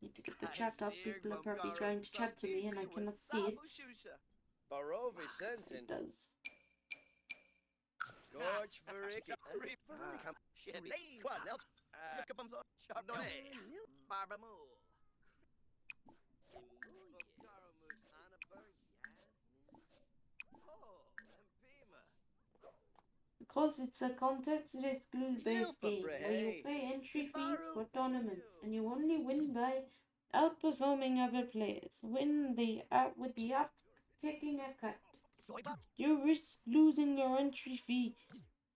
Need to get the chat up. People are probably trying to chat to me and I cannot see it. It does. George Because it's a context-based skill-based game where you pay entry fees for tournaments and you only win by outperforming other players. Win the with the app taking a cut. You risk losing your entry fee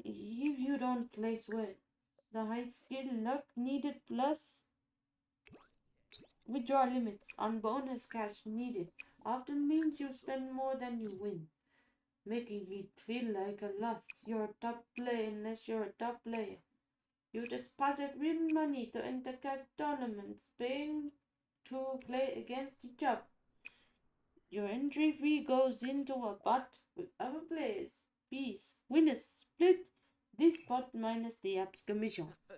if you don't place well. The high skill luck needed plus withdrawal limits on bonus cash needed often means you spend more than you win, making it feel like a loss. You're a top player unless you're a top player. You deposit real money to enter tournaments, paying to play against each other. Your entry fee goes into a pot with other players. Fees. Winners split this pot minus the app's commission. I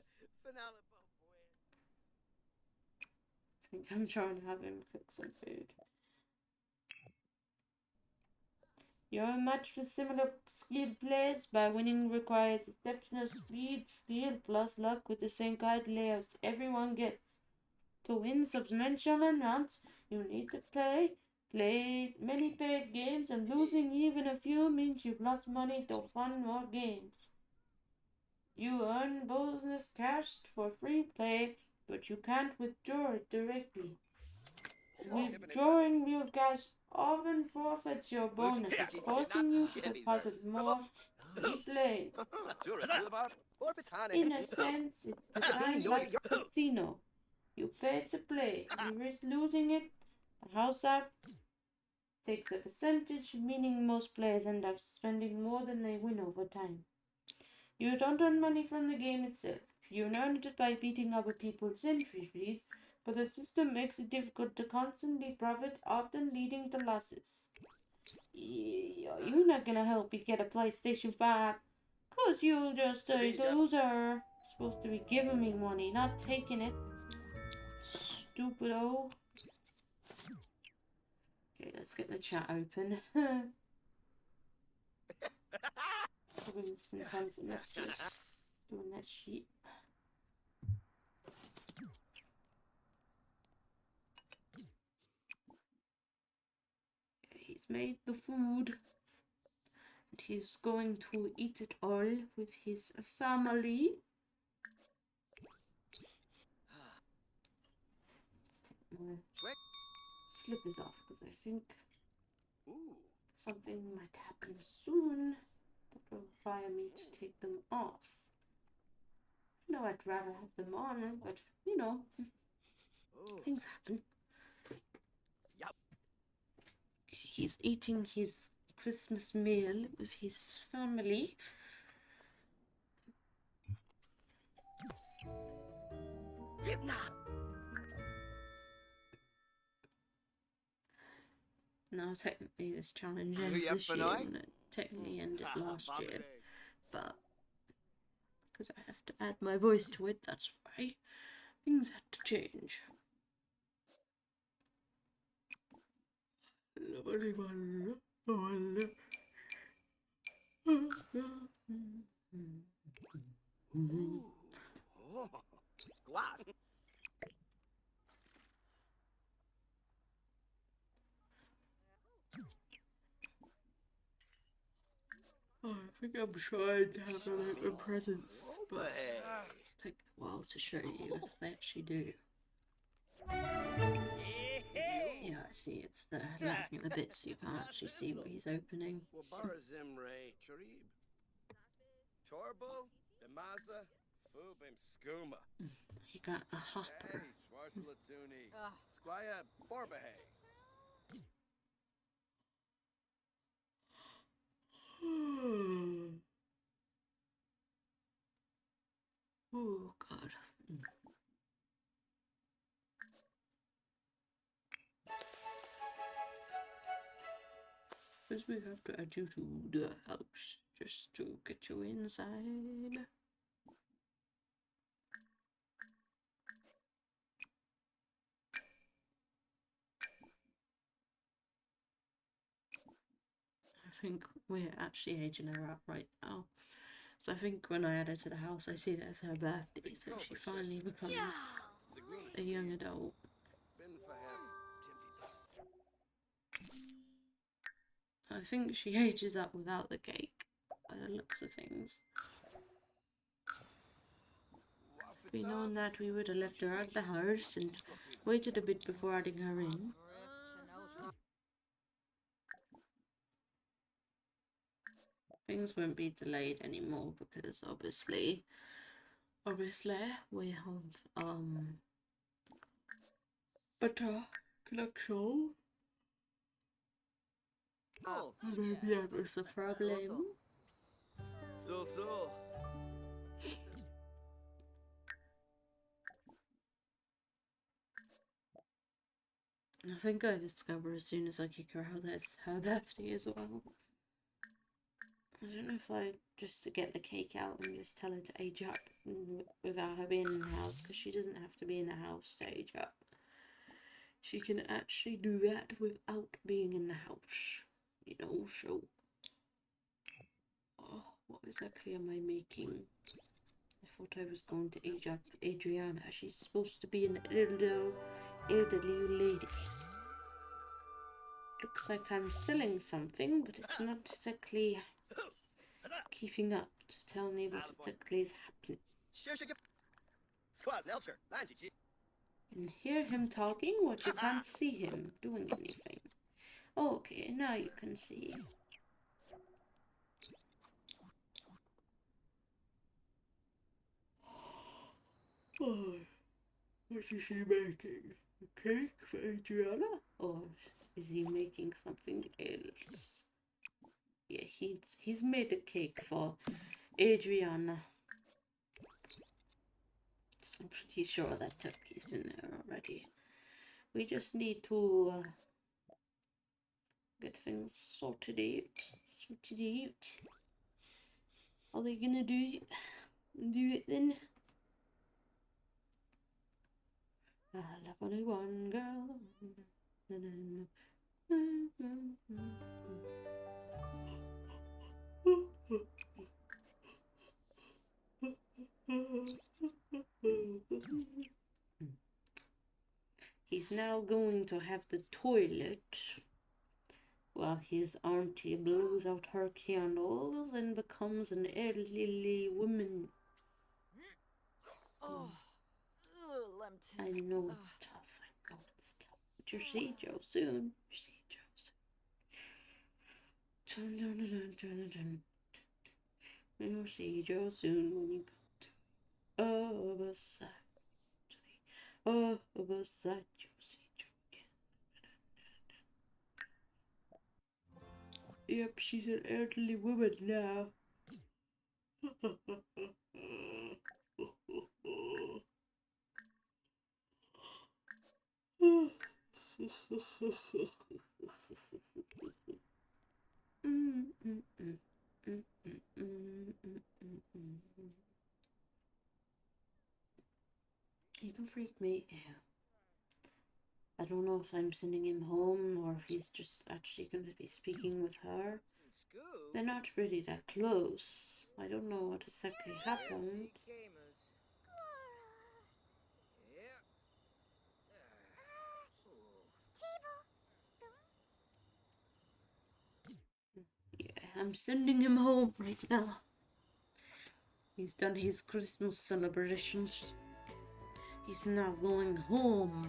think I'm trying to have him cook some food. You're matched with similar skilled players. By winning requires exceptional speed, skill, plus luck with the same card layouts everyone gets. To win substantial amounts, you need to play many paid games, and losing even a few means you've lost money to fund more games. You earn bonus cash for free play, but you can't withdraw it directly. Withdrawing real cash often forfeits your bonus, forcing you to deposit more free play. In a sense, it's designed like a casino. You pay to play. You risk losing it. The house app takes a percentage, meaning most players end up spending more than they win over time. You don't earn money from the game itself. You earn it by beating other people's entry fees, but the system makes it difficult to constantly profit, often leading to losses. You're not gonna help me get a PlayStation 5, 'cause you're just a loser. Supposed to be giving me money, not taking it. Stupido. Okay, let's get the chat open. Having some times it must be doing that shit. He's made the food and he's going to eat it all with his family. Let's take my slippers off because I think something might happen soon that will require me to take them off. No, I'd rather have them on, but you know, things happen. He's eating his Christmas meal with his family. Now, technically, this challenge ends this year when it technically ended last year, but because I have to add my voice to it, that's why things had to change. I think I'm trying to have a presence, but it'll take a while to show you if they actually do. Yeah, I see it's the lagging a bit, so you can't actually see what he's opening. He got a hopper. Squire Borbahay. Oh God. Because we have to add you to the house just to get you inside. I think we're actually aging her out right now. So I think when I add her to the house, I see that it's her birthday, so she finally becomes a young adult. I think she ages up without the cake, by the looks of things. If we'd known that, we would have left her at the house and waited a bit before adding her in. Things won't be delayed anymore because obviously we have better connection. Maybe that was the problem. So. I think I discover as soon as I kick her out that it's her birthday as well. I don't know if I just to get the cake out and just tell her to age up without her being in the house, because she doesn't have to be in the house to age up. She can actually do that without being in the house, you know, so exactly am I making? I thought I was going to age up Adriana. She's supposed to be an elderly lady. Looks like I'm selling something, but it's not exactly keeping up to tell me what exactly is happening. And hear him talking, what you can't see him doing anything. Okay, now you can see. Oh, what is he making? A cake for Adriana? Or is he making something else? Yeah, he's made a cake for Adriana. So I'm pretty sure that turkey's been there already. We just need to get things sorted out. Are they gonna do it then? I love only one girl. He's now going to have the toilet while his auntie blows out her candles and becomes an elderly woman. Oh, Lempton. I know it's tough. But you'll see Joe soon. You'll see Joe soon when you go to other side. Other side, you'll see Joe again. Yep, she's an elderly woman now. You can freak me out. I don't know if I'm sending him home or if he's just actually going to be speaking with her. They're not really that close. I don't know what exactly happened. Yeah, I'm sending him home right now. He's done his Christmas celebrations. He's now going home.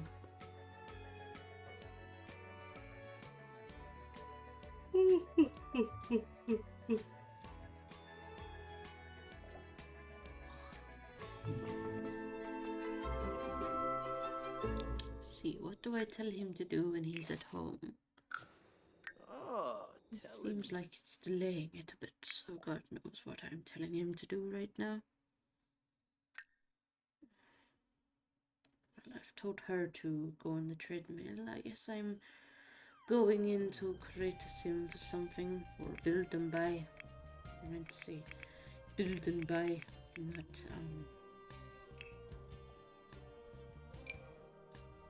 See, what do I tell him to do when he's at home? Oh, It seems like it's delaying it a bit, so God knows what I'm telling him to do right now. Well, I've told her to go on the treadmill. I guess I'm going in to create a sim for something, or build them by. I meant to say build and buy, not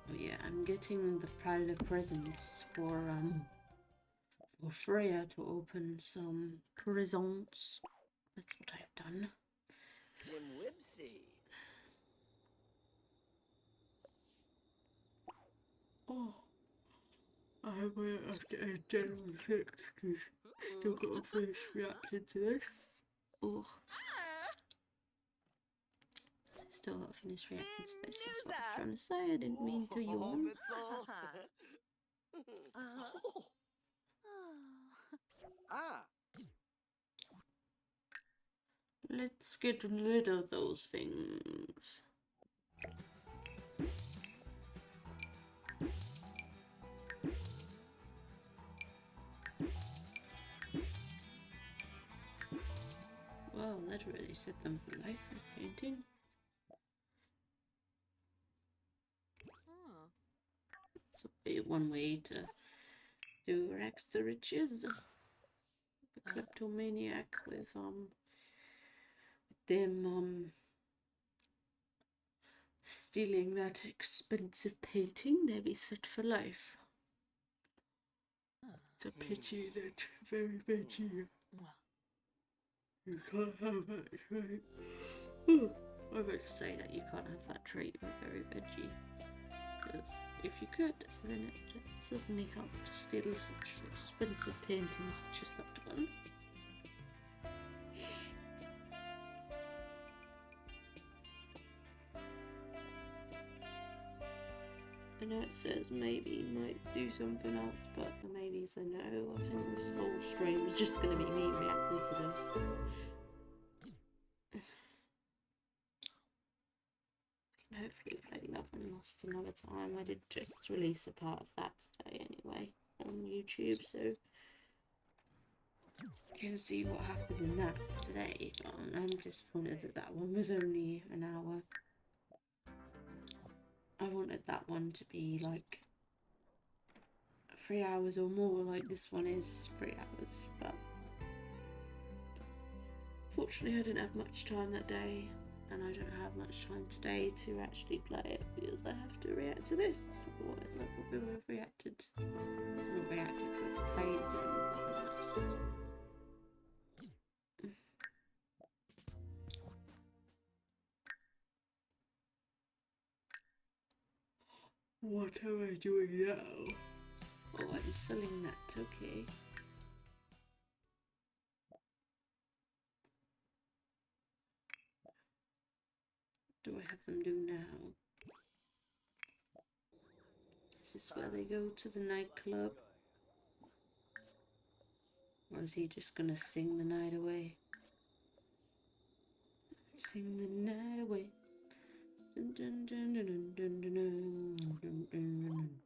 oh yeah, I'm getting the pile of presents for Freya to open some presents. That's what I've done. Jim Wibsey. Oh, I went after a general six because still got to finish reacting to this. Oh, still got to finish reacting to this. That's what I was trying to say. I didn't mean to yawn. Ah, Let's get rid of those things. Well, that really set them for life, that painting. It's one way to do rags to riches. The kleptomaniac with them stealing that expensive painting, they'll be set for life. It's a pity, that very pity. You can't have that trait. I was about to say that you can't have that trait, you're very veggie. Because if you could, then it would certainly help to steal such expensive paintings such as that one. I know it says maybe might do something else, but the maybes are no. I think this whole stream is just going to be me reacting to this. I can hopefully play Love and Lost another time. I did just release a part of that today anyway on YouTube, so you can see what happened in that today. I'm disappointed that that one was only an hour. I wanted that one to be like 3 hours or more, like this one is 3 hours, but fortunately I didn't have much time that day, and I don't have much time today to actually play it because I have to react to this. Otherwise I probably would have reacted, not reacted, but played some Love and Lost. What am I doing now? Oh, I'm selling that, okay. What do I have them do now? Is this where they go to the nightclub? Or is he just gonna sing the night away? Sing the night away. Dun, dun, dun, dun, dun, dun, dun, dun, dun, dun,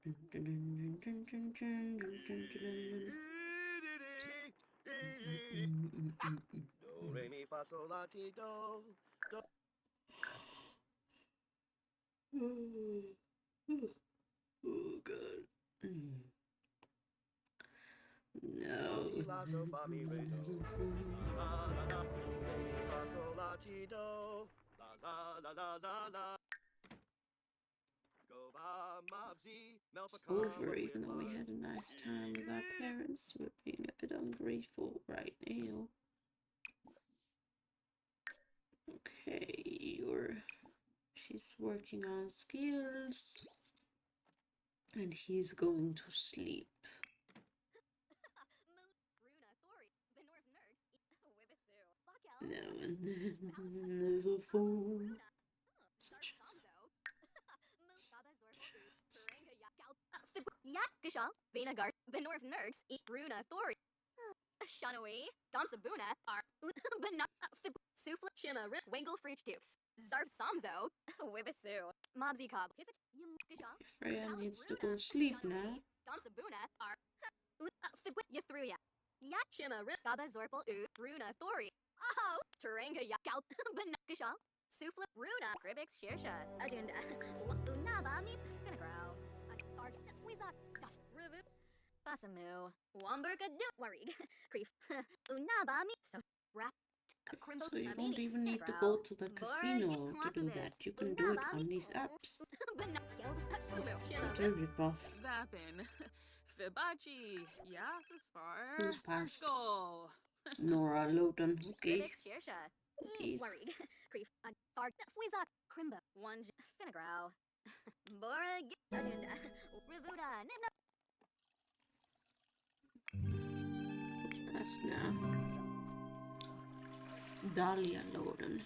dun, dun, dun, dun, dun, dun, dun. Do, re, mi, fa, sol, la, ti, do. Do, Oh god. No. ti, la, sol, fa, mi, re, do. La, la, la. Do, re, mi, fa, sol, la, ti, do. La, la, la, la, la, la. Go, ba, ma, zi, mel, fa, It's ka, over, wa, even wi, though we wa. had a nice time with our parents. We're being a bit ungrateful right now. Okay, she's working on skills. And he's going to sleep. No, and then there's a phone. Such a Yak Gashal, Benagar, Benorf Nerds, Eat Bruna Thori. Shanoi, Domsabuna, Ar, Benar, Sufla, Chima, Rip, Wangle, Fridge Dupes, Zarb Samzo, Wibisu, Mobsy Cob, Pivot, Yum Gashal, Freya needs to go sleep now. Domsabuna, Ar, Yathruya, Yak Chima, Rip, Gaba Zorpal, Bruna Thori. Oh, Taranga Yakal, Benakashal, Sufla, Runa, Kribix, Shirsha, Adunda, Unabami, Finnegrow, Arg, Wizak, Rivet. Basamu, Wamburga do worried. Creef. Unabami, so rap. Crimbo, So you don't even need to go to the casino to do that. You can do it on these apps. Don't rip off. Vapin. Fibachi. Yeah, the spar. Who's passed? Go. Nora Loden. Okay. Kribix, Shirsha. Cookies. Worried. Creef. Arg, Wizak, Crimbo, One, Finnegrow. Bora, Adunda, Rivuda, Nina. Who's passed now? Dahlia Loden.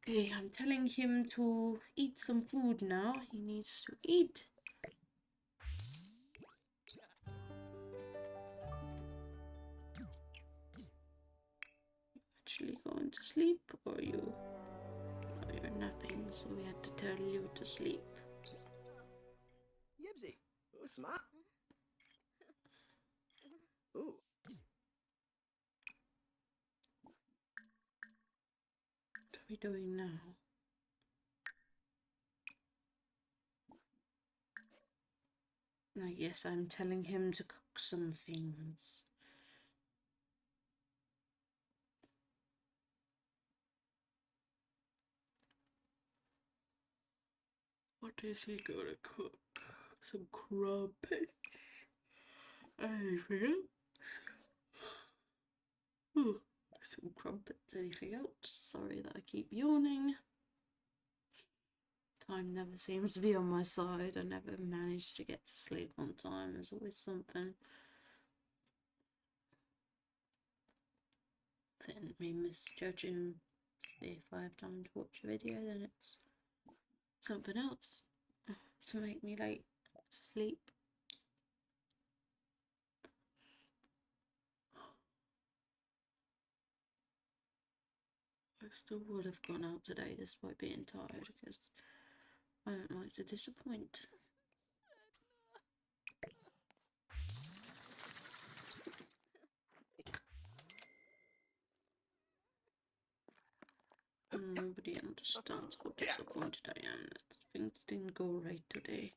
Okay, I'm telling him to eat some food now. He needs to eat. Actually going to sleep, or you? Oh, you're napping, so we had to tell you to sleep. Yibsy. Ooh, smart. Ooh. What are we doing now? I guess I'm telling him to cook some things. What is he gonna cook? Some crumpets. Anything else? Ooh, some crumpets. Anything else? Sorry that I keep yawning. Time never seems to be on my side. I never manage to get to sleep on time. There's always something. Then me misjudging to see if I have time to watch a video, then it's something else to make me late to sleep. I still would have gone out today despite being tired because I don't like to disappoint. Nobody understands how disappointed I am that things didn't go right today.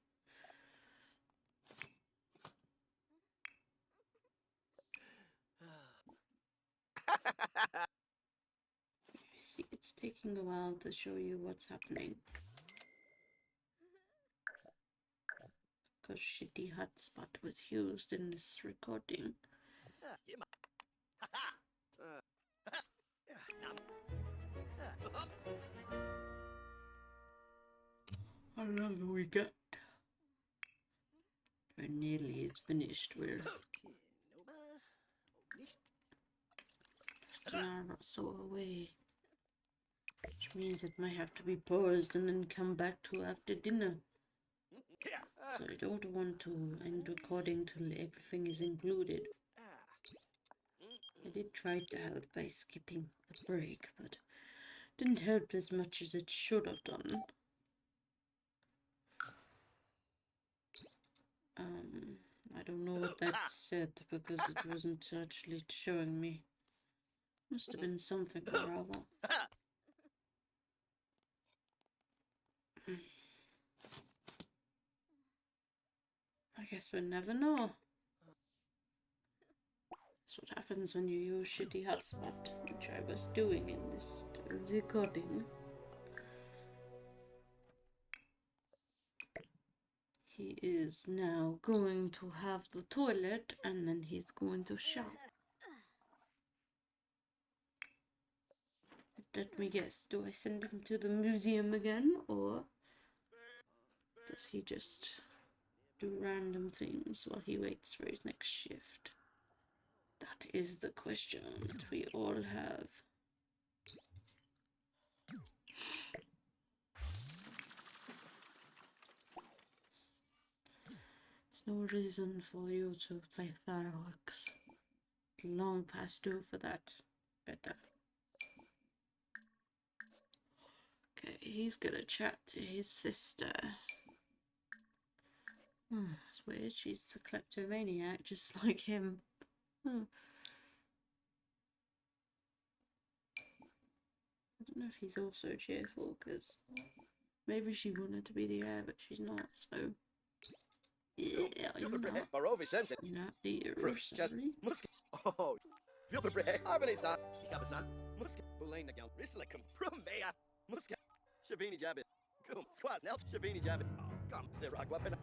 You see, it's taking a while to show you what's happening. Because shitty hotspot was used in this recording. How long have we got? We're nearly finished. We're just an hour or so away. Which means it might have to be paused and then come back to after dinner. So I don't want to end recording till everything is included. I did try to help by skipping the break, but didn't help as much as it should have done. I don't know what that said because it wasn't actually showing me. Must have been something or other. I guess we'll never know. That's what happens when you use shitty hotspot, which I was doing in this recording. He is now going to have the toilet and then he's going to shop. Let me guess, do I send him to the museum again or does he just do random things while he waits for his next shift? That is the question that we all have. There's no reason for you to play fireworks. Long past due for that. Better. Okay, he's gonna chat to his sister. That's weird. She's a kleptomaniac, just like him. I don't know if he's also cheerful, because maybe she wanted to be the heir, but she's not, so... Yeah, you're not. You're not the heir, sorry. Oh, Vilberbre, Avenisa, Yabasan, Muska, Bulane again, Rislicum, Prumea, Muska, Shabini Jabbit, Gum, Squaz, Nel, Shabini Jabbit, Come, Sirag Weapon,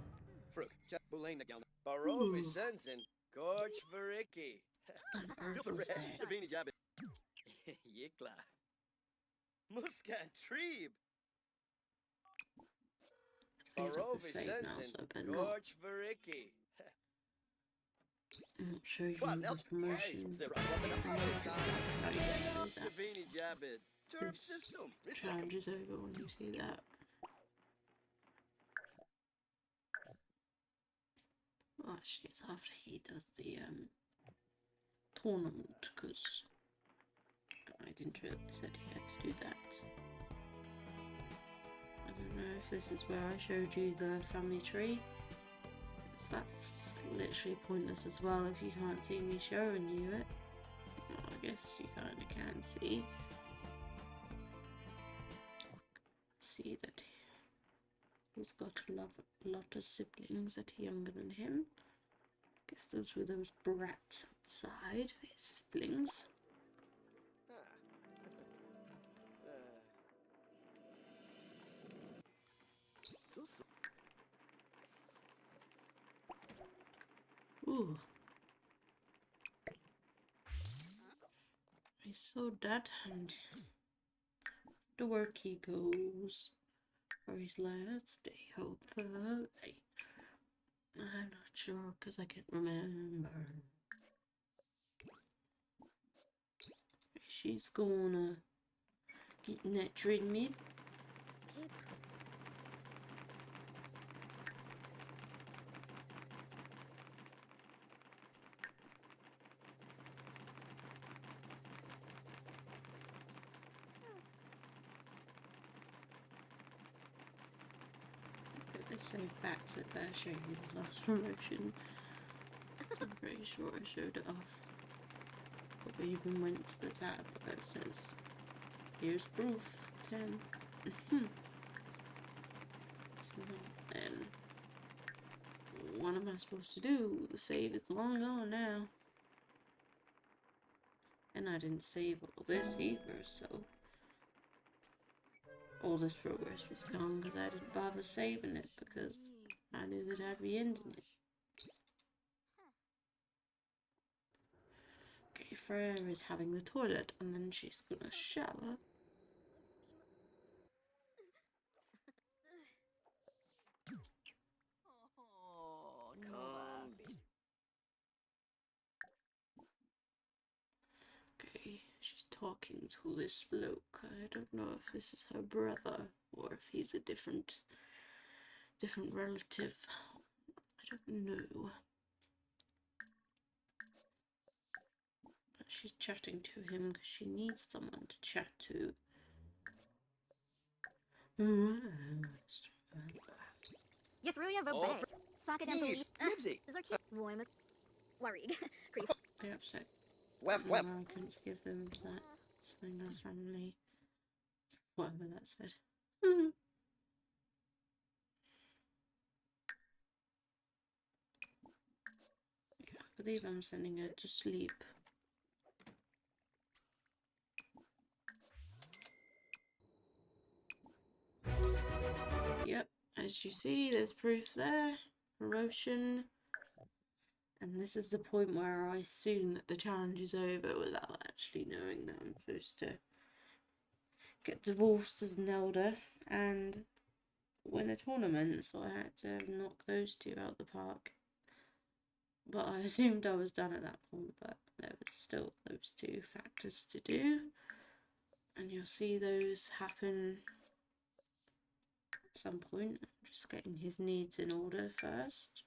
Fruk, Jet Bulane again, Barovi Sensen, Gorge Variki, Vilberbre, Shabini Jabbit, Yikla, Muska and Treeb, Barovi Sensen, Gorge Variki. I'm not sure you can do the promotion. This challenge is over when you see that. Oh, actually, it's after he does the tournament, because I didn't realize that he had to do that. I don't know if this is where I showed you the family tree. That's literally pointless as well if you can't see me showing you it. Well, I guess you kind of can see. See that he's got a lot of siblings that are younger than him. I guess those were those brats outside, his siblings. Ooh, so that and to work he goes for his last day, hopefully. I'm not sure because I can't remember. She's gonna get in that treadmill. Keep Get this save facts at there, show you the last promotion. I'm pretty sure I showed it off. But we even went to the tab where it says, here's proof, 10. So then, what am I supposed to do? The save is long gone now. And I didn't save all this either, so all this progress was gone because I didn't bother saving it because I knew that I'd be ending it. Okay, Freya is having the toilet and then she's gonna shower. Oh, Come. Okay, she's talking to this bloke. I don't know if this is her brother or if he's a different relative. I don't know. But she's chatting to him because she needs someone to chat to. you threw your Oh, verbay. Socket and Neebs, believe. Nibsy. Zarki. Roy Mc. Worried. Creep. They're upset. Wef, wef. I couldn't give them that something else randomly. Whatever that said. I believe I'm sending her to sleep. Yep, as you see, there's proof there. Promotion. And this is the point where I assume that the challenge is over without actually knowing that I'm supposed to get divorced as an elder and win a tournament, so I had to knock those two out the park. But I assumed I was done at that point, but there was still those two factors to do. And you'll see those happen at some point. I'm just getting his needs in order first.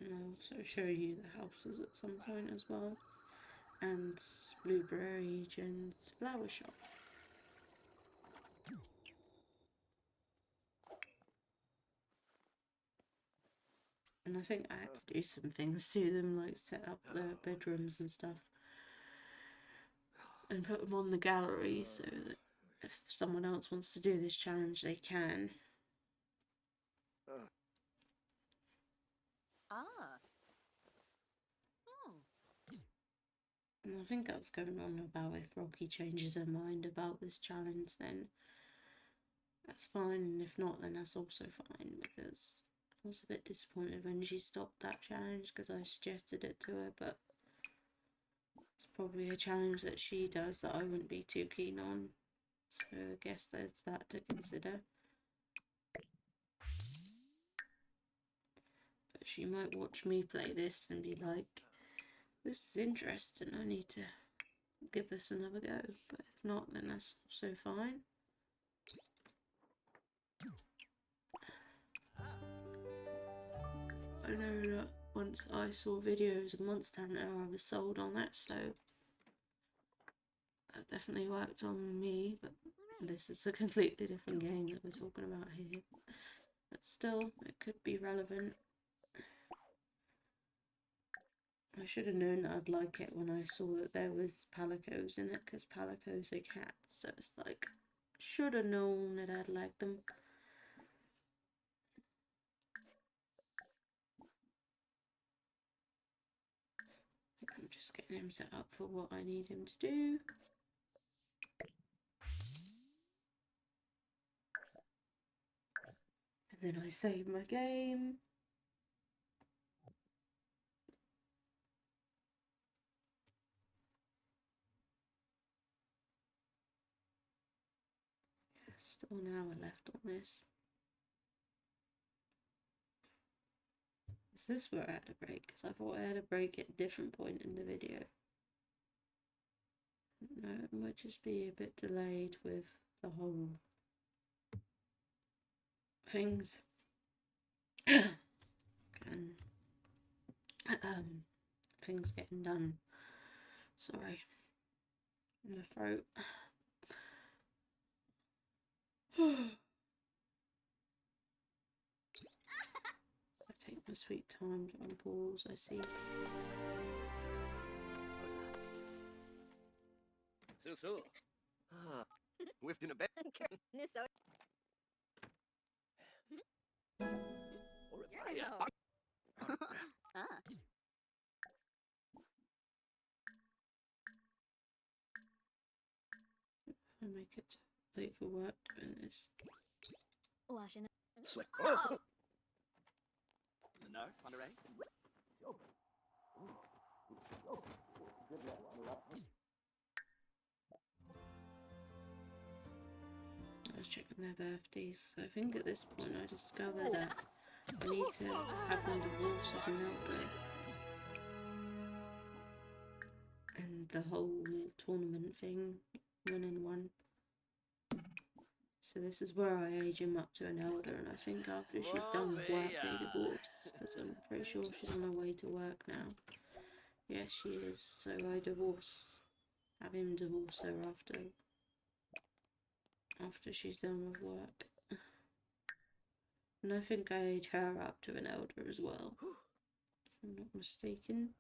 And I'll also show you the houses at some point as well. And Blueberry Jen's flower shop. And I think I had to do some things to them, like set up their bedrooms and stuff. And put them on the gallery so that if someone else wants to do this challenge, they can. Ah. Oh. And I think I was going on about if Rocky changes her mind about this challenge, then that's fine. And if not, then that's also fine, because I was a bit disappointed when she stopped that challenge because I suggested it to her, but it's probably a challenge that she does that I wouldn't be too keen on. So I guess there's that to consider. But she might watch me play this and be like, this is interesting, I need to give this another go. But if not, then that's also fine. I know that once I saw videos of Monster Hunter, I was sold on that, so that definitely worked on me, but this is a completely different game that we're talking about here. But still, it could be relevant. I should have known that I'd like it when I saw that there was palicos in it, because palicos are cats, so it's like, should have known that I'd like them. I think I'm Just getting him set up for what I need him to do. And then I save my game. Still an hour left on this. Is this where I had a break? Because I thought I had a break at a different point in the video. No, it might just be a bit delayed with the whole things. And things getting done. Sorry. In the throat. I take my sweet time to unpause, I see. So. Ah, whiffed in a bed. Nisso. Or a You're fire. no. Ah. I make it late for work doing this. Washing. Slick. Oh. No, Monterey. I was checking their birthdays. So I think at this point I discovered that I need to have them divorced as an elderly. And the whole tournament thing, 1-in-1. So this is where I age him up to an elder, and I think after she's done with work they divorce, because I'm pretty sure she's on her way to work now. Yes, she is. So I have him divorce her after she's done with work. And I think I age her up to an elder as well, if I'm not mistaken.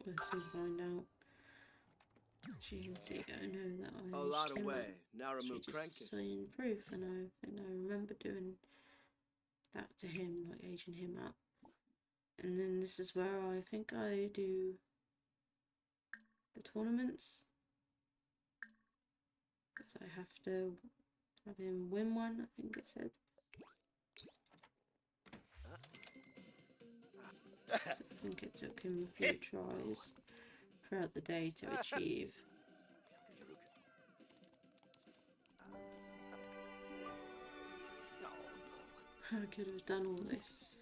Let's find out. As you can see, I know that I A lot aged him away. up. Now She remove just Crankus. signed proof, and I think I remember doing that to him, like aging him up. And then this is where I think I do the tournaments. Because I have to have him win one, I think it said. So I think it took him a few tries throughout the day to achieve. I could have done all this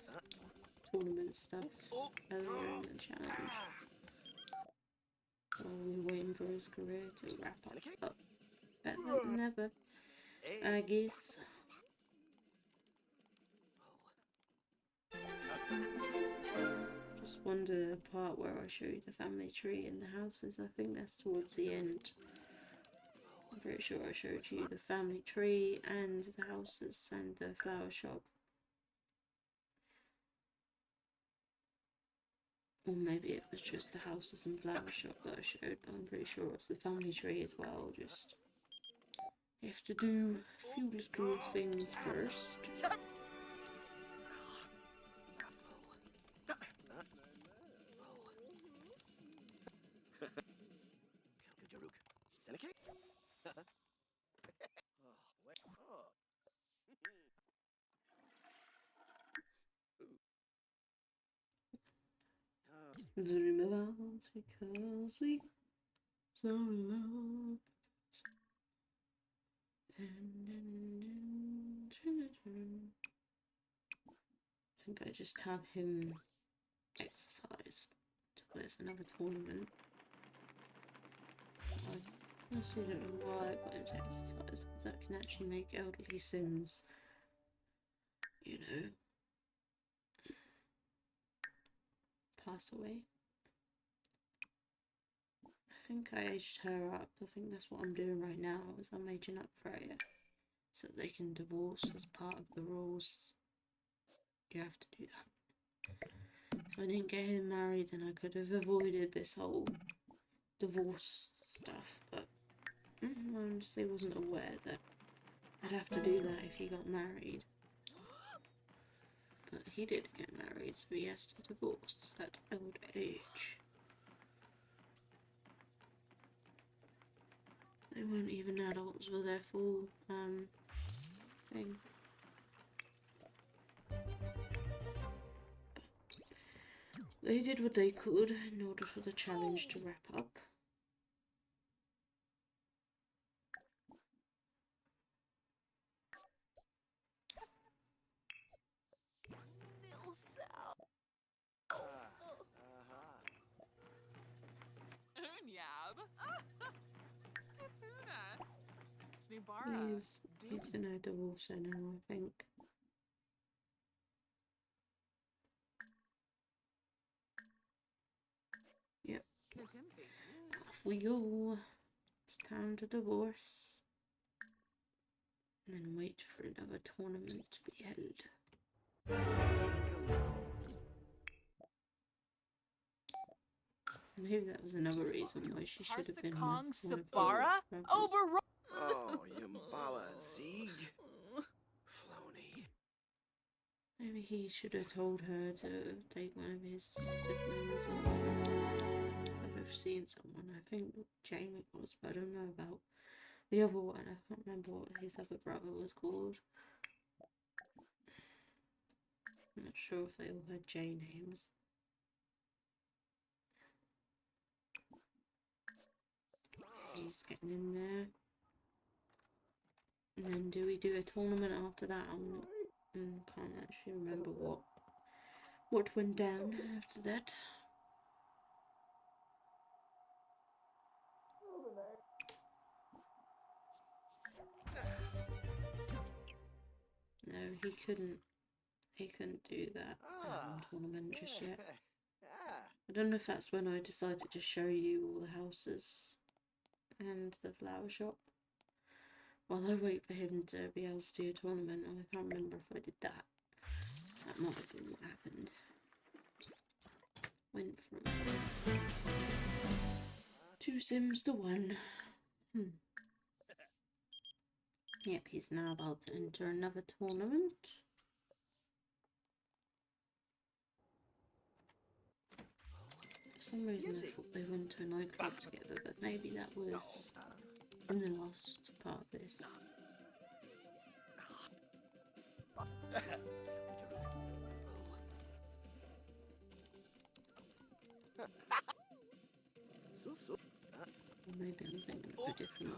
tournament stuff earlier in the challenge while we were waiting for his career to wrap up. But better than never, I guess. Just wonder the part where I show you the family tree and the houses. I think that's towards the end. I'm pretty sure I showed you the family tree and the houses and the flower shop. Or maybe it was just the houses and flower shop that I showed, but I'm pretty sure it's the family tree as well. Just you have to do a few little things first. Dream about because we so love. I think I just have him exercise until there's another tournament. I honestly don't know why I got him to exercise, because that can actually make elderly Sims, you know, pass away. I think I aged her up. I think that's what I'm doing right now, is I'm aging up Freya, so that they can divorce as part of the rules. You have to do that. If I didn't get him married, then I could have avoided this whole divorce stuff, but I honestly wasn't aware that I'd have to do that if he got married. But he did get married, so he has to divorce at old age. They weren't even adults with their full thing. They did what they could in order for the challenge to wrap up. Unyab. Pipuna. Snibara. He's gonna divorce her now, I think. Yep. Off we go. It's time to divorce. And then wait for another tournament to be held. Maybe that was another reason why she should have been Harsakong one of Sabara. the brothers. Ober. Oh, Yambala Zieg. Floney. Maybe he should have told her to take one of his siblings or I've ever seen someone. I think Jamie was, but I don't know about the other one. I can't remember what his other brother was called. I'm not sure if they all had J names. He's getting in there. And then do we do a tournament after that? I can't actually remember what went down after that. No, he couldn't do that tournament just yet. I don't know if that's when I decided to show you all the houses and the flower shop. While I wait for him to be able to do a tournament, I can't remember if I did that. That might have been what happened. Went from 2 Sims to 1. Yep, he's now about to enter another tournament. For some reason I thought they went to a nightclub together, but maybe that was in the last part of this. Or maybe I'm thinking of a different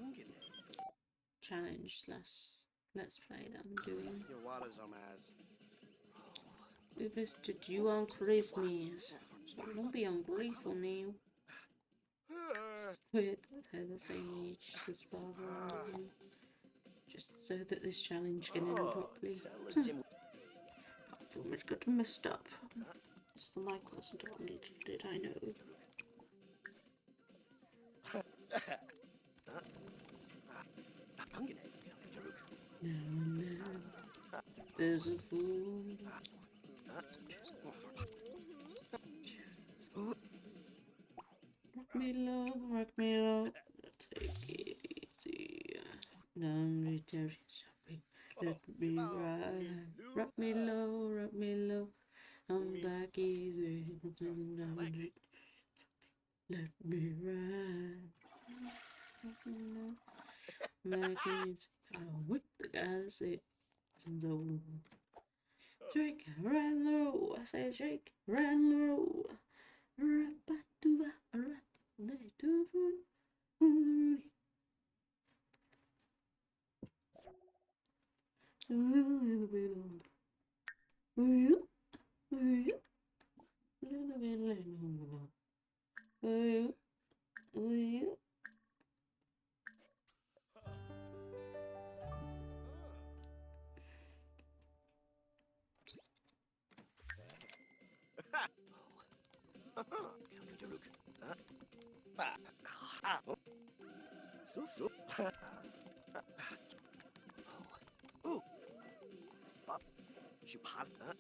challenge / let's play that I'm doing. We visited you on Christmas, so don't be ungrateful now. It's weird that they're the same age as Barbara and him, just so that this challenge can end properly. Platform had got messed up. Just the mic wasn't on, did I know? Now and then, there's a fool. Rock me low, take it easy. Don't be dirty, sorry. Let me ride. Rock me low. I'm back easy. Let me ride. Back easy. I'll whip the guys it. So shake, right low. I say shake, right low. Rap-a-doo-ba, rap. They do So. Oh. She passed. I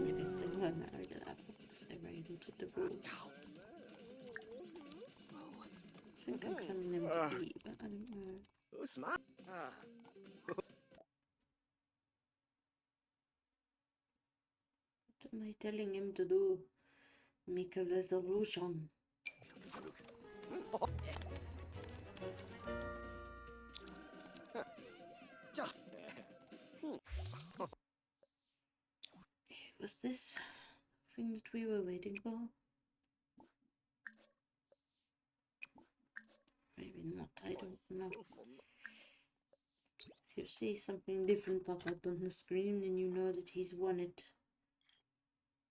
guess they were married at that point because they were able to divorce. I think I'm telling them to leave, but I don't know. Who's smart? Ah. What am I telling him to do? Make a resolution. Was this the thing that we were waiting for? Maybe not, I don't know. If you see something different pop up on the screen, then you know that he's won it.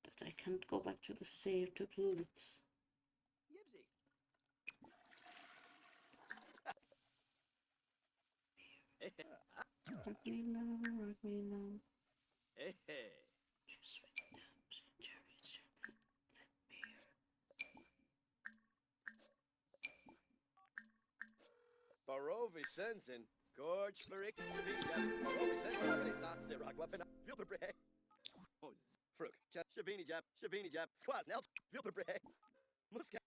But I can't go back to the save to prove it. Yibsy. Rock me low, rock me low. Hey, hey. Just wait down, cherry, cherry, beer. Barovi Sensen. Gorge Flirik. Shabini Jab. Barovi Sensen. Having a sot. Sit rock weapon. Vilperbre. Oh, Fruk. Shabini Jab. Shabini Jab. Squaz Nelt. Vilperbre. Muska.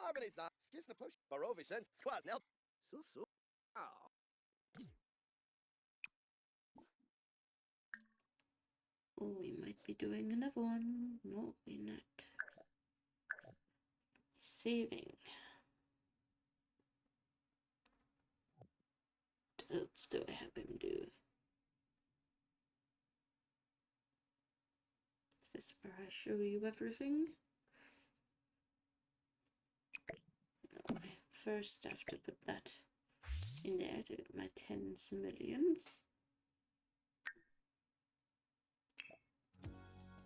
Having a sot. Skisna push. Barovi Sense. Squaz Nelt. So. Oh. Oh, we might be doing another one. No, we're not. Saving. What else do I have him do? Is this where I show you everything? No, I first have to put that in there to get my 10 millions.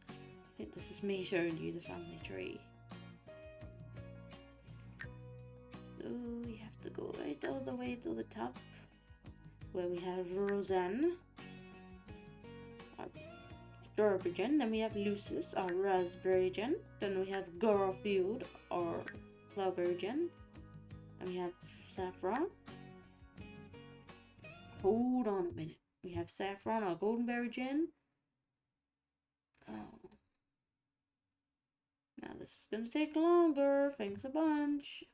I think this is me showing you the family tree. So we have to go right all the way to the top where we have Roseanne, our strawberry gen, then we have Lucius, our raspberry gen, then we have Garfield, our cloudberry gen, and we have Saffron. Hold on a minute. We have Saffron, our goldenberry gen. Oh. Now this is gonna take longer. Thanks a bunch.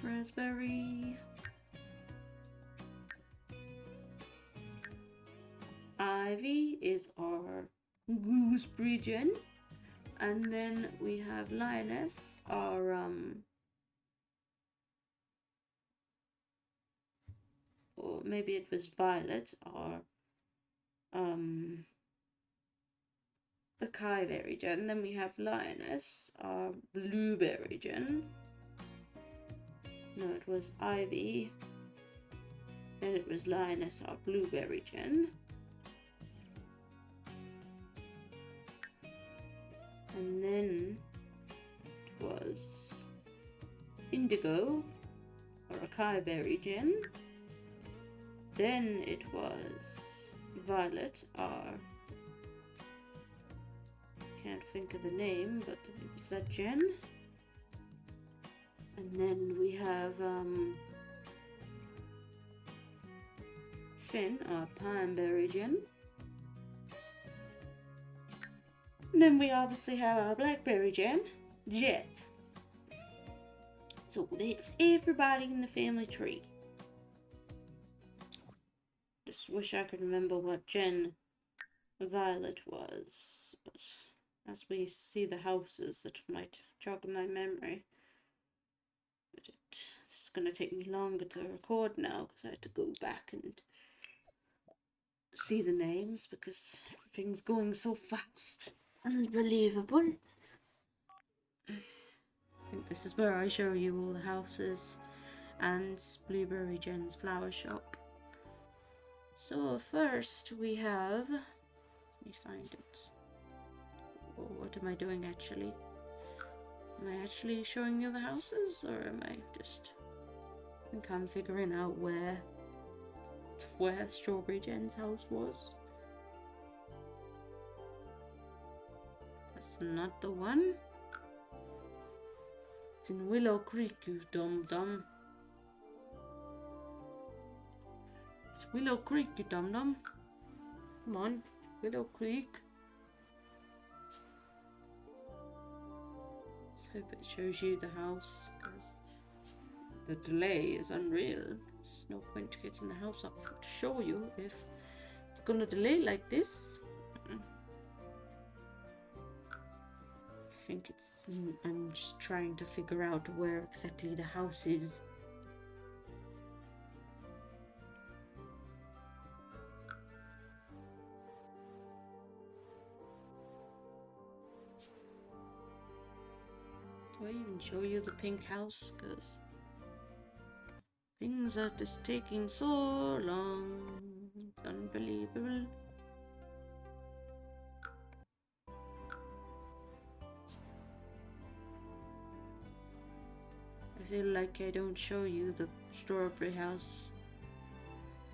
Raspberry. Ivy is our gooseberry gen. And then we have Lioness, our or maybe it was Violet, our Acai berry gen. Then we have Lioness, our blueberry gen. No, it was Ivy. Then it was Lioness, our blueberry gen. And then it was Indigo, our Acai berry gen. Then it was Violet, our, can't think of the name, but it's that gen. And then we have Finn, our pineberry gen. And then we obviously have our blackberry gen, Jet. So that's everybody in the family tree. Just wish I could remember what gen Violet was, but as we see the houses, it might jog my memory. But it's gonna take me longer to record now because I had to go back and see the names because everything's going so fast. Unbelievable. I think this is where I show you all the houses and Blueberry Jen's flower shop. So first we have, let me find it. Oh, what am I doing actually? Am I actually showing you the houses, or am I just, I think I'm figuring out where Strawberry Jen's house was. That's not the one. It's in Willow Creek, you dum-dum. It's Willow Creek, you dum-dum. Come on, Willow Creek. Hope it shows you the house, because the delay is unreal. There's no point to getting the house up to show you if it's gonna delay like this. I think it's... I'm just trying to figure out where exactly the house is. Do I even show you the pink house? Because things are just taking so long. It's unbelievable. I feel like I don't show you the strawberry house.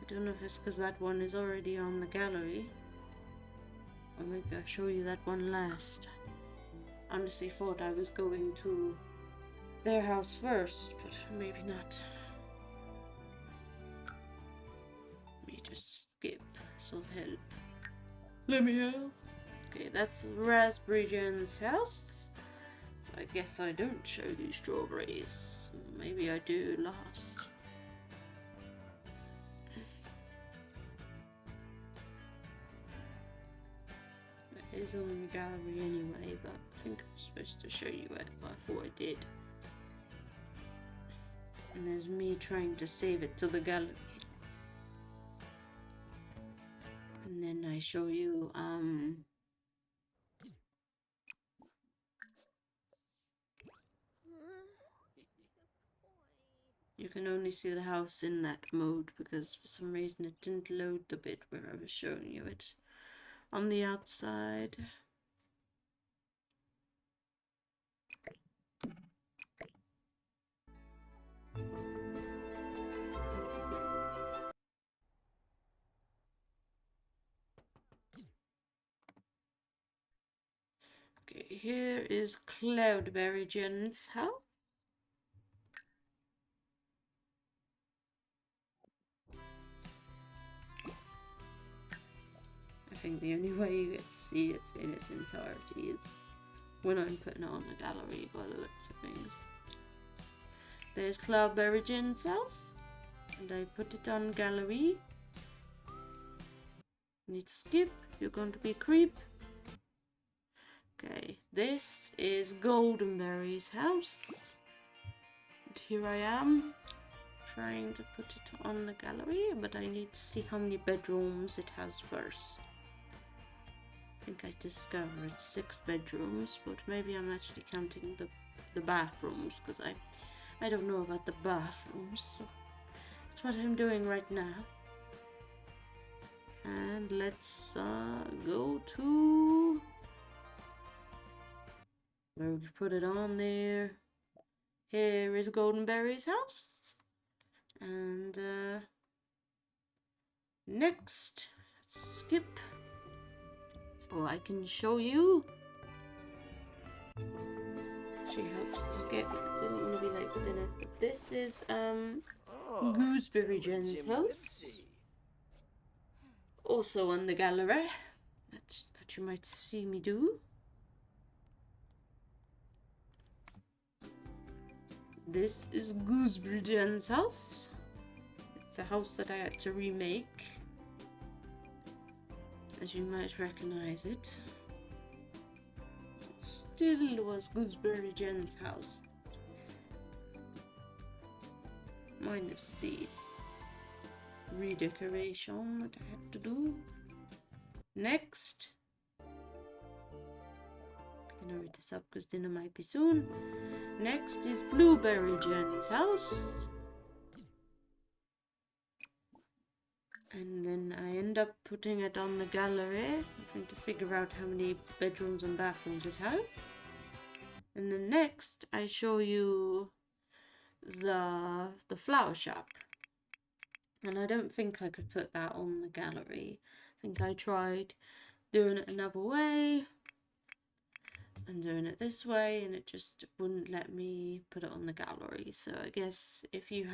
I don't know if it's because that one is already on the gallery. Or maybe I'll show you that one last. Honestly thought I was going to their house first, but maybe not. Let me just skip, this'll help. Let me help. Okay, that's Raspberry Jen's house. So I guess I don't show you strawberries. Maybe I do last. It is on the gallery anyway, but I think I'm supposed to show you it, but I thought I did. And there's me trying to save it to the gallery. And then I show you, you can only see the house in that mode because for some reason it didn't load the bit where I was showing you it on the outside. Okay, here is Cloudberry Jen's house. I think the only way you get to see it in its entirety is when I'm putting it on the gallery by the looks of things. There's Cloudberry Jen's house, and I put it on gallery. You need to skip, you're going to be creep. Okay, this is Goldenberry's house. And here I am, trying to put it on the gallery, but I need to see how many bedrooms it has first. I think I discovered 6 bedrooms, but maybe I'm actually counting the bathrooms, because I don't know about the bathrooms, so that's what I'm doing right now. And let's go to where we put it on there. Here is Goldenberry's house, and next, let's skip so I can show you. She helps to skip. I didn't want to be late for dinner. But this is Oh, Gooseberry Jen's house, also on the gallery. That you might see me do. This is Gooseberry Jen's house. It's a house that I had to remake, as you might recognize it. It still was Gooseberry Jen's house, minus the redecoration that I had to do. Next, I'm gonna hurry this up because dinner might be soon. Next is Blueberry Jen's house. And then I end up putting it on the gallery. I'm trying to figure out how many bedrooms and bathrooms it has. And then next I show you the flower shop. And I don't think I could put that on the gallery. I think I tried doing it another way and doing it this way, and it just wouldn't let me put it on the gallery. So I guess if you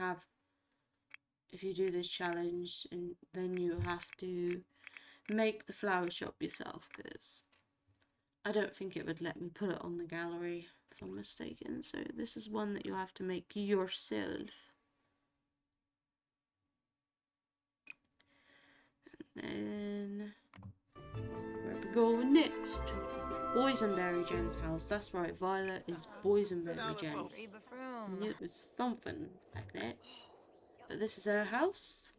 do this challenge, and then you have to make the flower shop yourself, because I don't think it would let me put it on the gallery if I'm mistaken. So this is one that you have to make yourself. And then where we going next? Boysenberry Jen's house. That's right, Violet is Boysenberry Jen. I knew it was something like that. But this is her house.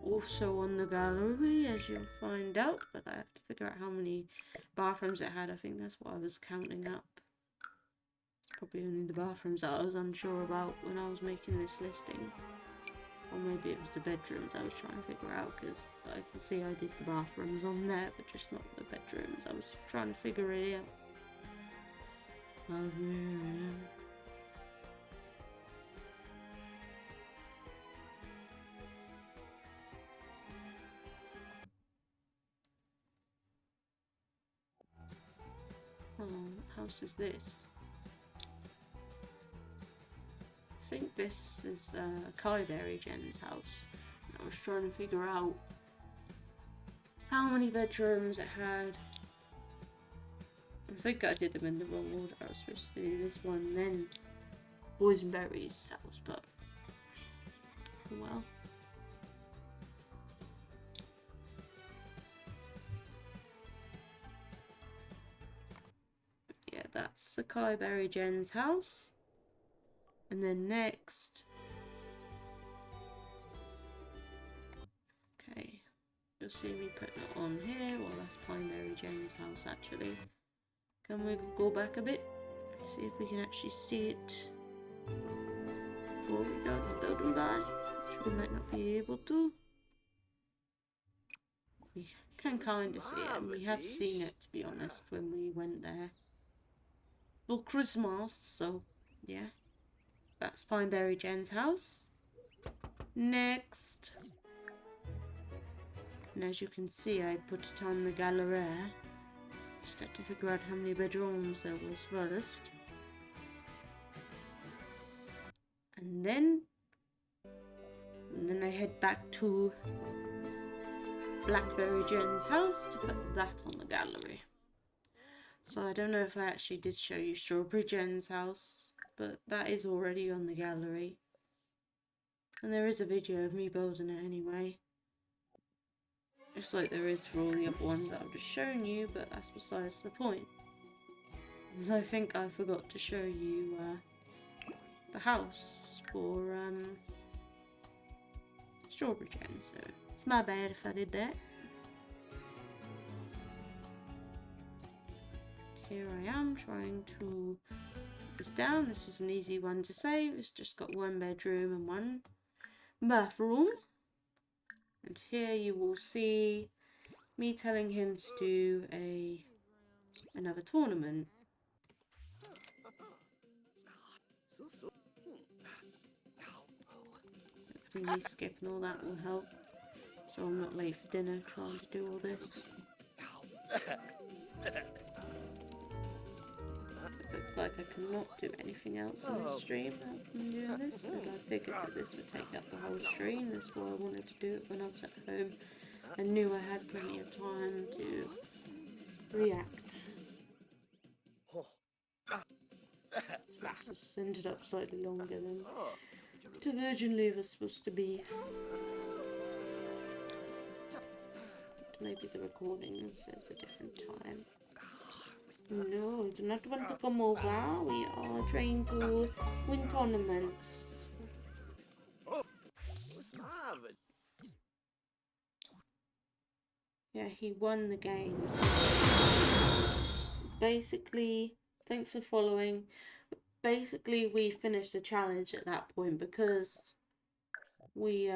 Also on the gallery, as you'll find out. But I have to figure out how many bathrooms it had. I think that's what I was counting up. It's probably only the bathrooms that I was unsure about when I was making this listing. Or maybe it was the bedrooms I was trying to figure out, because I can see I did the bathrooms on there, but just not the bedrooms. I was trying to figure it out. Oh, what house is this? I think this is Kyberry Jen's house. I was trying to figure out how many bedrooms it had. I think I did them in the wrong order. I was supposed to do this one, then Boysenberry's house, but oh well. Yeah, that's the Kyberry Jen's house. And then next, okay, you'll see me putting it on here. Well, that's Pineberry Jen's house actually. Can we go back a bit? See if we can actually see it before we go to building by, which we might not be able to. We can kind of see it, and we have seen it, to be honest, when we went there for Christmas, so yeah. That's Pineberry Jen's house. Next. And as you can see, I put it on the gallery. Just had to figure out how many bedrooms there was first. And then I head back to Blackberry Jen's house to put that on the gallery. So I don't know if I actually did show you Strawberry Jen's house, but that is already on the gallery. And there is a video of me building it anyway. Just like there is for all the other ones that I've just shown you, but that's besides the point. Because I think I forgot to show you the house for Strawberry Jen, so it's my bad if I did that. Here I am trying to put this down. This was an easy one to save. It's just got one bedroom and one bathroom. And here you will see me telling him to do another tournament. Hopefully me skipping all that will help, so I'm not late for dinner trying to do all this. It looks like I cannot do anything else on the stream other than doing this, and I figured that this would take up the whole stream. That's why I wanted to do it when I was at home. I knew I had plenty of time to react. This just ended up slightly longer than it originally was supposed to be. Maybe the recording says a different time. No, I do not want to come over. We are trying to win tournaments. Yeah, he won the games. Basically, thanks for following. Basically, we finished the challenge at that point because we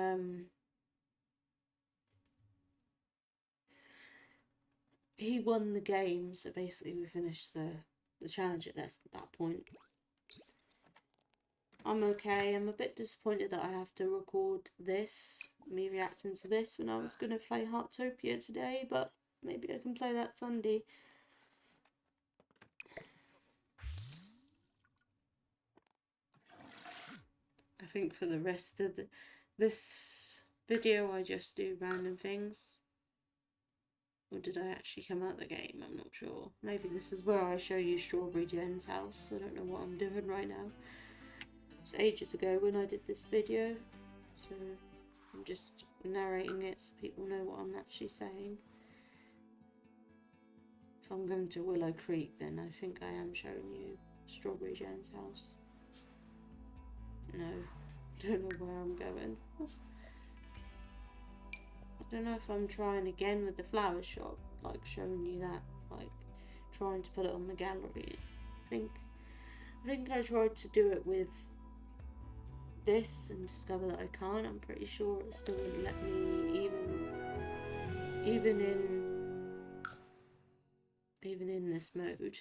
he won the game, so basically we finished the challenge at that point. I'm okay. I'm a bit disappointed that I have to record this, me reacting to this, when I was going to play Heartopia today, but maybe I can play that Sunday. I think for the rest of this video I just do random things. Or did I actually come out the game? I'm not sure. Maybe this is where I show you Strawberry Jen's house. I don't know what I'm doing right now. It was ages ago when I did this video. So I'm just narrating it so people know what I'm actually saying. If I'm going to Willow Creek, then I think I am showing you Strawberry Jen's house. No, don't know where I'm going. I don't know if I'm trying again with the flower shop, like showing you that, like trying to put it on the gallery. I think I tried to do it with this and discover that I can't. I'm pretty sure it still wouldn't let me even in this mode.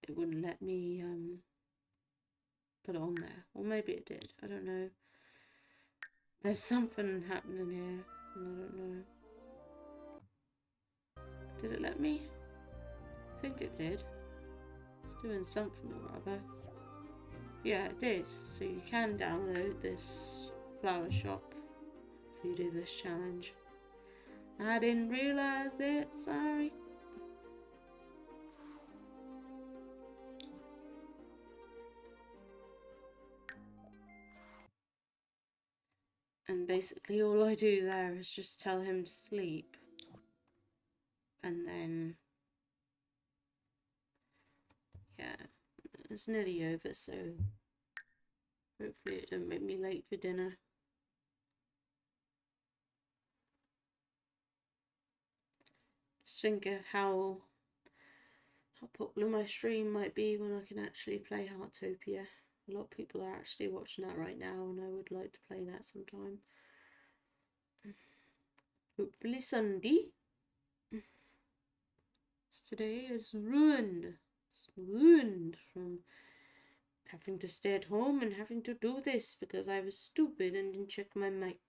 It wouldn't let me put it on there. Or maybe it did. I don't know. There's something happening here, and I don't know. Did it let me? I think it did. It's doing something or other. Yeah, it did. So you can download this flower shop if you do this challenge. I didn't realise it, sorry. And basically all I do there is just tell him to sleep. And then, yeah, it's nearly over, so hopefully it don't make me late for dinner. Just think of how popular my stream might be when I can actually play Heartopia. A lot of people are actually watching that right now, and I would like to play that sometime. Hopefully Sunday. Today is ruined. It's ruined from having to stay at home and having to do this because I was stupid and didn't check my mic.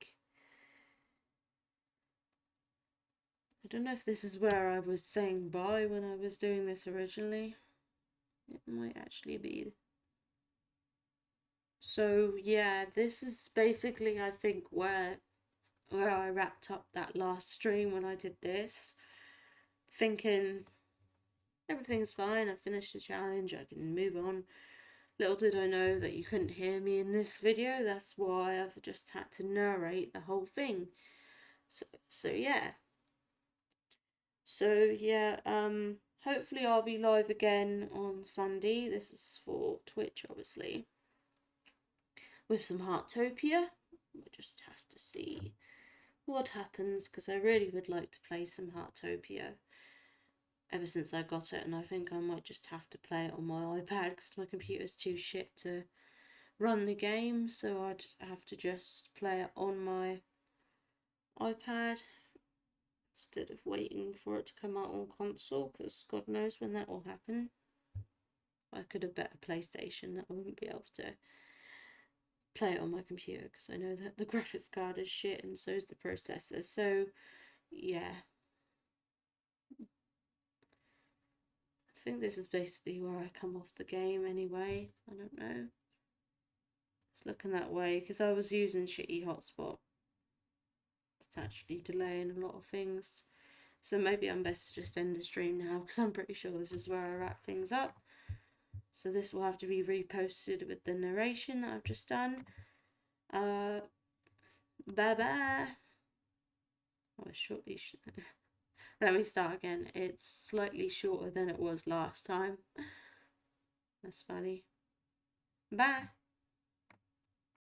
I don't know if this is where I was saying bye when I was doing this originally. It might actually be. So yeah, this is basically I think where I wrapped up that last stream when I did this. Thinking everything's fine, I finished the challenge, I can move on. Little did I know that you couldn't hear me in this video, that's why I've just had to narrate the whole thing. So yeah. So yeah, hopefully I'll be live again on Sunday. This is for Twitch, obviously. With some Heartopia. We'll just have to see what happens, because I really would like to play some Heartopia ever since I got it, and I think I might just have to play it on my iPad because my computer's too shit to run the game, so I'd have to just play it on my iPad instead of waiting for it to come out on console, because God knows when that will happen. I could have bet a PlayStation that I wouldn't be able to play it on my computer because I know that the graphics card is shit and so is the processor, so yeah. I think this is basically where I come off the game anyway. I don't know. It's looking that way because I was using shitty hotspot. It's actually delaying a lot of things. So maybe I'm best to just end the stream now because I'm pretty sure this is where I wrap things up. So this will have to be reposted with the narration that I've just done. Bye bye. Oh, shortly. Let me start again. It's slightly shorter than it was last time. That's funny. Bye.